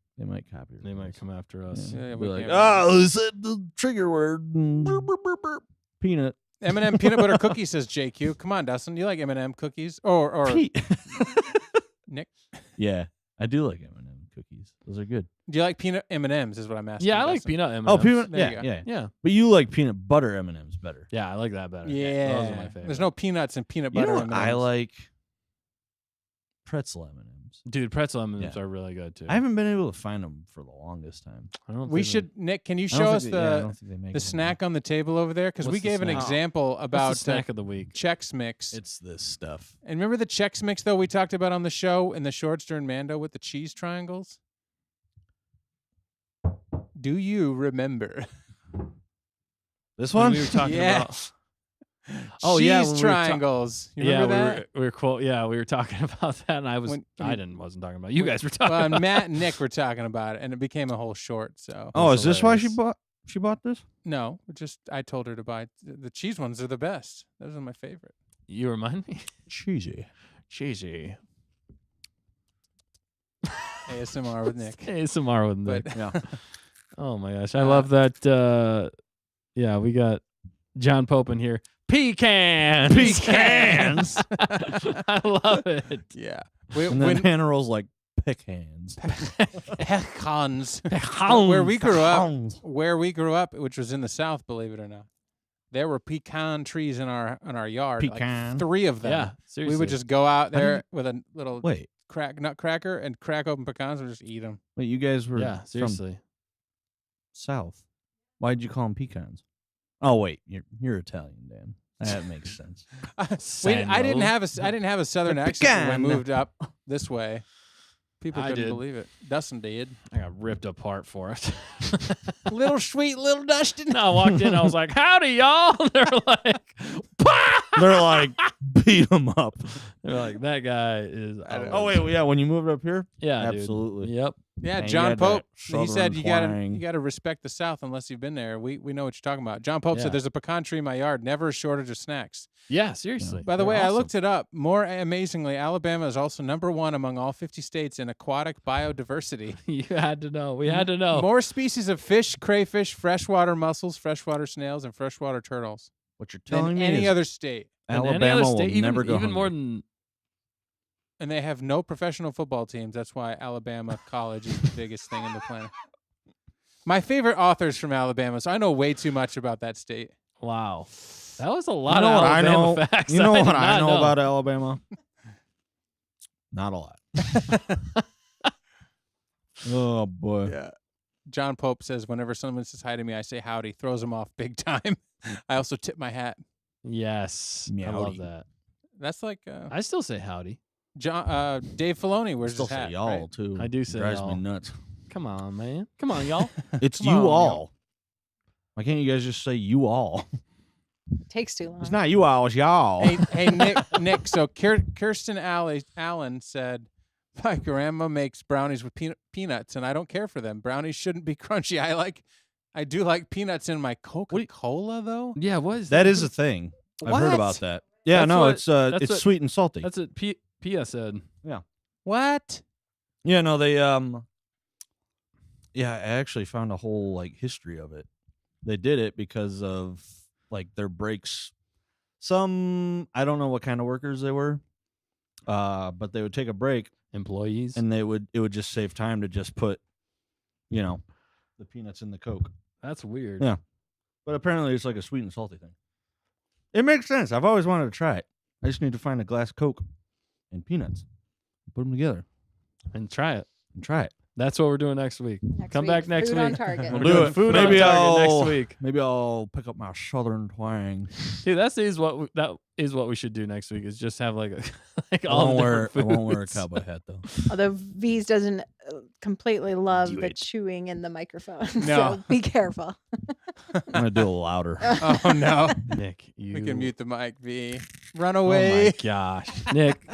copy. They might come after us. Yeah. Yeah, Be we like, can't- oh, is that the trigger word? Peanut. M&M peanut butter cookie says JQ. Come on, Dustin, you like M&M cookies or Pete. Nick? Yeah, I do like M&M cookies. Those are good. Do you like peanut M&Ms? Is what I'm asking. Yeah, I like Dustin. peanut M&Ms. Oh, peanut. There you Yeah, go. yeah. Yeah. But you like peanut butter M&Ms better. Yeah, I like that better. Yeah, Those are my favorite. there's no peanuts in peanut You butter know what M&Ms. I like? Pretzel M&Ms. Dude, pretzel M&Ms Yeah. are really good too. I haven't been able to find them for the longest time. I don't We think should, Nick. Can you I don't show think us they- yeah, I the don't think they make the them snack on the table over there? Because we What's the gave an snack? example What's about the snack of the week. Chex Mix. It's this stuff. And remember the Chex Mix though we talked about on the show in the shorts during Mando with the cheese triangles? Do you remember? This When one? we were talking Yeah. about. Oh, yeah, when cheese we were triangles. You Yeah, remember that? we were talking about that, and I When wasn't talking about it. You when- guys were talking Well, about Matt and Nick were talking about it, and it became a whole short. So Oh, That's is this why hilarious. she bought this? no, just I told her to buy the cheese ones. Are the best. Those are my favorite. You remind me? Cheesy. Cheesy. ASMR with Nick. ASMR with Nick. But Yeah. Oh my gosh, I love that. Yeah, we got John Pope in here. Pecans. Pecans. I love it. yeah, And then Hannah rolls like pecans. pecans. Where we grew up, where we grew up, which was in the South, believe it or not, there were pecan trees in our yard. Pecan. Like 3 of them. Yeah, seriously. We would just go out How do there with a little Wait, nutcracker and crack open pecans and just eat them. wait, you guys were Yeah, from seriously. South. Why'd you call them pecans? Oh wait, you're Italian, Dan. That makes sense. I didn't have a southern accent when I Pecan. moved up this way. People I couldn't did. believe it. Dustin did. I got ripped apart for it. Little sweet little Dustin. No, I walked in. I was like, "Howdy, y'all!" They're like, "Bah!" They're like, beat them up. They're like, "That guy is." I don't Oh wait, yeah. When you moved up here, yeah, dude. absolutely. Yep. Yeah, And you John had that Pope. He said southern you twang. gotta respect the South unless you've been there. We know what you're talking about. John Pope Yeah. said there's a pecan tree in my yard, never a shortage of snacks. Yeah, seriously. By the They're way, I awesome. looked it up. More amazingly, Alabama is also #1 among all 50 states in aquatic biodiversity. You had to know. We had to know. More species of fish, crayfish, freshwater mussels, freshwater snails, and freshwater turtles What you're than telling me any is other state. And any Alabama other will state, never go even more hungry. than And they have no professional football teams. That's why Alabama College is the biggest thing in the planet. My favorite author's from Alabama, so I know way too much about that state. wow. That was a lot know of what I Alabama know? facts. You know did what I not know about Alabama? Not a lot. Oh boy. Yeah. John Pope says, whenever someone says hi to me, I say howdy, throws them off big time. I also tip my hat. Yes, I love Meowdy. that. That's like I still say howdy. Dave Filoni wears Still his hat. say y'all right? too. I do say Drives y'all. me nuts. Come on, man. Come on, y'all. It's Come you on, all. Why can't you guys just say you all? Takes too long. It's not you all, it's y'all. Hey, Nick. So Kirsten Allen said, my grandma makes brownies with peanuts, and I don't care for them. Brownies shouldn't be crunchy. I do like peanuts in my Coca-Cola, though. Yeah, what is That is a thing. I've heard What? about that. Yeah, That's no, what- it's that's it's what- sweet and salty. That's what Pia said. What? Yeah, no, they yeah, I actually found a whole like history of it. They did it because of like their breaks. Some I don't know what kind of workers they were. But they would take a break Employees. and it would just save time to just put, the peanuts in the Coke. That's weird. Yeah. But apparently it's like a sweet and salty thing. It makes sense. I've always wanted to try it. I just need to find a glass Coke and peanuts. Put them together And try it. and try it. That's what we're doing next week. Come back next Food on week. target. We're We'll do doing it. food Maybe on target I'll- next week. Maybe I'll pick up my southern twang. Dude, that is what we should do next week. Is just have like I all won't the wear different I won't wear a foods. cowboy hat though. Although V's doesn't completely love Do the it. chewing in the microphone. No. So be careful. I'm gonna do it louder. Oh, no. Nick, you. We can mute the mic, V. Run Oh away. my gosh, Nick,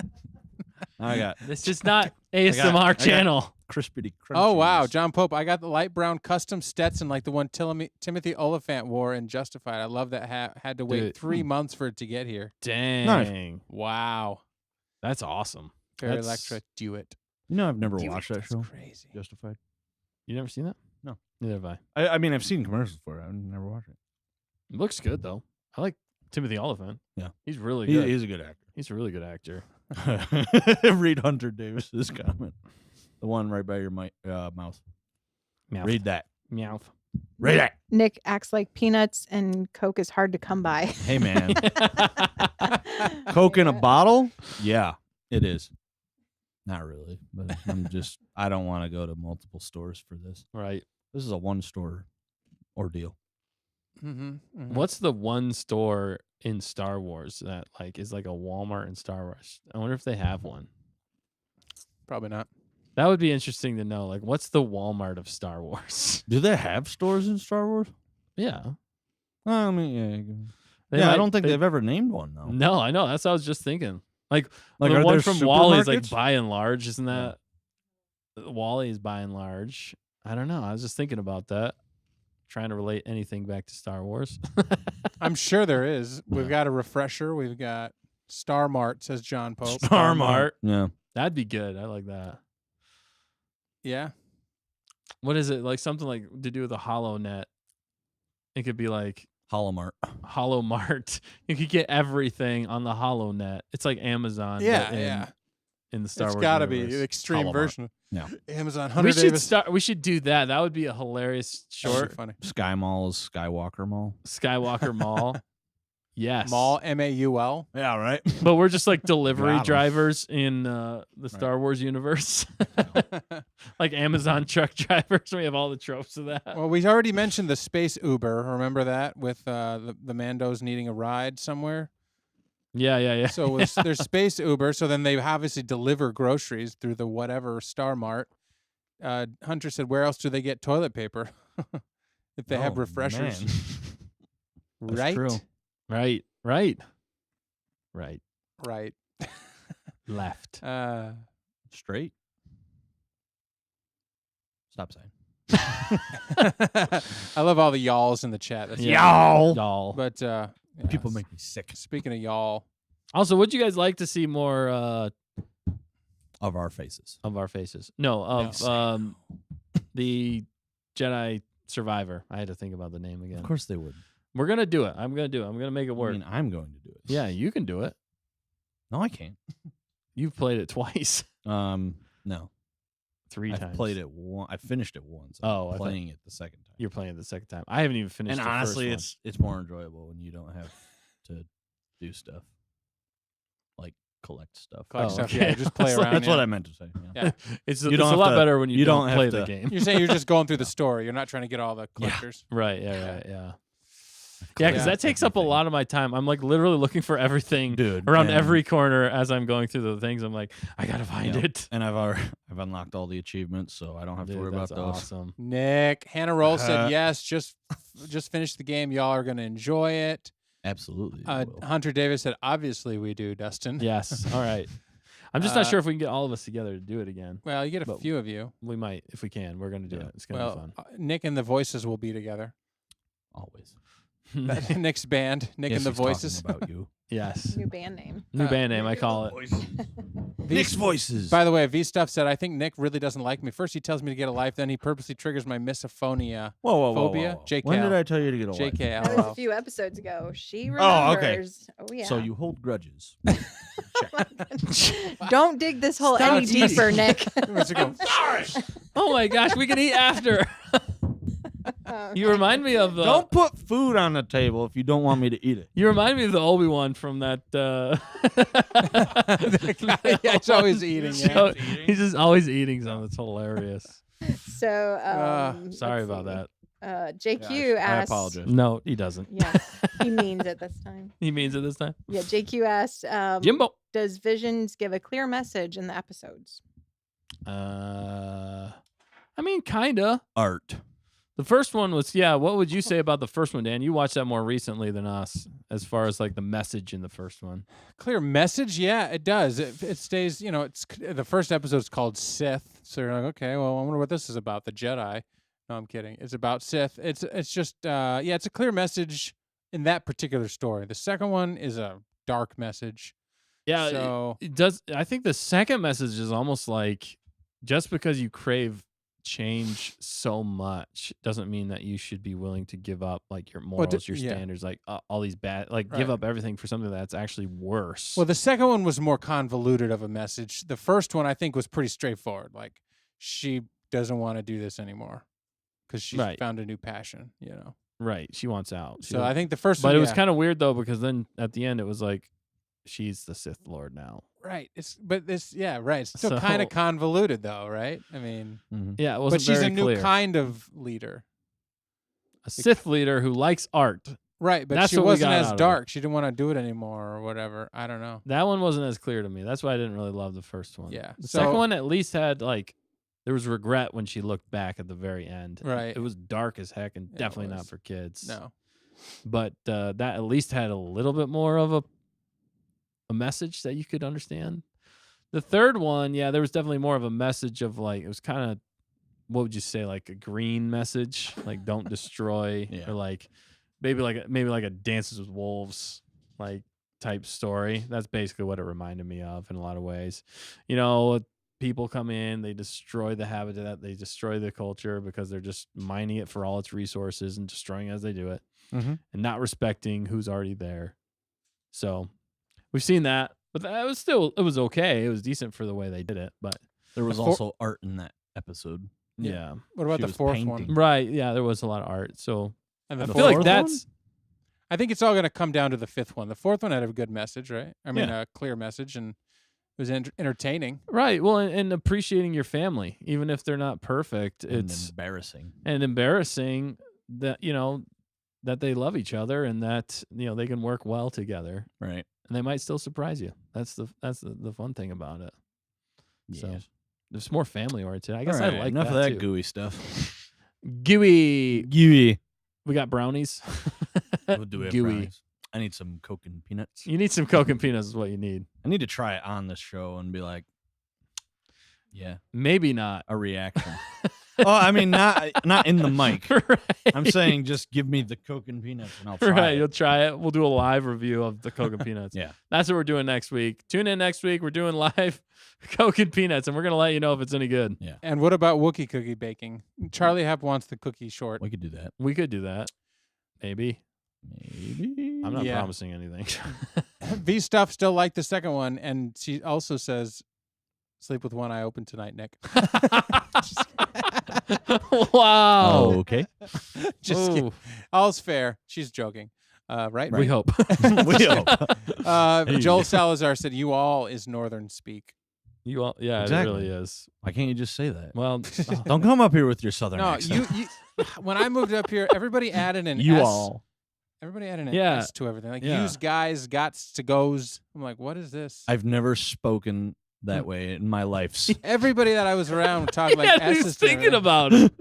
I got this is not I ASMR got- channel. crispity crunchies. Oh, wow. John Pope, I got the light brown custom Stetson like the one Timothy Oliphant wore in Justified. I love that hat. Had to wait Dude. 3 months for it to get here. Dang, Wow. that's awesome. Fair That's- Electra, do it. I've never Do watched it. that That's show. crazy. Justified. You never seen that? No. Neither have I. I mean, I've seen commercials for it. I've never watched it. It looks good though. I like Timothy Oliphant. Yeah. He's really good. He's a good actor. He's a really good actor. Read Hunter Davis's comment. The one right by your mouth. Meow. Read that. Meow. Read that. Nick acts like peanuts and Coke is hard to come by. Hey man, Coke in a bottle? Yeah, it is. Not really, but I don't want to go to multiple stores for this. Right. This is a one store ordeal. Mm-hmm. What's the one store in Star Wars that like is like a Walmart in Star Wars? I wonder if they have one. Probably not. That would be interesting to know. Like, what's the Walmart of Star Wars? Do they have stores in Star Wars? Yeah. I mean, They yeah. I might- don't think they- they've ever named one though. No, I know. That's what I was just thinking. Like Like, the are one there from Wally is like supermarkets? by and large, isn't Yeah. that? Wally is by and large. I don't know. I was just thinking about that. Trying to relate anything back to Star Wars. I'm sure there is. We've Yeah. got a refresher. We've got Star Mart, says John Pope. Star Mart. Yeah. That'd be good. I like that. Yeah. What is it? Like something like to do with a Hollow Net. It could be like Hollow Mart. Hollow Mart. You could get everything on the Hollow Net. It's like Amazon. Yeah, but yeah. In the Star It's Wars got to be universe. the extreme Hollow Mart. version. Yeah. Amazon Hunter We should Davis. start. We should do that. That would be a hilarious That would be short. funny. Sky Mall is Skywalker Mall. Skywalker Mall. Yes. Mall MAUL. Yeah, right. But we're just like delivery Got 'em. drivers in the Star Wars universe. Like Amazon truck drivers. We have all the tropes of that. Well, we already mentioned the space Uber. Remember that with the Mandos needing a ride somewhere. Yeah. So there's space Uber. So then they obviously deliver groceries through the whatever Star Mart. Hunter said, "Where else do they get toilet paper? If they have Oh, refreshers, man. That's right? true. Right. Right. Left. Straight. Stop saying. I love all the y'alls in the chat. That's Y'all. But People make me sick. Speaking of y'all, Also, would you guys like to see more Of our faces. of our faces? No, of the Jedi Survivor. I had to think about the name again. Of course they would. We're gonna do it. I'm gonna do it. I'm gonna make it I work. mean, I'm going to do it. Yeah, you can do it. No, I can't. You've played it twice, No. 3 times. I've played it one. I finished it once. Oh, I I'm thought- playing it the second time. You're playing it the second time. I haven't even finished. And the honestly, first it's more enjoyable when you don't have to do stuff like collect stuff. collect Oh, stuff. okay. Yeah, just play It's like- around. That's yeah. what I meant to say. Yeah. Yeah. one. It's You it's don't a have lot to- better when you, you don't don't play have the to- game. You're saying you're just going through the story. You're not trying to get all the collectors. Right. Okay. Yeah. Yeah, because Yeah. that takes up a lot of my time. I'm like literally looking for everything Dude, around and- every corner as I'm going through the things. I'm like, I gotta find Yeah. it. And I've unlocked all the achievements, so I don't have to Dude, worry about that's those. awesome. Nick Hannah Roll Uh-huh. said yes. Just finish the game. Y'all are gonna enjoy it. Absolutely. I will. Hunter Davis said, obviously we do, Dustin. Yes. All right. I'm just not Uh, sure if we can get all of us together to do it again. Well, you get a But- few of you. We might if we can. We're gonna do Yeah. it. It's gonna Well, Nick and the Voices will be together. Always. be fun. Nick's band, Nick Yes, and the he's talking Voices. about you. Yes. New band name. New band name. I call it. Nick's voices. By the way, V Stuff said, I think Nick really doesn't like me. First, he tells me to get a life, then he purposely triggers my misophonia. whoa, phobia? whoa. JK. When did I tell you to get a life? JK, That was a LOL. few episodes ago. She Oh, okay. remembers. Oh, yeah. So you hold grudges. Don't dig this hole Stop any teasing. deeper, Nick. Where's it go? Oh my gosh, we can eat after. You remind me of the. Don't put food on the table if you don't want me to eat it. You remind me of the Obi-Wan from that. Yeah, he's always eating. Yeah. show. He's just always eating something. It's hilarious. So, Sorry let's about see. that. JQ I asked. apologize. No, he doesn't. Yes, he means it this time. He means it this time. Yeah, JQ asked, Jimbo. does Visions give a clear message in the episodes? I mean, kinda. Art. The first one was, yeah. What would you say about the first one, Dan? You watched that more recently than us, as far as like the message in the first one. Clear message? Yeah, it does. It stays, it's the first episode's called Sith. So you're like, okay, well, I wonder what this is about. The Jedi. No, I'm kidding. It's about Sith. It's just, it's a clear message in that particular story. The second one is a dark message. Yeah, So it does. I think the second message is almost like just because you crave change so much doesn't mean that you should be willing to give up like your morals, your yeah. standards, like all these bad, like give Right. up everything for something that's actually worse. well, the second one was more convoluted of a message. The first one, I think, was pretty straightforward. Like, she doesn't want to do this anymore because she's Right. found a new passion, right. She wants out. She So don't- I think the first but one, it was yeah. kind of weird though, because then at the end it was like, she's the Sith Lord now. Right. It's right. It's still kind So- of convoluted though, right? I mean, Yeah, it but wasn't she's very a new clear. kind of leader. A Sith leader who likes art. Right, but That's she what we wasn't got as out of it. dark. She didn't want to do it anymore or whatever. I don't know. That one wasn't as clear to me. That's why I didn't really love the first one. Yeah, The so- second one at least had like there was regret when she looked back at the very end. Right. It was dark as heck and It definitely not was. for kids. No. But that at least had a little bit more of a message that you could understand. The third one, yeah, there was definitely more of a message of like it was kind of what would you say, like a green message, like don't destroy, Yeah. or like maybe like a Dances with Wolves like type story. That's basically what it reminded me of in a lot of ways. You know, people come in, they destroy the habitat, they destroy the culture because they're just mining it for all its resources and destroying it as they do it, Mhm. and not respecting who's already there. So we've seen that, but that was still, it was okay. It was decent for the way they did it, but There was The four- also art in that episode. yeah. What about She the was fourth painting. one? Right. Yeah, there was a lot of art. So And the I The feel like fourth that's I think it's all going to come down to the fifth one. The fourth one had a good message, right? I mean, Yeah. a clear message, and it was entertaining. right. Well, and appreciating your family, even if they're not perfect. And It's embarrassing. and embarrassing that, you know, that they love each other and that, you know, they can work well together, Right. and they might still surprise you. That's the fun thing about it. So Yes. there's more family oriented. I guess All right, I like enough that of that too. gooey stuff. Gooey. Gooey. We got brownies. What do we have? Gooey. Brownies? I need some Coke and peanuts. You need some Coke and peanuts is what you need. I need to try it on this show and be like, yeah, Maybe not. a reaction. I mean, not in the mic. Right. I'm saying just give me the Coke and peanuts and I'll try Right, it. you'll try it. We'll do a live review of the Coke and Peanuts. Yeah. That's what we're doing next week. Tune in next week. We're doing live Coke and Peanuts, and we're going to let you know if it's any good. Yeah. And what about Wookiee cookie baking? Charlie Hep wants the cookie short. We could do that. We could do that. Maybe. Maybe. I'm not Yeah. promising anything. V Stuff still liked the second one, and she also says, "Sleep with one eye open tonight, Nick." Wow. Oh, okay. Just kidding. Ooh, All's fair. She's joking. Right? we hope. We hope. Joel Salazar said, "You all is Northern speak." You all, yeah, Exactly. it really is. Why can't you just say that? Well, Don't come up here with your southern No, accent. you. When I moved up here, everybody added an You S. all. Everybody added an Yeah. S to everything. Like Yeah. use guys, gots to goes. I'm like, what is this? I've never spoken that way in my life. Everybody that I was around would talk like yeah, S's he's to thinking everything. about it.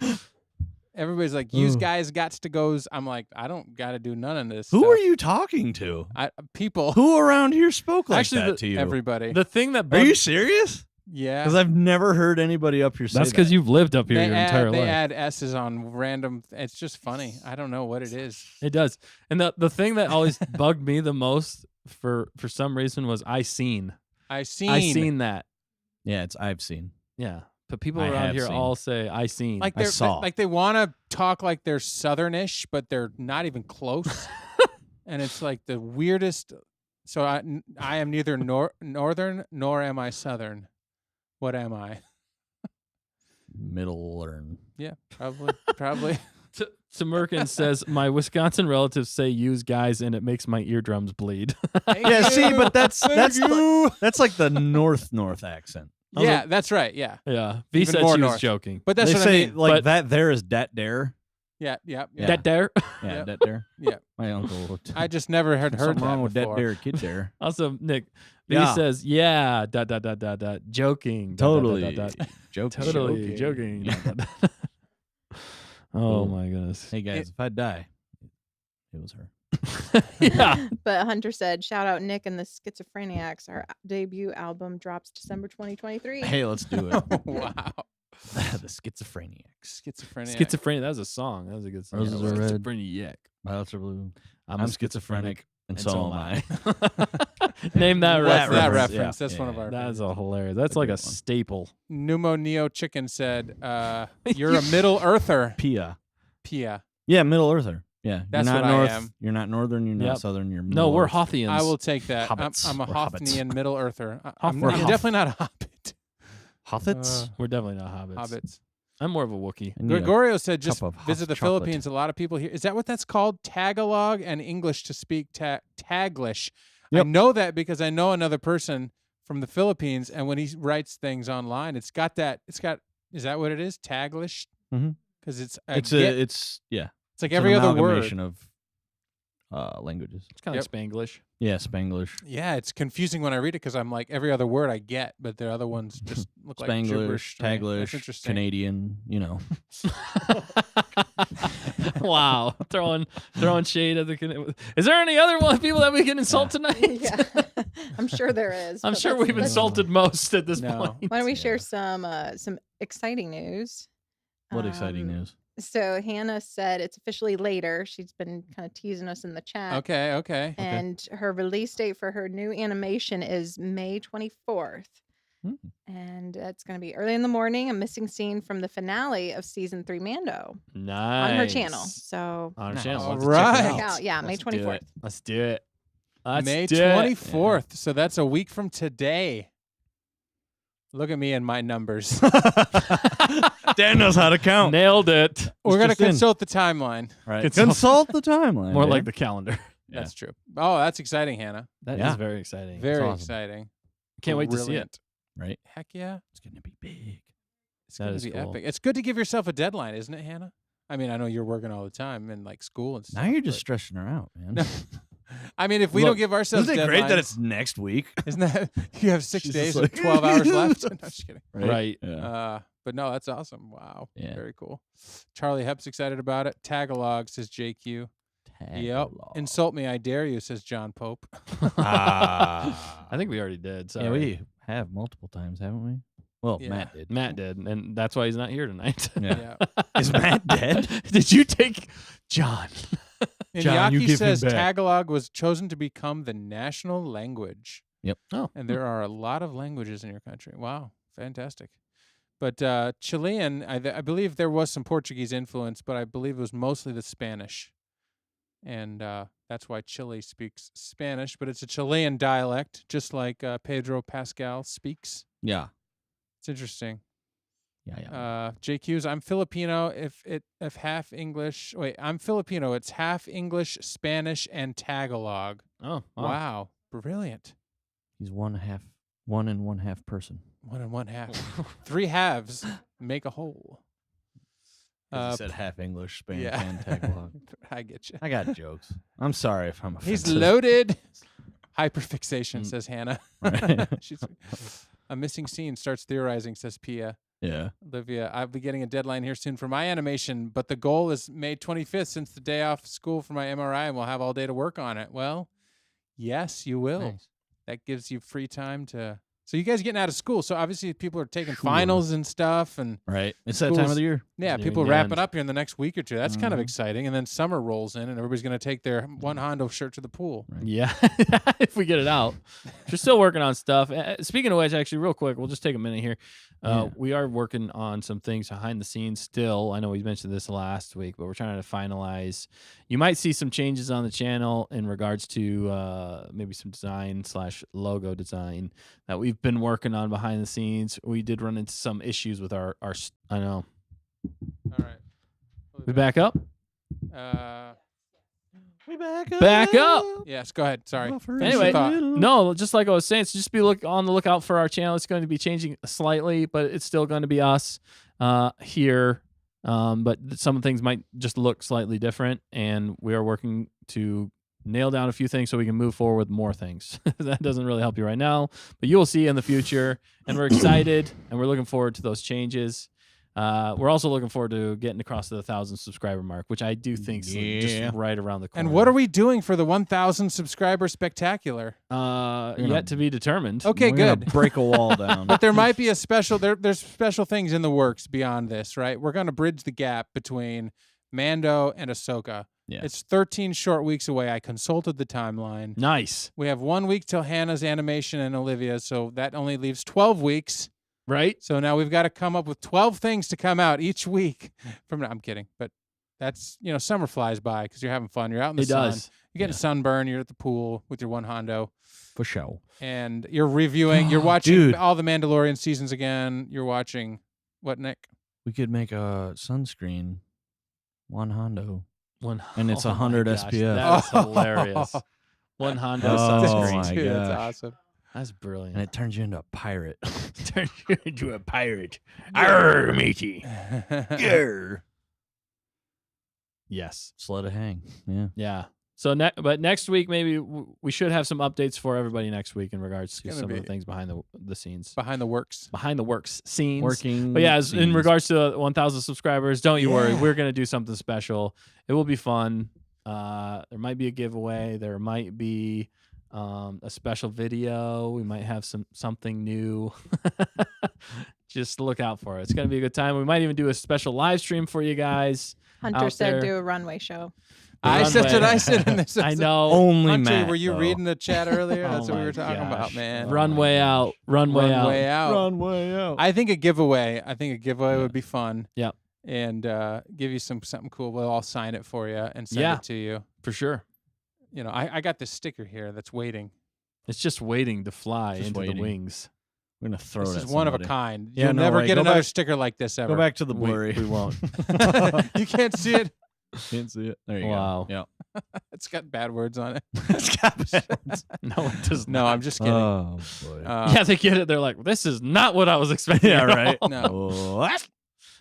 Everybody's like, use Ugh. guys, gots to goes. I'm like, I don't got to do none of this. Who stuff. are you talking to? People. Who around here spoke like Actually, that to you? Everybody. The thing that Are you bugged, serious? Yeah. Because I've never heard anybody up here say that's because that. you've lived up here They your add, entire they life. add S's on random. It's just funny. I don't know what it is. It does. And the thing that always bugged me the most for some reason was I seen that. Yeah, it's I've seen. Yeah. But people I around have here seen. all say I seen. Like I they're saw. like they want to talk like they're southernish, but they're not even close. And it's like the weirdest. So I am neither northern nor am I southern. What am I? Middle learn. Yeah, probably. Tamerkin says my Wisconsin relatives say use guys and it makes my eardrums bleed. Yeah, see, but that's you. that's like the north accent. Yeah, that's right. Yeah, Yeah. V Even said more she was north. joking. but that's they what say I mean. like But- that. There is dat dare. Yeah. Yeah. That there. Yeah, Yep. dat dare. Yeah. My uncle. I just never had heard Something that wrong with before. dat dare kid dare. Also, Nick, V Yeah. says, yeah, joking. Totally. Joke. Totally joking. Oh Ooh. my goodness. Hey guys, if I die, it was her. Yeah. But Hunter said, "Shout out Nick and the Schizophreniacs. Our debut album drops December 2023." Hey, let's do it. Wow. The Schizophreniacs. Schizophrenia. Schizophrenia. That was a song. That was a good song. Roses are red. Schizophreniac. Violets are blue. I'm I'm a schizophrenic, and so am I. Name that That reference. reference. Yeah. That's one of Yeah. our. That's a hilarious. That's like a good one. staple. Numo Neo Chicken said, "You're a Middle Earther, Pia. Pia." Yeah, Middle Earther. Yeah, That's you're not what I north. am. You're not northern. You're not Yep. southern. You're No, Middle we're Earth. Hothians. I will take that. Hobbits. I'm a We're hobbits. Hothnian Middle Earther. I'm We're definitely not a hobbit. Hobbits. We're definitely not hobbits. Hobbits. I'm more of a Wookiee. I need a Gregorio said, "Just cup of hot visit the chocolate. Philippines. A lot of people here. Is that what that's called? Tagalog and English to speak Taglish. I Yep. know that because I know another person from the Philippines, and when he writes things online, it's got that. It's got. Is that what it is? Taglish. Mhm. Because it's It's get- it's yeah. it's like It's every an other word. amalgamation of languages. It's kind of like Spanglish. Yeah, Spanglish, Yeah, it's confusing when I read it because I'm like every other word I get, but the other ones just look like Spanglish, gibberish to me. That's Taglish, interesting. Canadian. You know, Wow, throwing shade at the. Is there any other people that we can insult tonight? Yeah, I'm sure there is. I'm but sure let's- we've let's- insulted most at this No. point. Why don't we Yeah. share some exciting news? what exciting news? So Hannah said it's officially later. She's been kind of teasing us in the chat. Okay. And her release date for her new animation is May 24th. Hmm. And it's going to be early in the morning, a missing scene from the finale of season 3 Mando Nice. on her channel. So On her Nice. channel. All Let's check it right. check out. out. Yeah, May Let's do 24th. it. Let's do it. Let's May do it. 24th. So that's a week from today. Look at me and my numbers. Dan knows how to count. Nailed it. We're going to just in. consult the timeline. Right. Consult- Consult the timeline. More Dan. like the calendar. Yeah. That's true. Oh, that's exciting, Hannah. That is Yeah. very exciting. Very awesome. exciting. Can't wait to see it. Brilliant. right. Heck yeah. It's gonna be big. It's That going is to be cool. epic. It's good to give yourself a deadline, isn't it, Hannah? I mean, I know you're working all the time in like school and stuff. Now you're just but- stressing her out, man. No. I mean, if we don't Look, give ourselves Isn't it great that deadlines- it's next week? Isn't that you have 6 She's days just with like- 12 hours left? No, just kidding. Right. Yeah. But no, that's awesome. Wow. Yeah. Very cool. Charlie Hep's excited about it. Tagalog, says JQ. Yep. Tagalog. Insult me, I dare you, says John Pope. Ah. I think we already did. Sorry. Yeah, we have multiple times, haven't we? Well, Yeah. Matt did. Matt did, and that's why he's not here tonight. Yeah. Yeah. Is Matt dead? Did you take John? And John, you Yaki give him says back. Tagalog was chosen to become the national language. Oh, And there are a lot of languages in your country. Wow, fantastic. But Chilean, I believe there was some Portuguese influence, but I believe it was mostly the Spanish. And that's why Chile speaks Spanish, but it's a Chilean dialect, just like Pedro Pascal speaks. Yeah. It's interesting. Yeah. JQ's, I'm Filipino. If half English, I'm Filipino. It's half English, Spanish, and Tagalog. oh, Wow, brilliant. He's one and one half person. 1 and 1/2. 3 halves make a whole. He said half English, Spanish, yeah. and Tagalog. I get you. I got jokes. I'm sorry if I'm He's offensive. loaded. Hyperfixation, says Hannah. Right. She's a missing scene starts theorizing, says Pia. Yeah. Olivia, I'll be getting a deadline here soon for my animation, but the goal is May 25th since the day off school for my MRI, and we'll have all day to work on it. Well, yes, you will. Nice. That gives you free time to. So you guys are getting out of school. So obviously people are taking Sure. finals and stuff, and Right. It's that time of the year. yeah, Nearing people the wrapping end. up here in the next week or two. That's kind of Mhm. exciting. And then summer rolls in, and everybody's going to take their one Hondo shirt to the pool. Right. yeah. If we get it out, we're still working on stuff. Speaking of which, actually, real quick, we'll just take a minute here. Yeah. We are working on some things behind the scenes still. I know we mentioned this last week, but we're trying to finalize. You might see some changes on the channel in regards to maybe some design/logo design that we've been working on behind the scenes. We did run into some issues with our I know. All right. We back up? We back up. Back up. Yes, go ahead. Sorry. Anyway, thought. no, just like I was saying, so just be on the lookout for our channel. It's going to be changing slightly, but it's still going to be us here. But some things might just look slightly different, and we are working to nail down a few things so we can move forward with more things. That doesn't really help you right now, but you will see in the future, and we're excited, and we're looking forward to those changes. We're also looking forward to getting across the 1,000 subscriber mark, which I do think is Yeah. just right around the corner. And what are we doing for the 1,000 subscriber spectacular? gonna- Yet to be determined. Okay, We're gonna good. break a wall down. But there might be a special. There's special things in the works beyond this, right? We're going to bridge the gap between Mando and Ahsoka. Yeah. It's 13 short weeks away. I consulted the timeline. Nice, We have 1 week till Hannah's animation and Olivia's, so that only leaves 12 weeks. right? So now we've got to come up with 12 things to come out each week. From I'm kidding, but that's summer flies by because you're having fun. You're out in the It sun. does. You're getting sunburn. You're at the pool with your one Hondo, For sure. and you're reviewing. You're watching Dude. all the Mandalorian seasons again. You're watching what, Nick? We could make a sunscreen. One Hondo. And it's Oh 100 my gosh, SPF. That is hilarious. One Hondo Oh sunscreen. my Dude, that's gosh. awesome. That's brilliant. And it turns you into a pirate. Turn you into a pirate. Arr, matey. Grr. Yes. Just let it hang. Yeah. Yeah. So, but next week maybe we should have some updates for everybody next week in regards to gonna some of be- the things behind the scenes, Behind the works. behind the works scenes. Working. But yeah, in scenes. regards to 1,000 subscribers, don't you worry. Yeah. We're gonna do something special. It will be fun. There might be a giveaway. There might be a special video. We might have something new. Just look out for it. It's gonna be a good time. We might even do a special live stream for you guys. Hunter out said there. do a runway show. The I said runway. what I said in this. I know. Only Hunter, Matt. were you though. reading the chat earlier? Oh That's what we my were talking about, gosh. man. Runway out. Runway out. Runway out. Runway out. I think a giveaway. Would be fun. Yep. And give you something cool. We'll all sign it for you and send Yeah. it to you. For sure. I got this sticker here that's waiting. It's just waiting to fly Just into waiting. the wings. We're gonna throw This it. is at one of a somebody. kind. Yeah, You'll no never way. get Go another back- sticker like this ever. Go back to the We- blurry. we won't. You can't see it. Can't see it. There you Wow. go. It's got bad words on it. Yeah. No, it does No, not. I'm just kidding. Oh boy. Yeah, they get it. They're like, this is not what I was expecting. Yeah, at right. all. No. What?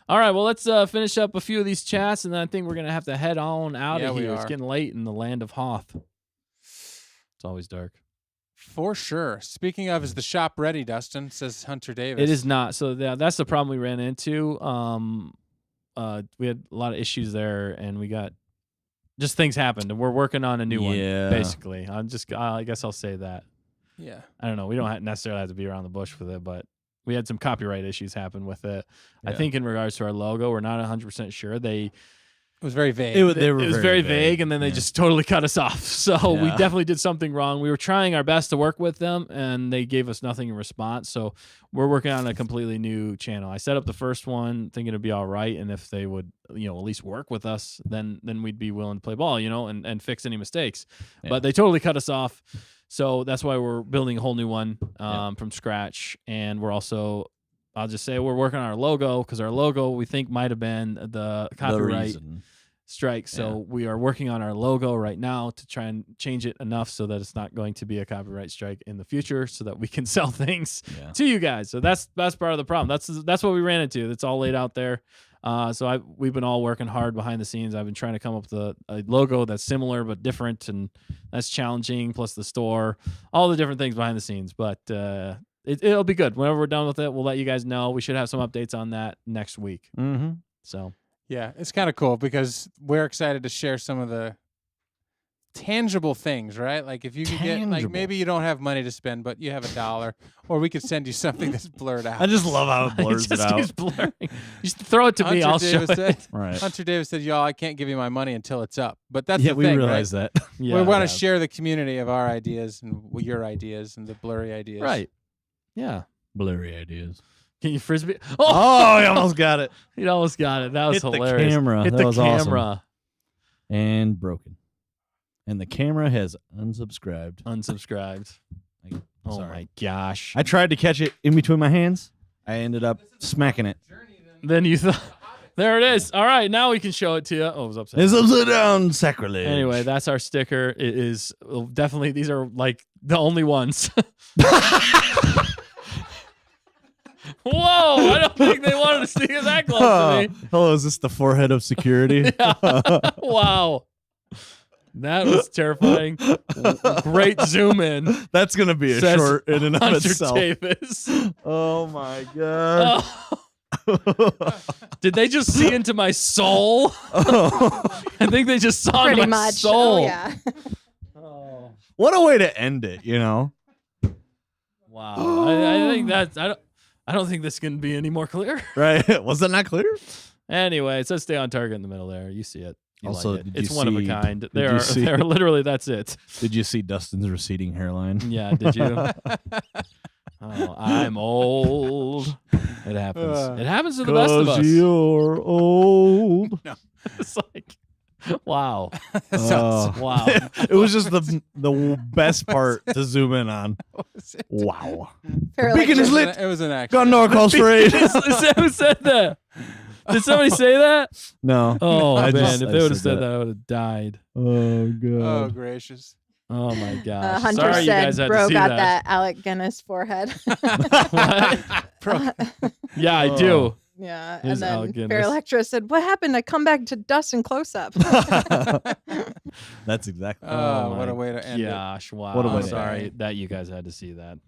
All right, well, let's finish up a few of these chats, and then I think we're going to have to head on out Yeah, of we here. It's are. getting late in the land of Hoth. It's always dark. For sure. Speaking of, is the shop ready, Dustin? Says Hunter Davis. It is not. So that's the problem we ran into. We had a lot of issues there, and we got just things happened, and we're working on a new one, Yeah. basically. I guess I'll say that. Yeah. I don't know. We don't necessarily have to be around the bush with it, but we had some copyright issues happen with it. I Yeah. think in regards to our logo, we're not 100% sure. It was very vague. They It were was very vague, and then they just totally cut us off. So we Yeah. definitely did something wrong. We were trying our best to work with them, and they gave us nothing in response. So we're working on a completely new channel. I set up the first one thinking it'd be all right, and if they would, at least work with us, then we'd be willing to play ball, and fix any mistakes. Yeah. But they totally cut us off. So that's why we're building a whole new one Yeah. from scratch, and we're also. I'll just say we're working on our logo because our logo we think might have been the copyright reason. strike. So we are working on our logo right now to try and change it enough so that it's not going to be a copyright strike in the future, so that we can sell things to you guys. So that's part of the problem. That's what we ran into. It's all laid out there. So we've been all working hard behind the scenes. I've been trying to come up with a logo that's similar but different, and that's challenging. Plus the store, all the different things behind the scenes. But it'll be good. Whenever we're done with it, we'll let you guys know. We should have some updates on that next week. Mm-hmm. So. Yeah, it's kind of cool because we're excited to share some of the tangible things, right? Like if you could get, like maybe you don't have money to spend, but you have $1, or we could send you something that's blurred out. I just love how it blurs it just out. keeps blurring. Just throw it to me. Hunter I'll show Davis it. said, Right. Hunter Davis said, y'all, I can't give you my money until it's up. But that's Yeah, the we thing, realize right? that. Yeah, we want yeah. to share the community of our ideas and your ideas and the blurry ideas. Right. Yeah. Blurry ideas. Can you frisbee? Oh, you almost got it. You almost got it. That was Hit the hilarious. camera. Hit That the was awesome. camera. And broken. And the camera has unsubscribed. Unsubscribed. Oh Sorry. my gosh. I tried to catch it in between my hands. I ended up smacking it. Then you thought, there it is. All right, now we can show it to you. Oh, it was upside It's down. upside down sacrilege. Anyway, that's our sticker. It is definitely, these are like the only ones. Whoa, I don't think they wanted to stick it that close to me. Hello, is this the forehead of security? Wow. That was terrifying. Great zoom in. That's going to be a Says short in and of Hunter itself. Davis. Oh, my God. Oh. Did they just see into my soul? Oh. I think they just saw Pretty into my much. soul. Oh, yeah. Oh. What a way to end it, you know? Wow. I think that's I don't think this can be any more clear. Right? Was that not clear? Anyway, it says stay on target in the middle there. You see it. You Also, like it. did It's you one of a see- kind. did They're you see- literally that's it. Did you see Dustin's receding hairline? Yeah, did you? Oh, I'm old. It happens. It happens to the best of us. you're old. It's like, wow. That sounds- Wow. It was just the best part to zoom in on. Wow. Fair Beacon is electric. lit. It was an accident. Got no calls for aid. Is that who said that? Did somebody say that? No. Oh, I man. just- If I they would have said said that. that, I would have died. Oh, Oh, God. gracious. Oh, my gosh. Hunter Sorry you guys said had bro to see got that. that Alec Guinness forehead. Pro- Yeah, I Oh. do. Yeah. Here's And Alec then Fair Guinness. Electra said, what happened? I come back to Dustin close up. That's exactly. Oh, what my a way to end it. Gosh, wow. What a I'm way to sorry end that you guys had to see that.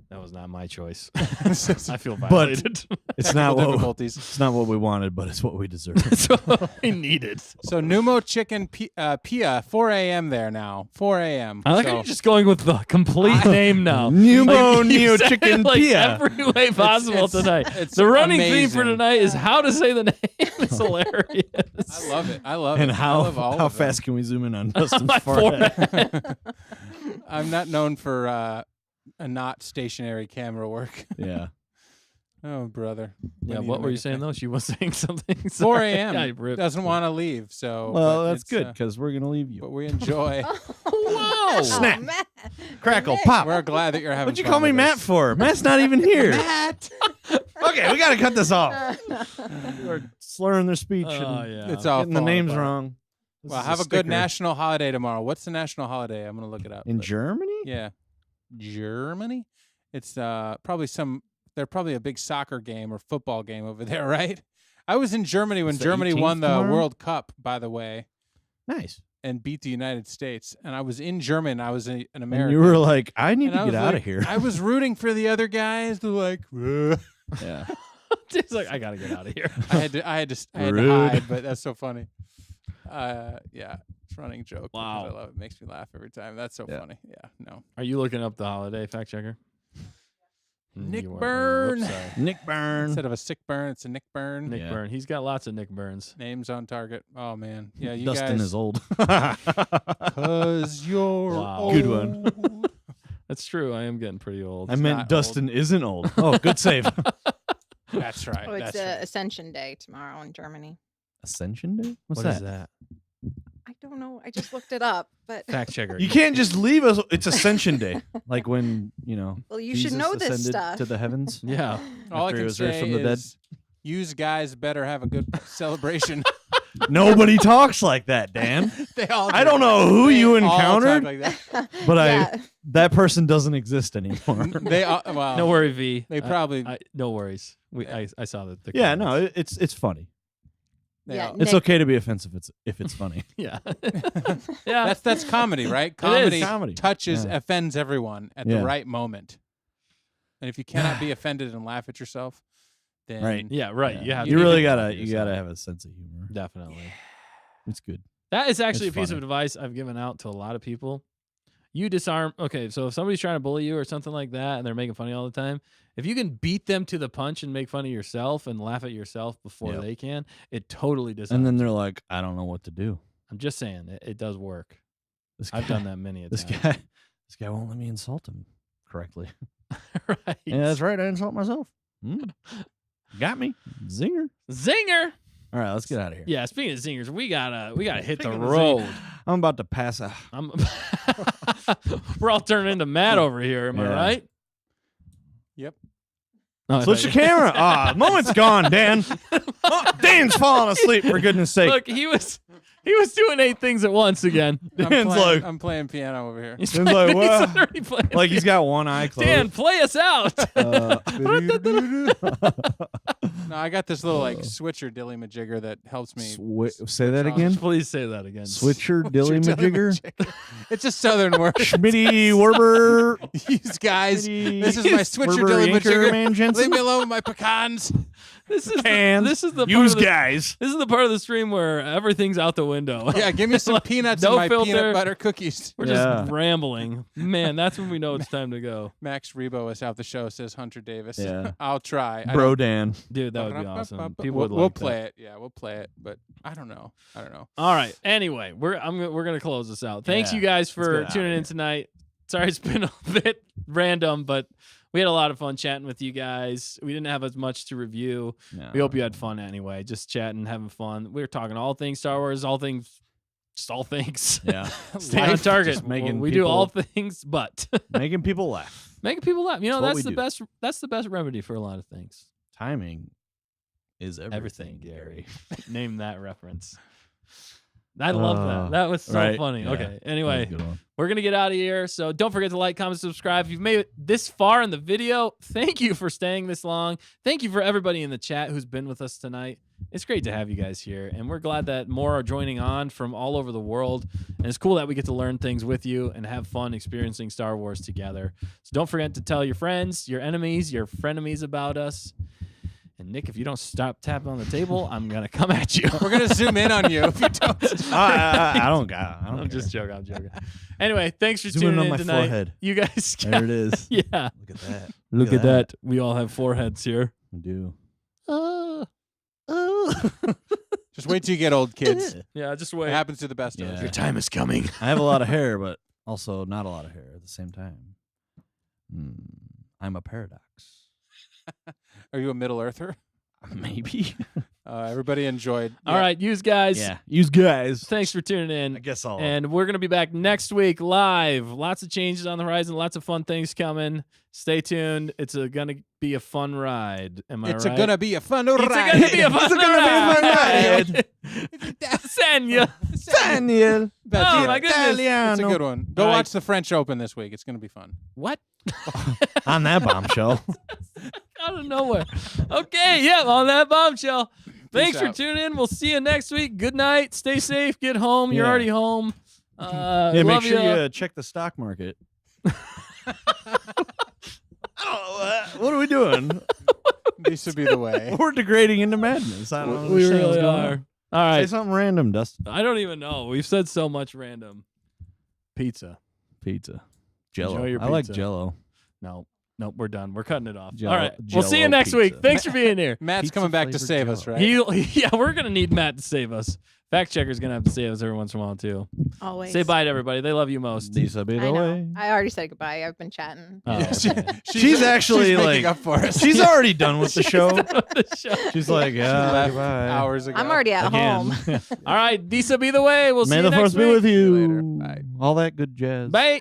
That was not my choice. But I feel violated. It's not what difficulties. it's not what we wanted, but it's what we deserve. That's what we needed. So Numo Chicken Pia, 4 a.m. there now. 4 a.m. I like how you're just going with the complete name now. Numo you Neo said Chicken it like Pia. every way possible it's- tonight. it's The running theme for amazing. tonight is how to say the name. It's hilarious. I love it. I love And it. I how love all how of them. fast can we zoom in on Dustin's My forehead? forehead. I'm not known for a not stationary camera work. Yeah. Oh, brother. We Yeah, need what to were make you a saying thing. though? She was saying something. 4 Sorry. a.m. Yeah, you ripped. Doesn't want to leave. So, Well, but that's it's, good because we're gonna leave you. But we enjoy. Whoa. Snap. Matt. Crackle, pop. We're glad that you're having. What'd you fun call me with Matt us. for? Matt's not even here. Matt. Okay, we gotta cut this off. People are slurring their speech Oh and yeah. It's all getting the falling names apart. wrong. This Well, is have a good sticker. national holiday tomorrow. What's the national holiday? I'm gonna look it up. in but- Germany. Yeah, Germany. It's probably some. They're probably a big soccer game or football game over there, right? I was in Germany when It's the Germany 18th won the tomorrow? World Cup, by the way, Nice. and beat the United States. And I was in Germany. I was an American. And you were like, I need And to I get was out of like- here. I was rooting for the other guys. They're like, "Ugh." Yeah. It's like I gotta get out of here. I had to Rude. hide, but that's so funny. Yeah, it's a running joke. because Wow. I love it. Makes me laugh every time. That's so Yeah. funny. Yeah, no. Are you looking up the holiday fact checker? Nick You are- Byrne. whoops, sorry. Nick Byrne. Instead of a sick burn, it's a Nick Burn. Nick Yeah. Byrne. He's got lots of Nick Burns. Names on target. Oh man, yeah, you Dustin guys. is old. 'Cause you're Wow. old. Good one. That's true. I am getting pretty old. I meant not Dustin isn't old. Oh, good save. That's right. Oh, it's that's right. Ascension Day tomorrow in Germany. Ascension Day? What's What that? is that? I don't know. I just looked it up, but Fact checker. You can't just leave us. It's Ascension Day, like when well, you should Jesus know this ascended stuff. to the heavens. Yeah. All I after he can was raised say from the dead. is, yous guys better have a good celebration. Nobody talks like that, Dan. They all. I do. don't know who They you all talk encountered, like that. but yeah. that person doesn't exist anymore. They all, well, No worry, V. They probably. no worries. I saw that. the Yeah, comments. no, it's funny. they Yeah, all- It's Nick- okay to be offensive if it's funny. Yeah. Yeah. that's comedy, right? is. Comedy, Comedy. touches, Yeah. offends everyone at Yeah. the right moment. And if you cannot be offended and laugh at yourself, then Right. Yeah. Right. Yeah. You have. You to really be gotta for you yourself. gotta have a sense of humor. Definitely. It's good. That is actually It's a piece of funny. advice I've given out to a lot of people. You disarm. Okay, so if somebody's trying to bully you or something like that, and they're making fun of you all the time, if you can beat them to the punch and make fun of yourself and laugh at yourself before Yep. they can, it totally disarms. And then they're like, I don't know what to do. I'm just saying, it does work. This I've guy- done that many a This time. this guy won't let me insult him correctly. Right. Yeah, that's right. I insult myself. Got me. Zinger. Zinger. All right, let's get out of here. Yeah. Speaking of zingers, we gotta hit the Speaking of road. I'm about to pass out. I'm We're all turning into Matt over here. Am I Yeah. right? Yep. No, I Switch thought the you- camera. Moment's gone, Dan. Oh, Dan's falling asleep, for goodness sake. Look, he was doing 8 things at once again. I'm playing piano over here. He's, Dan's like, he's "What?" already playing Like he's got one eye closed. Dan, play us out. No, I got this little like switcher dilly majigger that helps me. Say that on. again. Please say that again. Switcher dilly majigger. It's a southern word. Schmitty Werber. These guys. Schmitty This is my switcher Werber dilly Anchor majigger. Man Leave Jensen. me alone with my pecans. This is Cans. this is the part Use of the, guys. This is the part of the stream where everything's out the window. Yeah, give me some Like, peanuts no and my filter. peanut butter cookies. We're Yeah. just rambling. Man, that's when we know it's time to go. Max Rebo is out the show, says Hunter Davis. Yeah. I'll try. I Bro don't- Dan. Dude, that would be awesome. People would we'll like play that. it. Yeah, we'll play it. But I don't know. All right. Anyway, we're gonna close this out. Thanks Yeah. you guys Let's for get outta tuning in here. tonight. Sorry it's been a bit random, but we had a lot of fun chatting with you guys. We didn't have as much to review. No. We hope you had fun anyway. Just chatting, having fun. We were talking all things Star Wars, all things. Yeah. Stay on Life, target. just making we do people- all things, but Making people laugh. making people laugh. You know, That's what that's we the do. best. That's the best remedy for a lot of things. Timing is everything, Everything, Gary. Name that reference. I love that. That was so right? funny. Yeah. Okay. That was a Anyway, good one. we're going to get out of here. So don't forget to like, comment, subscribe. If you've made it this far in the video, thank you for staying this long. Thank you for everybody in the chat who's been with us tonight. It's great to have you guys here. And we're glad that more are joining on from all over the world. And it's cool that we get to learn things with you and have fun experiencing Star Wars together. So don't forget to tell your friends, your enemies, your frenemies about us. And Nick, if you don't stop tapping on the table, I'm going to come at you. We're gonna zoom in on you if you don't. I don't got. I don't I'm care. just joking. I'm joking. Anyway, thanks for Zoom in tuning on in my tonight. forehead. You guys got, There it is. yeah. Look at that. Look at that. We all have foreheads here. We do. Just wait till you get old, kids. Yeah, just It wait. happens to the best of Yeah. us. Your time is coming. I have a lot of hair, but also not a lot of hair at the same time. I'm a paradox. Are you a Middle Earther? Maybe. Everybody enjoyed. All right, yous guys. Yeah. Use guys. Thanks for tuning in. I guess I'll. And we're going to be back next week live. Lots of changes on the horizon, lots of fun things coming. Stay tuned. It's going to be a fun ride. Am I It's right? gonna be a fun ride. It's going to be a fun ride. Senya. Daniel. Oh, my goodness. It's a good one. Go All right. watch the French Open this week. It's gonna be fun. What? On that bombshell. Out of nowhere. Okay, yeah, on that bombshell. Thanks for out. tuning in. We'll see you next week. Good night. Stay safe. Get home. You're Yeah. already home. Yeah, make love sure ya. you check the stock market. What are we doing? This would be the way. We're degrading into madness. I don't know. We understand what's really going are. on. All Say right. something random, Dustin. I don't even know. We've said so much random. Pizza. Pizza. Jello. Enjoy your I like pizza. Jello. No. Nope, we're done. We're cutting it off. Jello- All right. We'll see you Jello next week. pizza. Thanks for being here. Matt's Pizza coming back to flavored save us, Jello. right? Yeah, we're going to need Matt to save us. Fact checker's going to have to save us every once in a while, too. Always. Say bye to everybody. They love you most. Theesa be the I know. way. I already said goodbye. I've been chatting. Oh, okay. She's actually she's like making up for us. she's already done with the show. The show. She's like, She yeah, left goodbye. hours ago. I'm already at Again. home. All right. Theesa be the way. We'll see May you the next force be week. with See you you. later. Bye. All that good jazz. Bye.